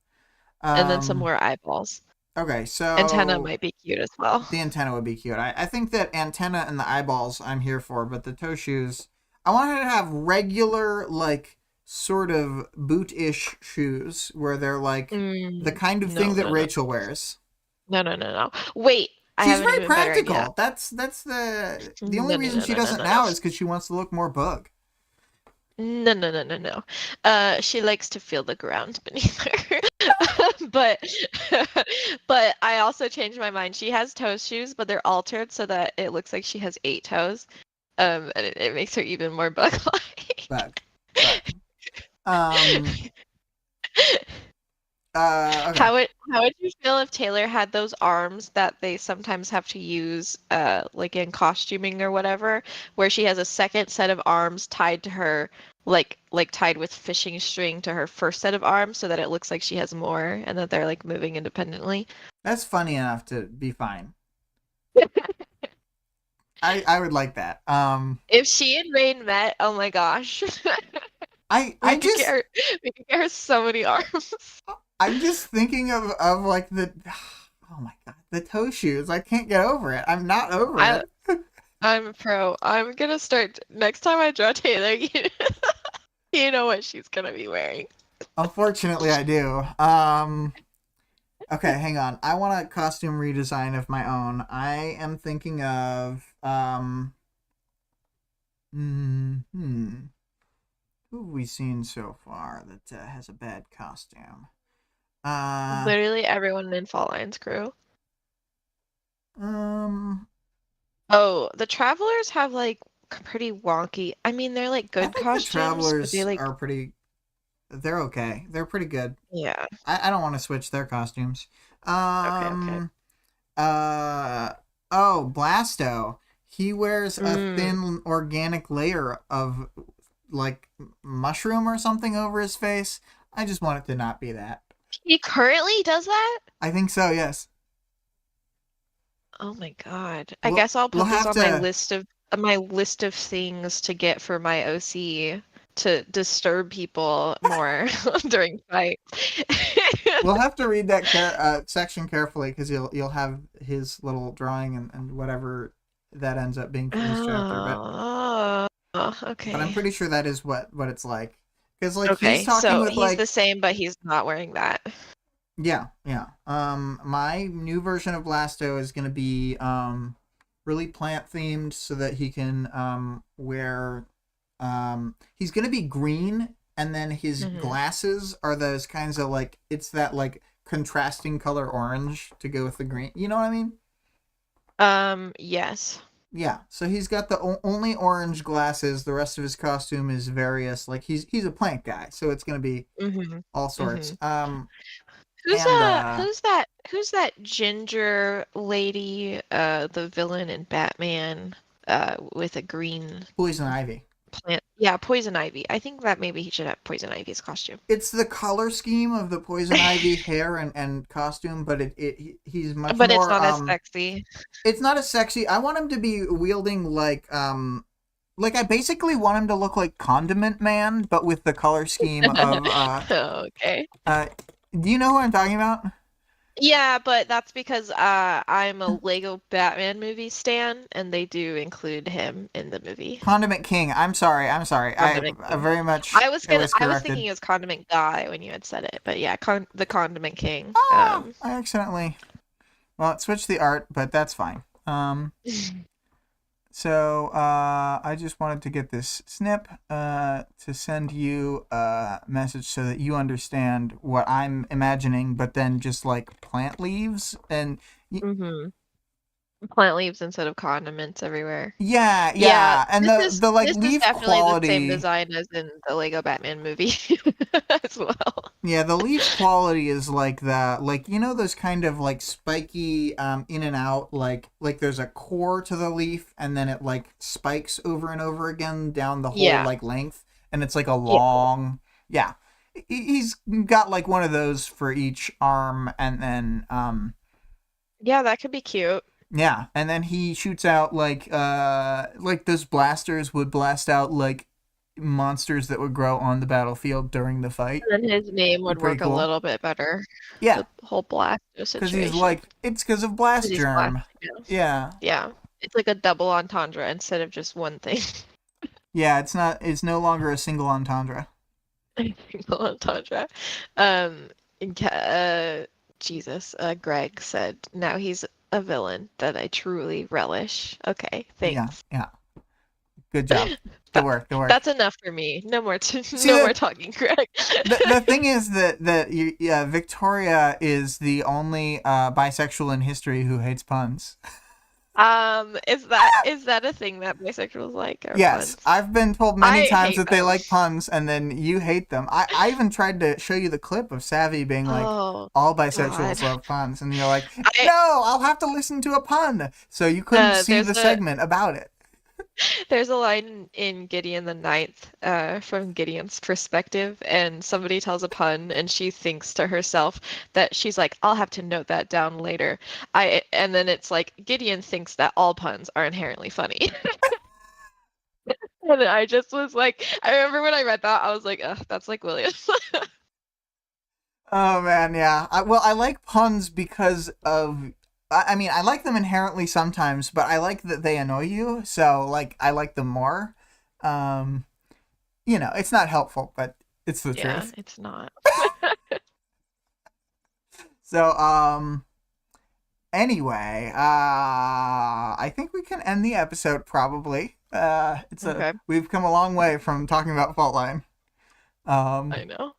and then some
Um
more eyeballs.
okay,
Antenna
so
might be cute as well.
the antenna would be cute. I think that antenna and the eyeballs I'm here for, but the toe shoes, I want her to have regular, like, sort of boot-ish shoes where they're like the kind of
No,
thing that
no, no,
Rachel wears.
no, no, no, no. Wait, I
She's
have an
very
even better idea.
practical. That's the only
No, no,
reason
no,
she
no, no,
doesn't
no, no.
now is because she wants to look more bug.
No, no, no, no, no. She likes to feel the ground beneath her. But but I also changed my mind. She has toe shoes, but they're altered so that it looks like she has 8 toes. And it makes her even more bug-like.
Bug, bug. Um. Okay.
How would you feel if Taylor had those arms that they sometimes have to use like in costuming or whatever, where she has a second set of arms tied to her like tied with fishing string to her first set of arms so that it looks like she has more and that they're like moving independently?
That's funny enough to be fine. I would like that.
If she and Rain met, oh my gosh.
I
We could
just
get her so many arms.
I'm just thinking of like the oh my god, the toe shoes. I can't get over it. I'm not over
I
it.
I'm a pro. I'm gonna start next time I draw Taylor, you know what she's gonna be wearing.
Unfortunately, I do. Okay, hang on. I want a costume redesign of my own. I am thinking of who have we seen so far that has a bad costume? Uh,
Literally everyone in Fall Lines crew.
um,
Oh, the Travelers have like pretty wonky. I mean, they're like
I
good
think the
costumes, but they
Travelers
like
are pretty. They're okay. They're pretty good.
yeah.
I don't want to switch their costumes.
Okay, okay.
Um, uh, oh, Blasto. He wears a
Mm.
thin organic layer of like mushroom or something over his face. I just want it to not be that.
He currently does that?
I think so. Yes.
Oh my God. I
We'll
guess I'll
we'll
put this
have
on
to
my list of things to get for my OC to disturb people more during fight.
we'll have to read that section carefully because you'll have his little drawing and whatever that ends up being for his chapter.
Oh,
But I'm
okay.
pretty sure that is what it's like. Because like he's
Okay,
talking
so
with
he's the
like
same, but he's not wearing that.
yeah. My new version of Blasto is gonna be really plant themed so that he can wear he's gonna be green and then his
Hmm.
glasses are those kinds of like it's that like contrasting color orange to go with the green. You know what I mean?
Yes.
Yeah. So he's got the only orange glasses. The rest of his costume is various. Like he's a plant guy, so it's gonna be
Hmm.
all
Hmm.
sorts.
Who's
And
who's that ginger lady, the villain in Batman, with a green
Poison Ivy.
plant? Yeah, Poison Ivy. I think that maybe he should have Poison Ivy's costume.
It's the color scheme of the Poison Ivy hair and costume, but he's much
But it's
more
not as sexy.
it's not as sexy. I want him to be wielding like I basically want him to look like Condiment Man, but with the color scheme of
Okay.
uh do you know who I'm talking about?
Yeah, but that's because I'm a Lego Batman movie stan, and they do include him in the movie.
Condiment King. I'm sorry. I'm sorry.
Condiment
I
King.
very much I was
I was
corrected.
thinking it was Condiment Guy when you had said it, but yeah, the Condiment King.
Ah, I accidentally well, it switched the art, but that's fine. So I just wanted to get this snip to send you a message so that you understand what I'm imagining, but then just like plant leaves and
Hmm. Plant leaves instead of condiments everywhere. Yeah,
yeah, and the like
this is
leaf
definitely the same
quality.
design as in the Lego Batman movie as well.
Yeah, the leaf quality is like the like you know those kind of like spiky in and out like there's a core to the leaf and then it like spikes over and over again down the whole
Yeah.
like length and it's like a
Yeah.
long yeah. He's got like one of those for each arm and then
Yeah, that could be cute.
yeah, and then he shoots out like those blasters would blast out like monsters that would grow on the battlefield during the fight.
And then his name would
Pretty
work a
cool.
little bit better.
Yeah,
The whole Blasto
because he's
situation.
like it's because of
Because
blast
he's black.
germ.
Yeah.
Yeah,
Yeah. It's like a double entendre instead of just one thing.
yeah. It's not. It's no longer a single entendre.
Single entendre. Um, Jesus, Greg said, now he's a villain that I truly relish. Okay,
Yeah,
thanks.
yeah. Good job. Good
That,
work. Good work.
that's enough for me. No more,
See
no more talking, Greg.
the thing is that yeah, Victoria is the only bisexual in history who hates puns.
Is that a thing that bisexuals like, or
Yes,
puns?
I've been told many
I
times
hate
that they
them.
like puns, and then you hate them. I even tried to show you the clip of Savvy being like,
Oh
"All
God.
bisexuals love puns," and you're like,
I
"No, I'll have to listen to a pun." So you couldn't see
there's
the
a
segment about it.
There's a line in Gideon the Ninth, from Gideon's perspective, and somebody tells a pun, and she thinks to herself that she's like, "I'll have to note that down later." And then it's like Gideon thinks that all puns are inherently funny, and I just was like, I remember when I read that, I was like, "Ugh, that's like William."
Oh man, yeah. Well, I like puns because of. I mean, I like them inherently sometimes, but I like that they annoy you. So, like, I like them more. Um, it's not helpful, but it's the
Yeah,
truth.
it's not.
So, anyway, I think we can end the episode probably.
Okay,
We've come a long way from talking about Faultline. Um,
I know.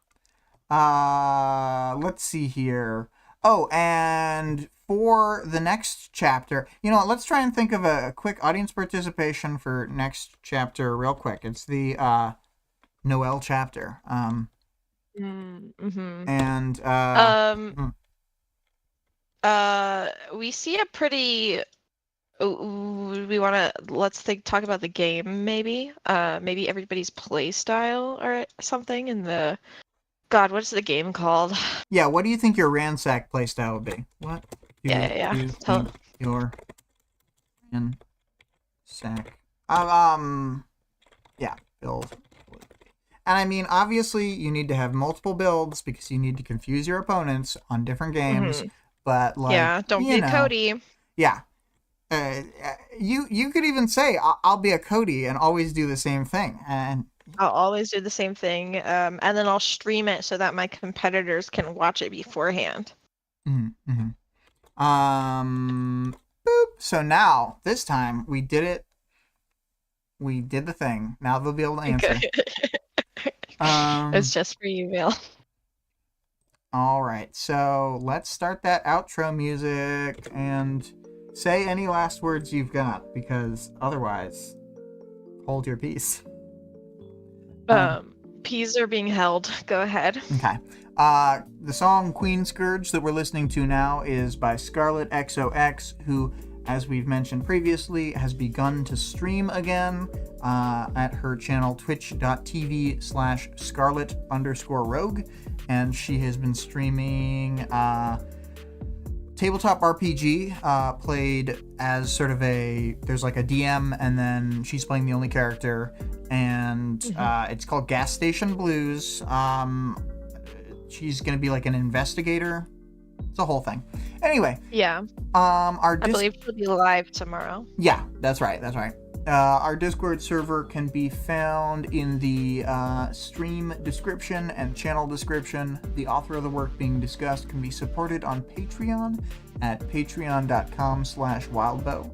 let's see here. Oh, and for the next chapter, you know what? Let's try and think of a quick audience participation for next chapter, real quick. It's the Noel chapter.
Mm-hmm.
And
Um, we see a pretty. We want to talk about the game maybe. Maybe everybody's play style or something in the. God, what's the game called?
yeah, what do you think your ransack playstyle would be? What do
Yeah.
you think your ransack? Yeah, build. And I mean, obviously, you need to have multiple builds because you need to confuse your opponents on different games.
Mm-hmm.
But like,
Yeah, don't be a Cody.
Yeah, you could even say I'll be a Cody and always do the same thing, and
I'll always do the same thing, and then I'll stream it so that my competitors can watch it beforehand.
mm-hmm. Boop. So now this time we did it. We did the thing. Now they'll be able to answer.
It's just for you, Bill.
All right, so let's start that outro music and say any last words you've got, because otherwise, hold your peace.
Peas are being held. Go ahead.
Okay. The song Queen Scourge that we're listening to now is by ScarlettXOX, who, as we've mentioned previously, has begun to stream again at her channel twitch.tv/Scarlett_Rogue. And she has been streaming tabletop RPG, played as sort of there's like a DM, and then she's playing the only character, and it's called Gas Station Blues. She's gonna be like an investigator. It's a whole thing. Anyway.
Yeah. I believe she'll be live tomorrow.
Yeah, that's right. Our Discord server can be found in the stream description and channel description. The author of the work being discussed can be supported on Patreon at patreon.com/wildbow.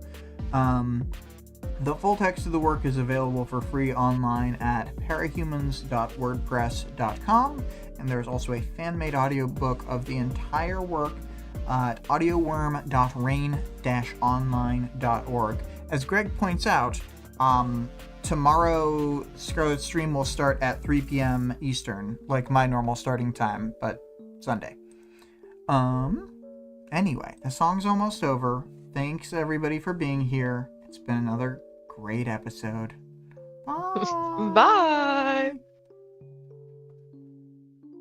The full text of the work is available for free online at parahumans.wordpress.com, and there's also a fan-made audiobook of the entire work at audioworm.rain-online.org. As Greg points out, tomorrow Scarlett's stream will start at 3 p.m. Eastern, like my normal starting time, but Sunday. Anyway, the song's almost over. Thanks everybody for being here. It's been another great episode. Bye.
Bye.